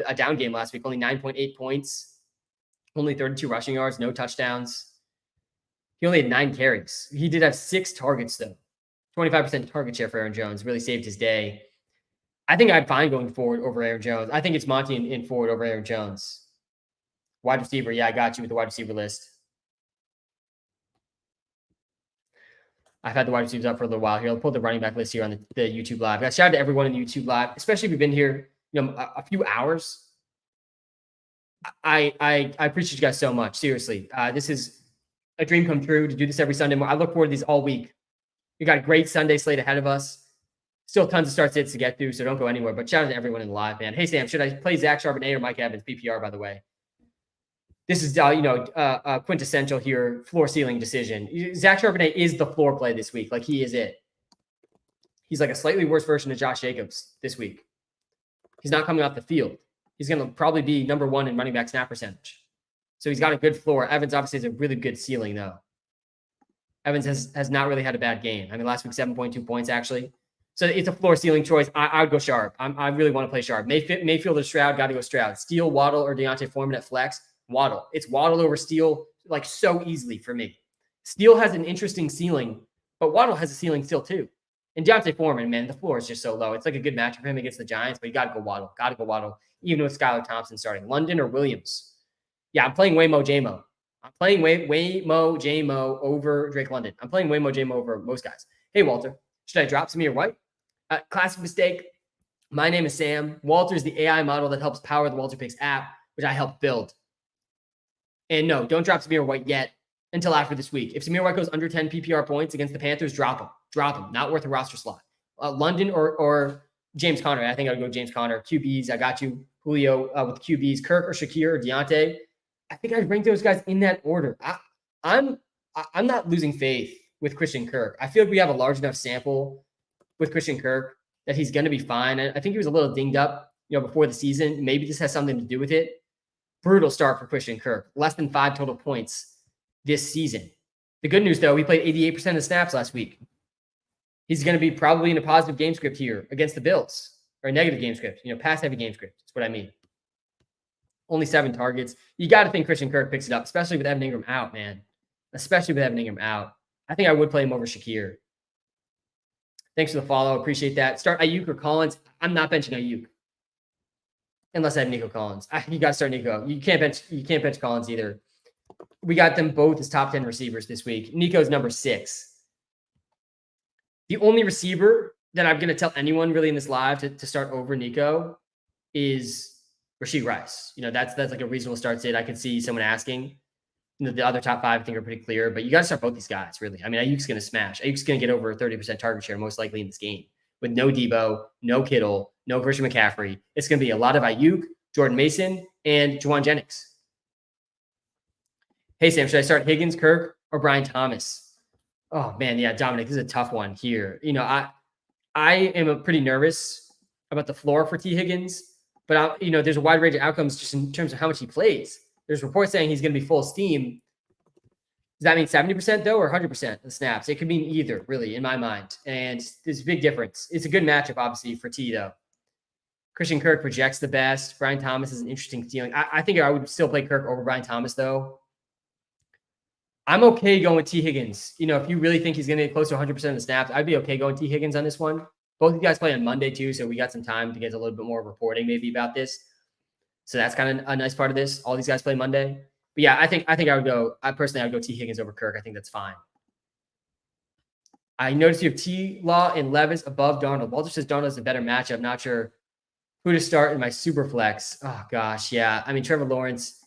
a down game last week, only 9.8 points, only 32 rushing yards, no touchdowns. He only had 9 carries. He did have 6 targets, though. 25% target share for Aaron Jones. Really saved his day. I think I'm fine going Ford over Aaron Jones. I think it's Monty and Ford over Aaron Jones. Wide receiver. Yeah, I got you with the wide receiver list. I've had the wide receivers up for a little while here. I'll pull the running back list here on the YouTube Live. Guys, shout out to everyone in the YouTube Live, especially if you've been here a few hours. I appreciate you guys so much. Seriously. This is a dream come true to do this every Sunday. I look forward to these all week. We got a great Sunday slate ahead of us. Still tons of start-sits to get through, so don't go anywhere. But shout out to everyone in the live, man. Hey, Sam, should I play Zach Charbonnet or Mike Evans? PPR, by the way. This is, quintessential here, floor-ceiling decision. Zach Charbonnet is the floor play this week. Like, he is it. He's like a slightly worse version of Josh Jacobs this week. He's not coming off the field. He's going to probably be number 1 in running back snap percentage. So he's got a good floor. Evans obviously has a really good ceiling, though. Evans has not really had a bad game. I mean, last week, 7.2 points, actually. So it's a floor ceiling choice. I would go Sharp. I really want to play Sharp. Mayfield or Stroud, got to go Stroud. Steele, Waddle, or Deontay Foreman at flex. Waddle. It's Waddle over Steele, like so easily for me. Steele has an interesting ceiling, but Waddle has a ceiling still too. And Deontay Foreman, man, the floor is just so low. It's like a good matchup for him against the Giants, but you got to go Waddle. Got to go Waddle, even with Skylar Thompson starting. London or Williams. Yeah, I'm playing Waymo Jamo. I'm playing Waymo Jamo over Drake London. I'm playing Waymo Jamo over most guys. Hey, Walter, should I drop Samir White? Classic mistake. My name is Sam. Walter is the AI model that helps power the Walter Picks app, which I helped build. And no, don't drop Samir White yet until after this week. If Samir White goes under 10 PPR points against the Panthers, drop him. Drop him. Not worth a roster slot. London or James Conner. I think I would go James Conner. QBs, I got you. Julio with QBs. Kirk or Shakir or Deontay. I think I'd rank those guys in that order. I'm not losing faith with Christian Kirk. I feel like we have a large enough sample with Christian Kirk that he's going to be fine. I think he was a little dinged up, before the season. Maybe this has something to do with it. Brutal start for Christian Kirk. Less than 5 total points this season. The good news, though, he played 88% of snaps last week. He's going to be probably in a positive game script here against the Bills, or a negative game script, pass-heavy game script. That's what I mean. Only 7 targets. You got to think Christian Kirk picks it up, especially with Evan Ingram out, man. Especially with Evan Ingram out. I think I would play him over Shakir. Thanks for the follow. Appreciate that. Start Ayuk or Collins. I'm not benching Ayuk. unless I have Nico Collins. You got to start Nico. You can't bench Collins either. We got them both as top 10 receivers this week. Nico's number 6. The only receiver that I'm going to tell anyone really in this live to start over Nico is Rashee Rice. That's like a reasonable start date. I could see someone asking. The other top 5 I think are pretty clear, but you got to start both these guys, really. I mean, Ayuk's going to smash. Ayuk's going to get over 30% target share most likely in this game with no Debo, no Kittle, no Christian McCaffrey. It's going to be a lot of Ayuk, Jordan Mason, and Juwan Jennings. Hey, Sam, should I start Higgins, Kirk, or Brian Thomas? Oh, man, yeah, Dominic, this is a tough one here. I am pretty nervous about the floor for T. Higgins, but there's a wide range of outcomes just in terms of how much he plays. There's reports saying he's going to be full steam. Does that mean 70% though, or 100% of the snaps? It could mean either, really, in my mind. And there's a big difference. It's a good matchup, obviously, for T, though. Christian Kirk projects the best. Brian Thomas is an interesting stealing. I think I would still play Kirk over Brian Thomas, though. I'm okay going with T. Higgins. If you really think he's going to get close to 100% of the snaps, I'd be okay going T. Higgins on this one. Both of you guys play on Monday, too, so we got some time to get a little bit more reporting maybe about this. So that's kind of a nice part of this. All these guys play Monday. But yeah, I think I would go. I would go T. Higgins over Kirk. I think that's fine. I noticed you have T. Law and Levis above Darnold. Walter says Darnold is a better matchup. Not sure who to start in my super flex. Oh gosh, yeah. I mean, Trevor Lawrence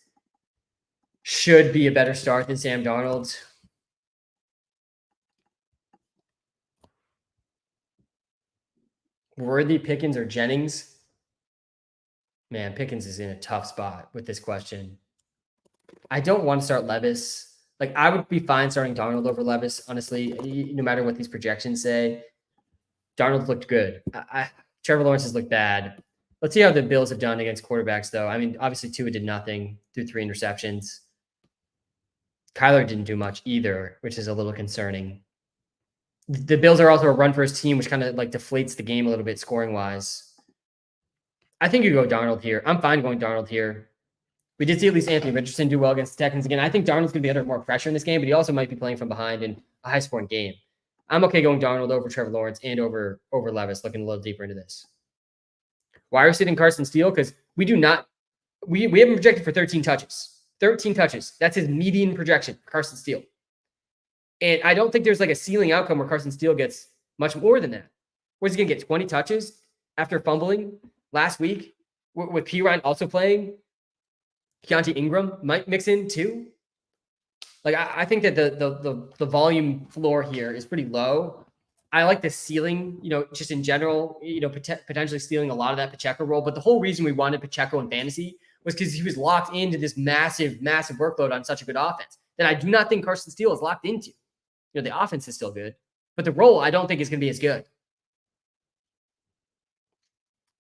should be a better start than Sam Darnold. Worthy, Pickens, or Jennings? Man, Pickens is in a tough spot with this question. I don't want to start Levis. Like, I would be fine starting Darnold over Levis, honestly, no matter what these projections say. Darnold looked good. Trevor Lawrence has looked bad. Let's see how the Bills have done against quarterbacks, though. I mean, obviously, Tua did nothing, threw 3 interceptions. Kyler didn't do much either, which is a little concerning. The Bills are also a run-first team, which kind of like deflates the game a little bit scoring-wise. I think you go Darnold here. I'm fine going Darnold here. We did see at least Anthony Richardson do well against the Texans again. I think Darnold's going to be under more pressure in this game, but he also might be playing from behind in a high-scoring game. I'm okay going Darnold over Trevor Lawrence and over Levis, looking a little deeper into this. Why are we sitting Carson Steele? Because we haven't projected for 13 touches. 13 touches. That's his median projection, Carson Steele. And I don't think there's like a ceiling outcome where Carson Steele gets much more than that. Where's he going to get 20 touches after fumbling last week with P. Ryan also playing? Keontae Ingram might mix in too. Like, I think that the volume floor here is pretty low. I like the ceiling, just in general, potentially stealing a lot of that Pacheco role. But the whole reason we wanted Pacheco in fantasy was because he was locked into this massive, massive workload on such a good offense that I do not think Carson Steele is locked into. The offense is still good, but the role I don't think is going to be as good.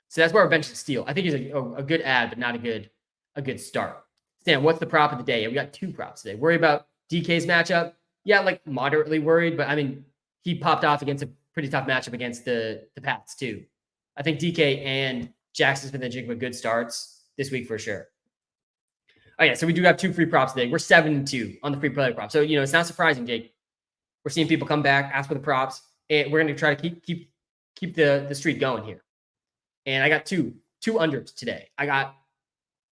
So that's why we're benching Steele. I think he's a good ad, but not a good start. Stan, what's the prop of the day? We got 2 props today. Worry about DK's matchup? Yeah, like moderately worried, but I mean, he popped off against a pretty tough matchup against the Pats too. I think DK and Jackson Smith-Njigba good starts this week for sure. Oh yeah, so we do have 2 free props today. We're 7-2 on the free play prop. So it's not surprising, Jake. We're seeing people come back, ask for the props, and we're going to try to keep the streak going here. And I got two unders today. I got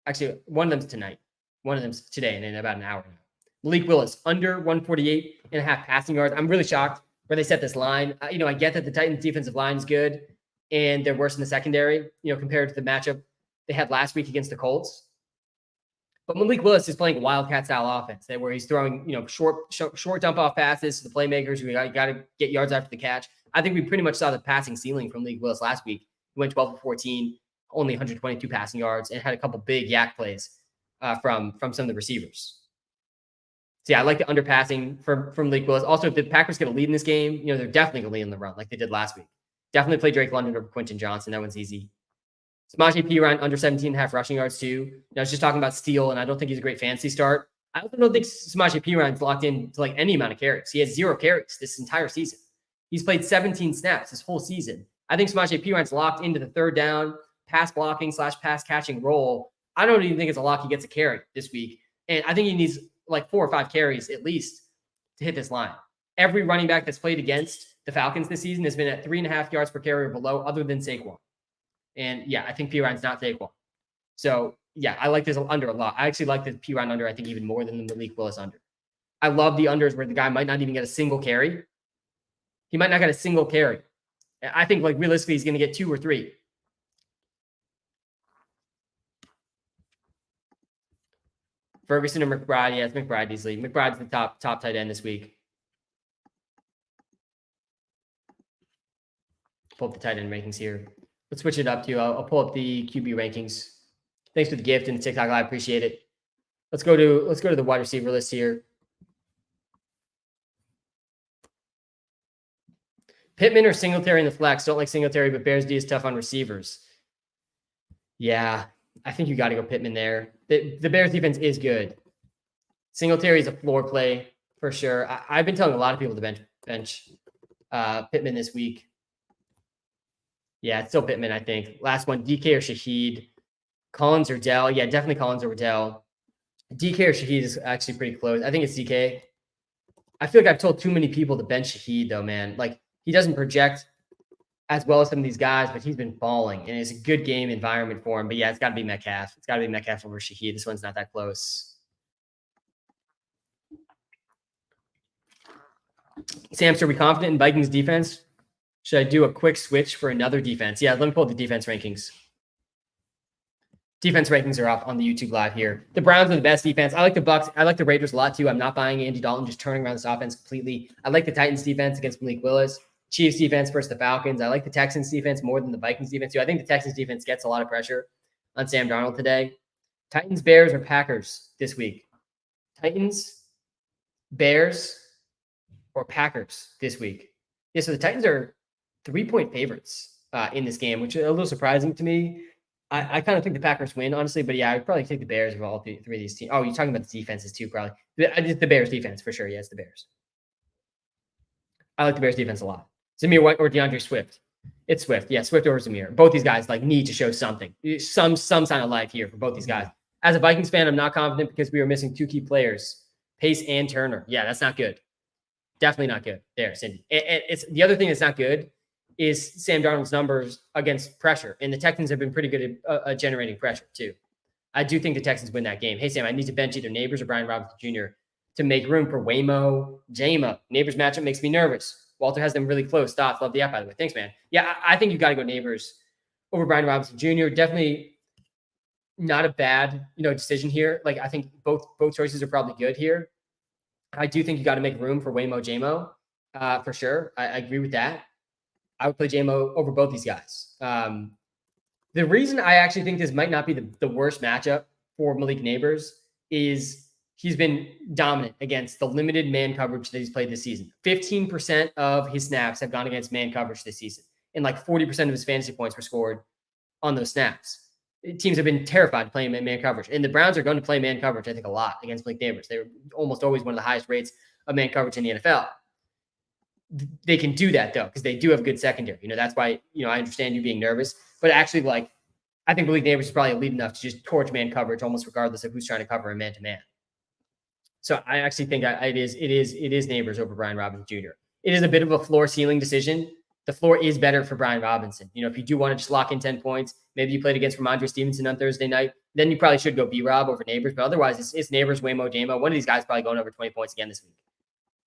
actually one of them's tonight. One of them's today and in about an hour now. Malik Willis under 148.5 passing yards. I'm really shocked where they set this line. I get that the Titans defensive line is good and they're worse in the secondary, compared to the matchup they had last week against the Colts. But Malik Willis is playing a Wildcat style offense where he's throwing, short dump off passes to the playmakers who got to get yards after the catch. I think we pretty much saw the passing ceiling from Malik Willis last week. He went 12-14, only 122 passing yards, and had a couple big yak plays from some of the receivers. So yeah, I like the underpassing from Malik Willis. Also, if the Packers get a lead in this game, they're definitely going to lead in the run like they did last week. Definitely play Drake London over Quentin Johnson. That one's easy. Samaje Perine under 17.5 rushing yards too. I was just talking about Steele, and I don't think he's a great fantasy start. I also don't think Samaje Perine's locked in to like any amount of carries. He has 0 carries this entire season. He's played 17 snaps this whole season. I think Samaje Perine's locked into the third down, pass blocking / pass catching role. I don't even think it's a lock he gets a carry this week. And I think he needs like 4 or 5 carries at least to hit this line. Every running back that's played against the Falcons this season has been at 3.5 yards per carry or below, other than Saquon. And yeah, I think Perine's not Saquon. So yeah, I like this under a lot. I actually like the P-Ryan under, I think, even more than the Malik Willis under. I love the unders where the guy might not even get a single carry. He might not get a single carry. I think like realistically, he's going to get 2 or 3. Ferguson or McBride? Yeah, it's McBride easily. McBride's the top tight end this week. Pull up the tight end rankings here. Let's switch it up to. I'll pull up the QB rankings. Thanks for the gift and the TikTok live. Appreciate it. Let's go to the wide receiver list here. Pittman or Singletary in the flex. Don't like Singletary, but Bears D is tough on receivers. Yeah, I think you got to go Pittman there. The Bears defense is good. Singletary is a floor play for sure. I've been telling a lot of people to bench Pittman this week. Yeah, it's still Pittman, I think. Last one, DK or Shaheed. Collins or Dell. Yeah, definitely Collins or Dell. DK or Shaheed is actually pretty close. I think it's DK. I feel like I've told too many people to bench Shaheed, though, man. Like, he doesn't project as well as some of these guys, but he's been falling, and it's a good game environment for him. But yeah, it's got to be Metcalf. It's got to be Metcalf over Shaheed. This one's not that close. Sam, are we confident in Vikings defense? Should I do a quick switch for another defense? Yeah, let me pull up the defense rankings. Defense rankings are up on the YouTube live here. The Browns are the best defense. I like the Bucs. I like the Raiders a lot too. I'm not buying Andy Dalton, just turning around this offense completely. I like the Titans defense against Malik Willis. Chiefs defense versus the Falcons. I like the Texans defense more than the Vikings defense too. I think the Texans defense gets a lot of pressure on Sam Darnold today. Titans, Bears, or Packers this week? Titans, Bears, or Packers this week? Yeah, so the Titans are 3-point favorites in this game, which is a little surprising to me. I kind of think the Packers win, honestly, but yeah, I'd probably take the Bears of all three of these teams. Oh, you're talking about the defenses too, probably. The Bears defense for sure. Yeah, it's the Bears. I like the Bears defense a lot. Zamir White or DeAndre Swift? It's Swift. Yeah, Swift over Zamir. Both these guys like need to show something, some sign of life here for both these guys. As a Vikings fan, I'm not confident because we are missing 2 key players, Pace and Turner. Yeah, that's not good. Definitely not good there, Cindy. It's the other thing that's not good is Sam Darnold's numbers against pressure. And the Texans have been pretty good at generating pressure too. I do think the Texans win that game. Hey, Sam, I need to bench either Neighbors or Brian Robinson Jr. to make room for Waymo Jamo. Neighbors matchup makes me nervous. Walter has them really close. Thoughts. Love the app, by the way. Thanks, man. Yeah, I think you got to go Neighbors over Brian Robinson Jr. Definitely not a bad, decision here. Like, I think both choices are probably good here. I do think you got to make room for Waymo Jamo for sure. I agree with that. I would play Jamo over both these guys. The reason I actually think this might not be the worst matchup for Malik Neighbors is he's been dominant against the limited man coverage that he's played this season. 15% of his snaps have gone against man coverage this season, and like 40% of his fantasy points were scored on those snaps. Teams have been terrified to play him in man coverage, and the Browns are going to play man coverage, I think, a lot against Malik Neighbors. They're almost always one of the highest rates of man coverage in the NFL. They can do that though, because they do have good secondary. That's why, I understand you being nervous, but actually, like, I think Malik Neighbors is probably elite enough to just torch man coverage almost regardless of who's trying to cover him man to man. So I actually think it is Neighbors over Brian Robinson Jr. It is a bit of a floor ceiling decision. The floor is better for Brian Robinson. If you do want to just lock in 10 points, maybe you played against Ramondre Stevenson on Thursday night, then you probably should go B-Rob over Neighbors. But otherwise, it's Neighbors, Waymo, Jamo. One of these guys probably going over 20 points again this week.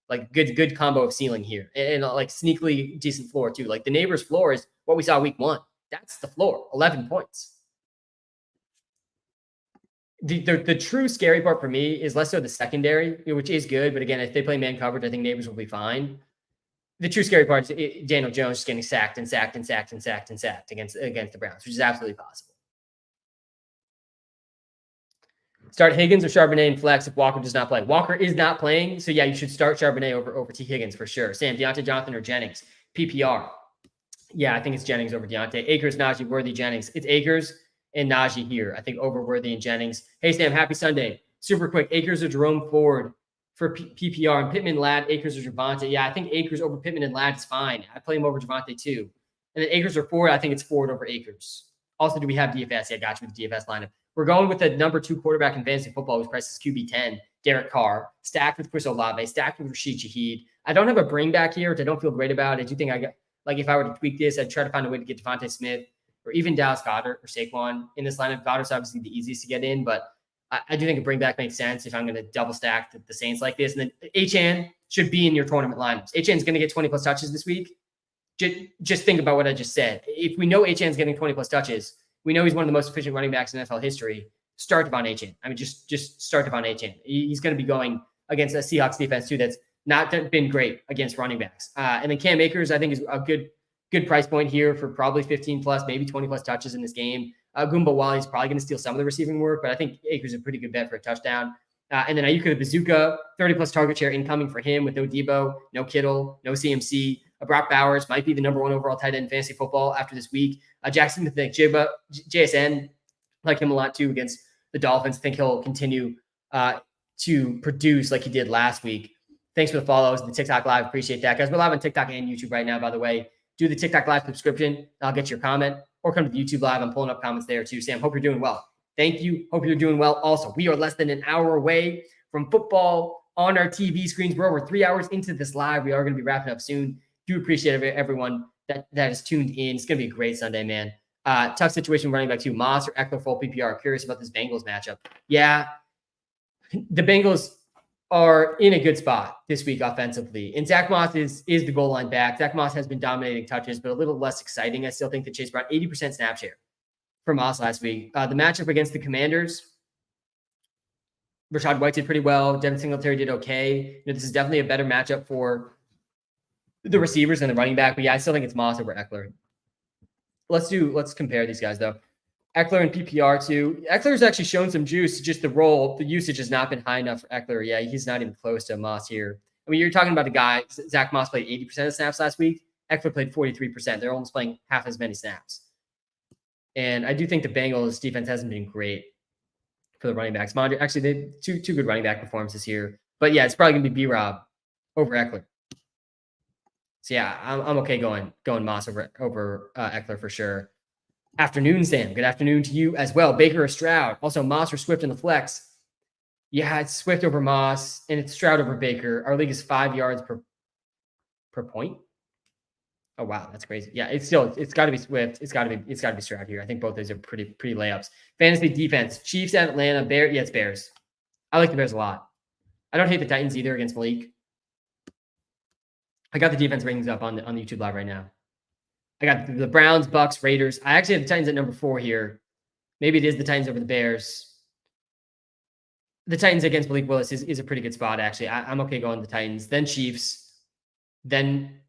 Like good combo of ceiling here, and like sneakily decent floor too. Like the Neighbors floor is what we saw week 1. That's the floor, 11 points. The true scary part for me is less so the secondary, which is good. But again, if they play man coverage, I think Neighbors will be fine. The true scary part is Daniel Jones just getting sacked against the Browns, which is absolutely possible. Start Higgins or Charbonnet in flex if Walker does not play. Walker is not playing, so yeah, you should start Charbonnet over T. Higgins for sure. Sam, Deontay Johnson or Jennings? PPR. Yeah, I think it's Jennings over Deontay. Akers, Najee, Worthy, Jennings. It's Akers and Najee here. I think over Worthy and Jennings. Hey, Sam, happy Sunday. Super quick. Akers or Jerome Ford for PPR. And Pittman, Ladd, Akers or Javonte. Yeah, I think Akers over Pittman and Ladd is fine. I play him over Javonte too. And then Akers or Ford, I think it's Ford over Akers. Also, do we have DFS? Yeah, I got you with the DFS lineup. We're going with the number 2 quarterback in fantasy football, whose price is QB10, Derek Carr, stacked with Chris Olave, stacked with Rashid Shaheed. I don't have a bring back here, which I don't feel great about. I do think if I were to tweak this, I'd try to find a way to get Devontae Smith or even Dallas Goedert or Saquon in this lineup. Goddard's obviously the easiest to get in, but I do think a bring back makes sense if I'm going to double stack the Saints like this. And then Achane should be in your tournament lineups. Achane's going to get 20 plus touches this week. Just think about what I just said. If we know Achane's getting 20 plus touches, we know he's one of the most efficient running backs in NFL history. Start Devon Achane. I mean, just start Devon Achane. He's going to be going against a Seahawks defense too that's not been great against running backs. And then Cam Akers, I think, is a good price point here for probably 15 plus, maybe 20 plus touches in this game. Goomba Wally's probably going to steal some of the receiving work, but I think Akers is a pretty good bet for a touchdown. And then Ayuka the Bazooka, 30 plus target share incoming for him with no Debo, no Kittle, no CMC. Brock Bowers might be the number 1 overall tight end in fantasy football after this week. Jackson Smith, JSN, like him a lot too against the Dolphins. I think he'll continue to produce like he did last week. Thanks for the follows, the TikTok live. Appreciate that, guys. We're live on TikTok and YouTube right now, by the way. Do the TikTok live subscription. I'll get your comment, or come to the YouTube live. I'm pulling up comments there too. Sam, hope you're doing well. Thank you. Hope you're doing well. Also, we are less than an hour away from football on our TV screens. We're over 3 hours into this live. We are going to be wrapping up soon. Do appreciate everyone that is tuned in. It's going to be a great Sunday, man. Tough situation running back too. Moss or Eckler full PPR. Curious about this Bengals matchup. Yeah, the Bengals are in a good spot this week offensively. And Zach Moss is the goal line back. Zach Moss has been dominating touches, but a little less exciting. I still think that Chase Brown, 80% snap share for Moss last week. The matchup against the Commanders, Rashad White did pretty well. Devin Singletary did okay. This is definitely a better matchup for the receivers and the running back. But yeah, I still think it's Moss over Eckler. Let's compare these guys though. Eckler and PPR too. Eckler's actually shown some juice. Just the usage has not been high enough for Eckler. Yeah, he's not even close to Moss here. I mean, you're talking about a guy, Zach Moss played 80% of snaps last week. Eckler played 43%. They're almost playing half as many snaps. And I do think the Bengals defense hasn't been great for the running backs. Actually, they had two good running back performances here. But yeah, it's probably going to be B-Rob over Eckler. So yeah, I'm okay going Moss over Eckler for sure. Afternoon, Sam. Good afternoon to you as well. Baker or Stroud. Also, Moss or Swift in the flex. Yeah, it's Swift over Moss, and it's Stroud over Baker. Our league is 5 yards per point. Oh wow, that's crazy. Yeah, it's got to be Swift. It's got to be Stroud here. I think both those are pretty layups. Fantasy defense. Chiefs at Atlanta. Bears. Yeah, it's Bears. I like the Bears a lot. I don't hate the Titans either against Malik. I got the defense ratings up on the YouTube live right now. I got the Browns, Bucks, Raiders. I actually have the Titans at number 4 here. Maybe it is the Titans over the Bears. The Titans against Malik Willis is a pretty good spot, actually. I'm okay going the Titans. Then Chiefs. Then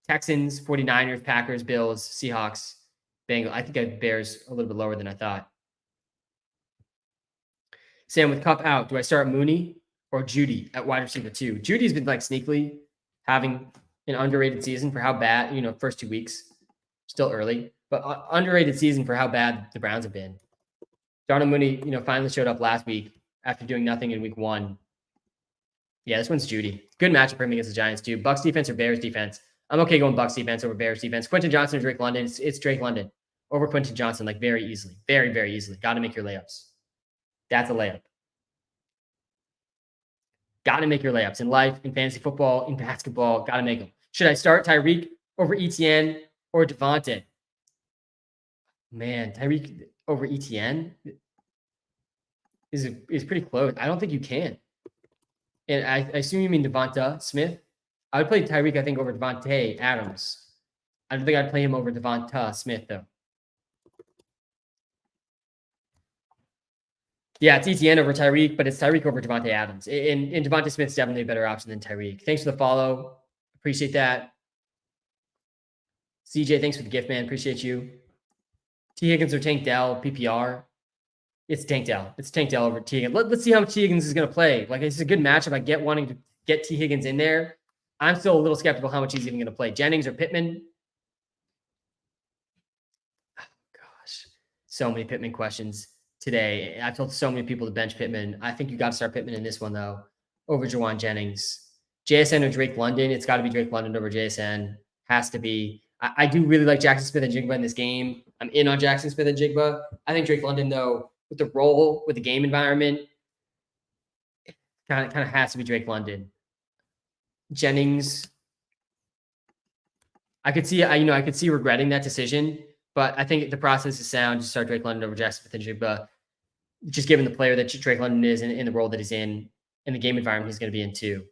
Texans, 49ers, Packers, Bills, Seahawks, Bengals. I think I have Bears a little bit lower than I thought. Sam, with Cup out, do I start Mooney or Judy at wide receiver 2? Judy's been like sneakily having an underrated season for how bad, first 2 weeks, still early, but underrated season for how bad the Browns have been. Darnell Mooney, finally showed up last week after doing nothing in week 1. Yeah, this one's Judy. Good matchup for him against the Giants too. Bucks defense or Bears defense? I'm okay going Bucks defense over Bears defense. Quentin Johnson or Drake London? It's Drake London over Quentin Johnson, like very easily. Very, very easily. Got to make your layups. That's a layup. Got to make your layups in life, in fantasy football, in basketball. Got to make them. Should I start Tyreek over Etienne or Devontae? Man, Tyreek over Etienne is pretty close. I don't think you can. And I assume you mean Devonta Smith. I would play Tyreek, I think, over Devontae Adams. I don't think I'd play him over Devonta Smith, though. Yeah, it's Etienne over Tyreek, but it's Tyreek over Devontae Adams. And Devonta Smith's definitely a better option than Tyreek. Thanks for the follow. Appreciate that. CJ, thanks for the gift, man. Appreciate you. T. Higgins or Tank Dell, PPR. It's Tank Dell. It's Tank Dell over T. Higgins. Let's see how much T. Higgins is going to play. Like, it's a good matchup. I get wanting to get T. Higgins in there. I'm still a little skeptical how much he's even going to play. Jennings or Pittman? Oh, gosh. So many Pittman questions today. I've told so many people to bench Pittman. I think you got to start Pittman in this one, though, over Jawan Jennings. JSN or Drake London? It's got to be Drake London over JSN. Has to be. I do really like Jackson Smith and Jigba in this game. I'm in on Jackson Smith and Jigba. I think Drake London, though, with the role, with the game environment, kind of has to be Drake London. Jennings, I could see regretting that decision, But I think the process is sound to start Drake London over Jackson Smith-Njigba, just given the player that Drake London is in the role that he's in the game environment he's going to be in too.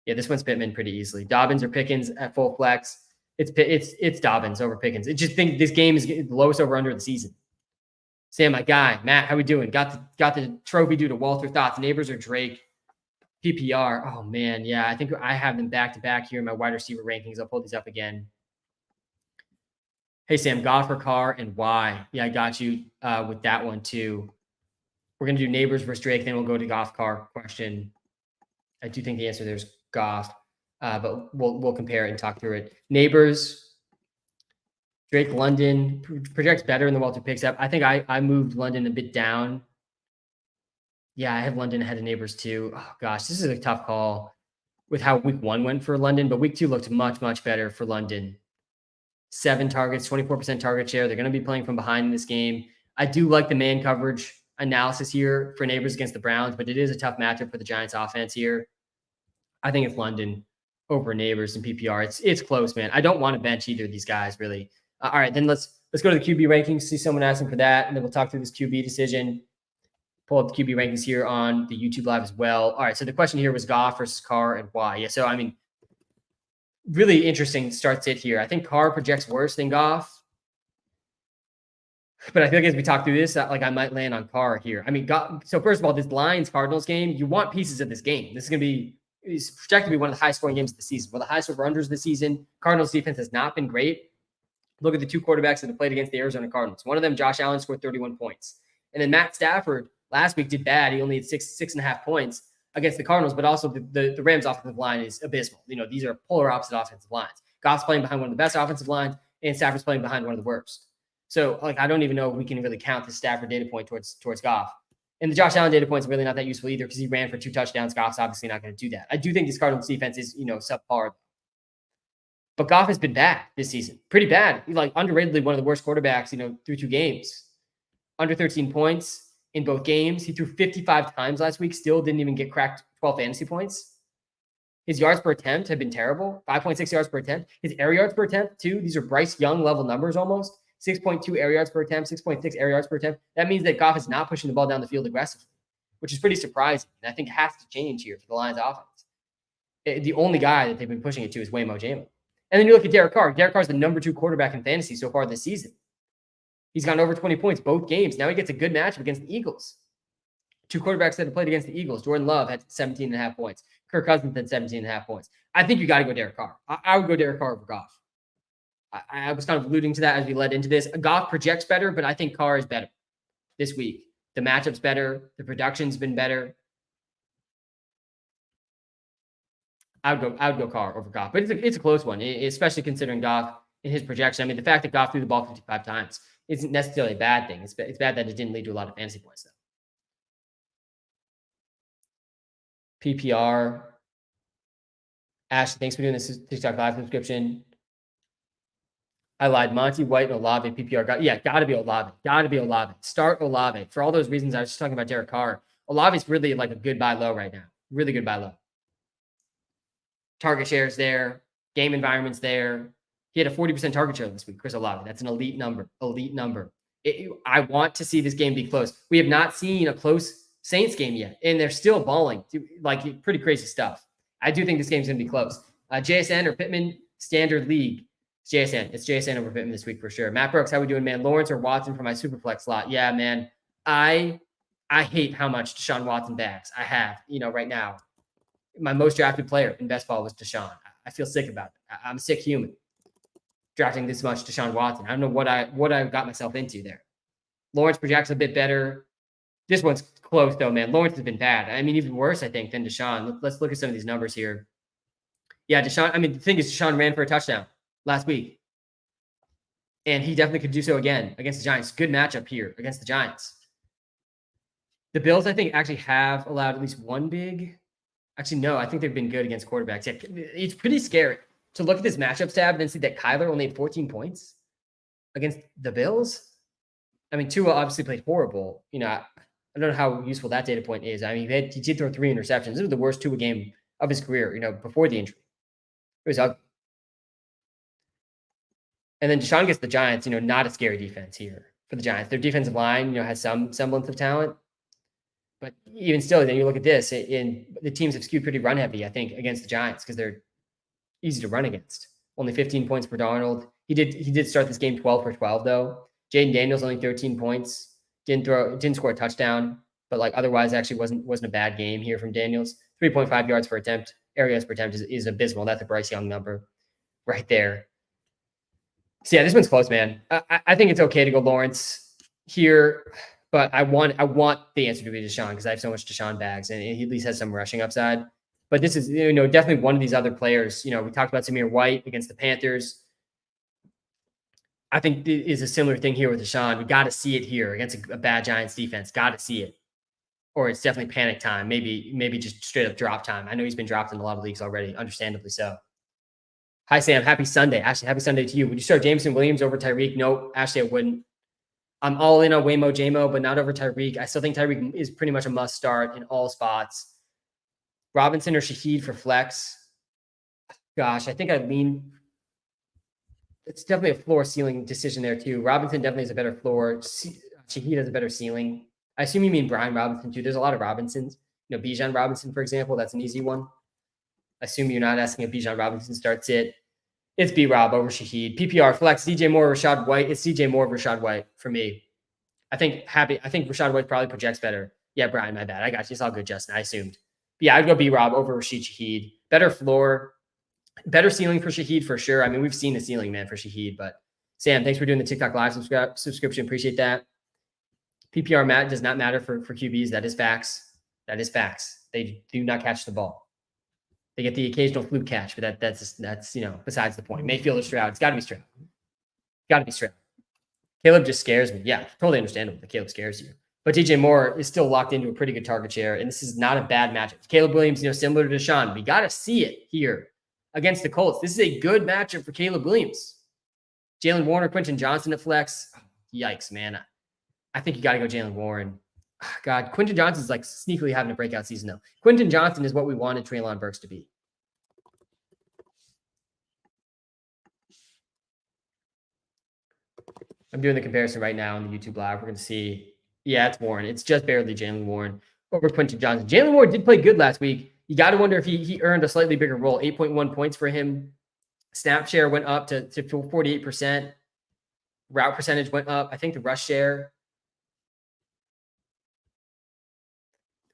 Yeah, this one's Pittman pretty easily. Dobbins or Pickens at full flex. It's Dobbins over Pickens. I just think this game is the lowest over under of the season. Sam, my guy, Matt, how we doing? Got the trophy due to Walter. Thoughts, Neighbors or Drake? PPR. Oh man, yeah, I think I have them back to back here in my wide receiver rankings. I'll pull these up again. Hey Sam, Goff or Carr and why? Yeah, I got you with that one too. We're gonna do Neighbors versus Drake, then we'll go to Goff Carr question. I do think the answer there's Goff, but we'll compare it and talk through it. Neighbors, Drake London projects better in the Walter picks up. I think I moved London a bit down. Yeah, I have London ahead of Neighbors too. Oh gosh, this is a tough call with how week 1 went for London, but week 2 looked much better for London. 7 targets, 24% target share. They're going to be playing from behind in this game. I do like the man coverage analysis here for Neighbors against the Browns, but it is a tough matchup for the Giants offense here. I think it's London over Neighbors and PPR. It's close, man. I don't want to bench either of these guys, really. All right, then let's go to the QB rankings, see someone asking for that, and then we'll talk through this QB decision. Pull up the QB rankings here on the YouTube Live as well. All right, so the question here was Goff versus Carr and why. Yeah, so I mean, really interesting start sit here. I think Carr projects worse than Goff, but I feel like as we talk through this, like I might land on Carr here. I mean, so first of all, this Lions-Cardinals game, you want pieces of this game. This is going to be it's projected to be one of the highest scoring games of the season. One of the highest over-unders of the season. Cardinals defense has not been great. Look at the 2 quarterbacks that have played against the Arizona Cardinals. One of them, Josh Allen, scored 31 points. And then Matt Stafford last week did bad. He only had 6.5 points against the Cardinals, but also the Rams offensive line is abysmal. You know, these are polar opposite offensive lines. Goff's playing behind one of the best offensive lines, and Stafford's playing behind one of the worst. So, like, I don't even know if we can really count the Stafford data point towards Goff. And the Josh Allen data point is really not that useful either because he ran for 2 touchdowns. Goff's obviously not going to do that. I do think this Cardinals defense is, subpar. But Goff has been bad this season. Pretty bad. He's like underratedly one of the worst quarterbacks, through 2 games. Under 13 points in both games. He threw 55 times last week, still didn't even get cracked 12 fantasy points. His yards per attempt have been terrible. 5.6 yards per attempt. His air yards per attempt, too. These are Bryce Young level numbers almost. 6.2 air yards per attempt, 6.6 air yards per attempt. That means that Goff is not pushing the ball down the field aggressively, which is pretty surprising. And I think it has to change here for the Lions offense. The only guy that they've been pushing it to is Waymo Jamo. And then you look at Derek Carr. Derek Carr is the number 2 quarterback in fantasy so far this season. He's gotten over 20 points both games. Now he gets a good matchup against the Eagles. 2 quarterbacks that have played against the Eagles. Jordan Love had 17.5 points. Kirk Cousins had 17.5 points. I think you got to go Derek Carr. I would go Derek Carr over Goff. I was kind of alluding to that as we led into this. Goff projects better, but I think Carr is better this week. The matchup's better. The production's been better. I would go Carr over Goff, but it's a close one, especially considering Goff in his projection. I mean, the fact that Goff threw the ball 55 times isn't necessarily a bad thing. It's bad that it didn't lead to a lot of fantasy points, though. PPR. Ash, thanks for doing this TikTok Live subscription. I lied. Monty White and Olave PPR. Got to be Olave. Got to be Olave. Start Olave. For all those reasons I was just talking about Derek Carr. Olave's really like a good buy low right now. Really good buy low. Target shares there. Game environment's there. He had a 40% target share this week, Chris Olave. That's an elite number. Elite number. I want to see this game be close. We have not seen a close Saints game yet, and they're still balling. Like, pretty crazy stuff. I do think this game's going to be close. JSN or Pittman, standard league. It's JSN. It's JSN over Pittman this week for sure. Matt Brooks, how we doing, man? Lawrence or Watson for my Superflex slot? Yeah, man. I hate how much Deshaun Watson bags I have, right now. My most drafted player in best ball was Deshaun. I feel sick about it. I'm a sick human drafting this much Deshaun Watson. I don't know what I got myself into there. Lawrence projects a bit better. This one's close though, man. Lawrence has been bad. I mean, even worse, I think, than Deshaun. Let's look at some of these numbers here. Yeah, Deshaun. I mean, the thing is, Deshaun ran for a touchdown last week, and he definitely could do so again against the Giants. Good matchup here against the Giants. The Bills, I think, actually have allowed at least one big. Actually, no, I think they've been good against quarterbacks. Yeah, it's pretty scary to look at this matchups tab and then see that Kyler only had 14 points against the Bills. I mean, Tua obviously played horrible. I don't know how useful that data point is. I mean, he did throw 3 interceptions. This was the worst Tua game of his career, before the injury. It was ugly. And then Deshaun gets the Giants, not a scary defense here for the Giants. Their defensive line, has some semblance of talent. But even still, then you look at this, the teams have skewed pretty run heavy, I think, against the Giants because they're easy to run against. Only 15 points per Darnold. He did start this game 12 for 12 though. Jaden Daniels only 13 points. Didn't score a touchdown, but like otherwise actually wasn't a bad game here from Daniels. 3.5 yards per attempt. Air yards per attempt is abysmal. That's a Bryce Young number right there. So yeah, this one's close, man. I think it's okay to go Lawrence here, but I want the answer to be Deshaun because I have so much Deshaun bags and he at least has some rushing upside. But this is, definitely one of these other players. We talked about Samir White against the Panthers. I think it is a similar thing here with Deshaun. We got to see it here against a bad Giants defense. Got to see it. Or it's definitely panic time. Maybe just straight up drop time. I know he's been dropped in a lot of leagues already, understandably so. Hi, Sam. Happy Sunday. Ashley, happy Sunday to you. Would you start Jameson Williams over Tyreek? Nope. Ashley, I wouldn't. I'm all in on Waymo Jamo, but not over Tyreek. I still think Tyreek is pretty much a must start in all spots. Robinson or Shaheed for flex? Gosh, I think I lean. It's definitely a floor ceiling decision there too. Robinson definitely has a better floor. Shaheed has a better ceiling. I assume you mean Brian Robinson too. There's a lot of Robinsons. Bijan Robinson, for example, that's an easy one. I assume you're not asking if Bijan Robinson starts it. It's B-Rob over Shaheed. PPR flex, DJ Moore, Rashad White. It's DJ Moore, Rashad White for me. I think Rashad White probably projects better. Yeah, Brian, my bad. I got you. It's all good, Justin. I assumed. But yeah, I'd go B-Rob over Rashid Shaheed. Better floor. Better ceiling for Shaheed for sure. I mean, we've seen the ceiling, man, for Shaheed. But Sam, thanks for doing the TikTok live subscription. Appreciate that. PPR Matt does not matter for QBs. That is facts. That is facts. They do not catch the ball. They get the occasional fluke catch, but that's besides the point. Mayfield or Stroud. It's got to be Stroud. Got to be Stroud. Caleb just scares me. Yeah, totally understandable that Caleb scares you. But DJ Moore is still locked into a pretty good target share, and this is not a bad matchup. Caleb Williams, similar to Deshaun. We got to see it here against the Colts. This is a good matchup for Caleb Williams. Jalen Warren, Quentin Johnson at flex. Yikes, man. I think you got to go Jalen Warren. God, Quentin Johnson's like sneakily having a breakout season, though. Quentin Johnson is what we wanted Treylon Burks to be. I'm doing the comparison right now on the YouTube live. We're going to see. Yeah, it's Warren. It's just barely Jalen Warren over Quentin Johnson. Jalen Warren did play good last week. You got to wonder if he earned a slightly bigger role. 8.1 points for him. Snap share went up to 48%. Route percentage went up. I think the rush share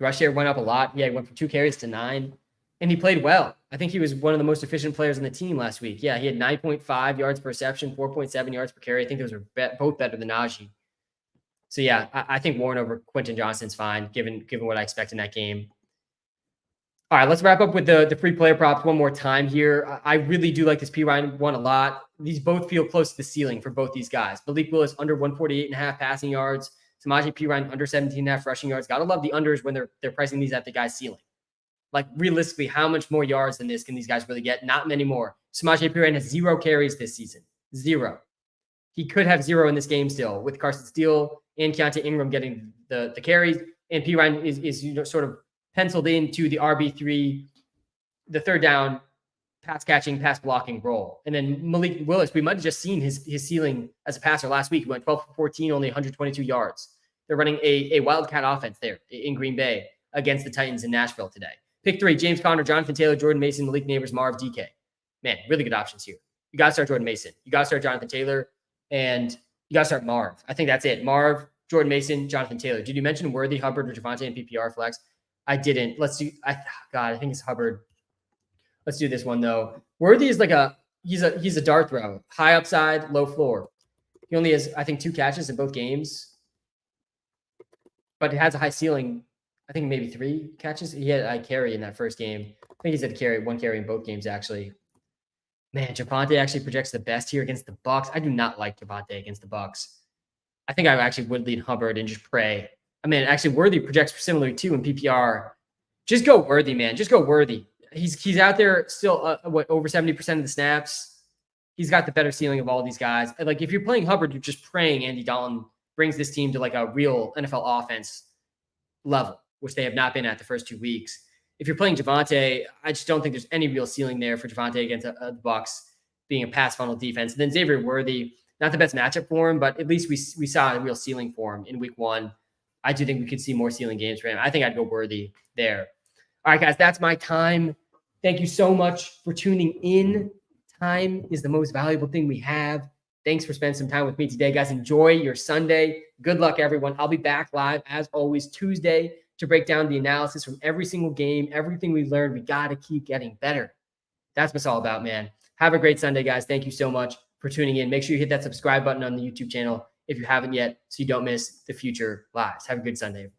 went up a lot. Yeah, he went from 2 carries to 9. And he played well. I think he was one of the most efficient players on the team last week. Yeah, he had 9.5 yards per reception, 4.7 yards per carry. I think those are both better than Najee. So yeah, I think Warren over Quentin Johnson's fine, given what I expect in that game. All right, let's wrap up with the free player props one more time here. I really do like this P-Ryan one a lot. These both feel close to the ceiling for both these guys. Malik Willis under 148.5 passing yards. Samaje P-Ryan under 17.5 rushing yards. Gotta love the unders when they're pricing these at the guy's ceiling. Like realistically, how much more yards than this can these guys really get? Not many more. Samaje P-Ryan has 0 carries this season. 0. He could have 0 in this game still with Carson Steele and Keontae Ingram getting the carries. And P-Ryan is sort of penciled into the RB3, the third down, pass catching, pass blocking role. And then Malik Willis, we might have just seen his ceiling as a passer last week. He went 12 for 14, only 122 yards. They're running a wildcat offense there in Green Bay against the Titans in Nashville today. Pick 3, James Conner, Jonathan Taylor, Jordan Mason, Malik Neighbors, Marv, DK. Man, really good options here. You got to start Jordan Mason. You got to start Jonathan Taylor. And you got to start Marv. I think that's it. Marv, Jordan Mason, Jonathan Taylor. Did you mention Worthy, Hubbard, or Javonte in PPR flex? I didn't. Let's do. I think it's Hubbard. Let's do this one though. Worthy is like he's a dart throw, high upside, low floor. He only has, I think, 2 catches in both games, but it has a high ceiling. I think maybe 3 catches. He had a carry in that first game. I think he's had 1 carry in both games actually. Man, Javonte actually projects the best here against the Bucs. I do not like Javonte against the Bucs. I think I actually would lead Hubbard and just pray. I mean, actually, Worthy projects similarly too in PPR. Just go Worthy, man. Just go Worthy. He's out there still, over 70% of the snaps. He's got the better ceiling of all these guys. Like, if you're playing Hubbard, you're just praying Andy Dalton brings this team to like a real NFL offense level, which they have not been at the first 2 weeks. If you're playing Javonte, I just don't think there's any real ceiling there for Javonte against the Bucs being a pass funnel defense. And then Xavier Worthy, not the best matchup for him, but at least we saw a real ceiling for him in week 1. I do think we could see more ceiling games for him. I think I'd go Worthy there. All right, guys, that's my time. Thank you so much for tuning in. Time is the most valuable thing we have. Thanks for spending some time with me today, guys. Enjoy your Sunday. Good luck, everyone. I'll be back live, as always, Tuesday to break down the analysis from every single game, everything we learned. We got to keep getting better. That's what it's all about, man. Have a great Sunday, guys. Thank you so much for tuning in. Make sure you hit that subscribe button on the YouTube channel if you haven't yet so you don't miss the future lives. Have a good Sunday.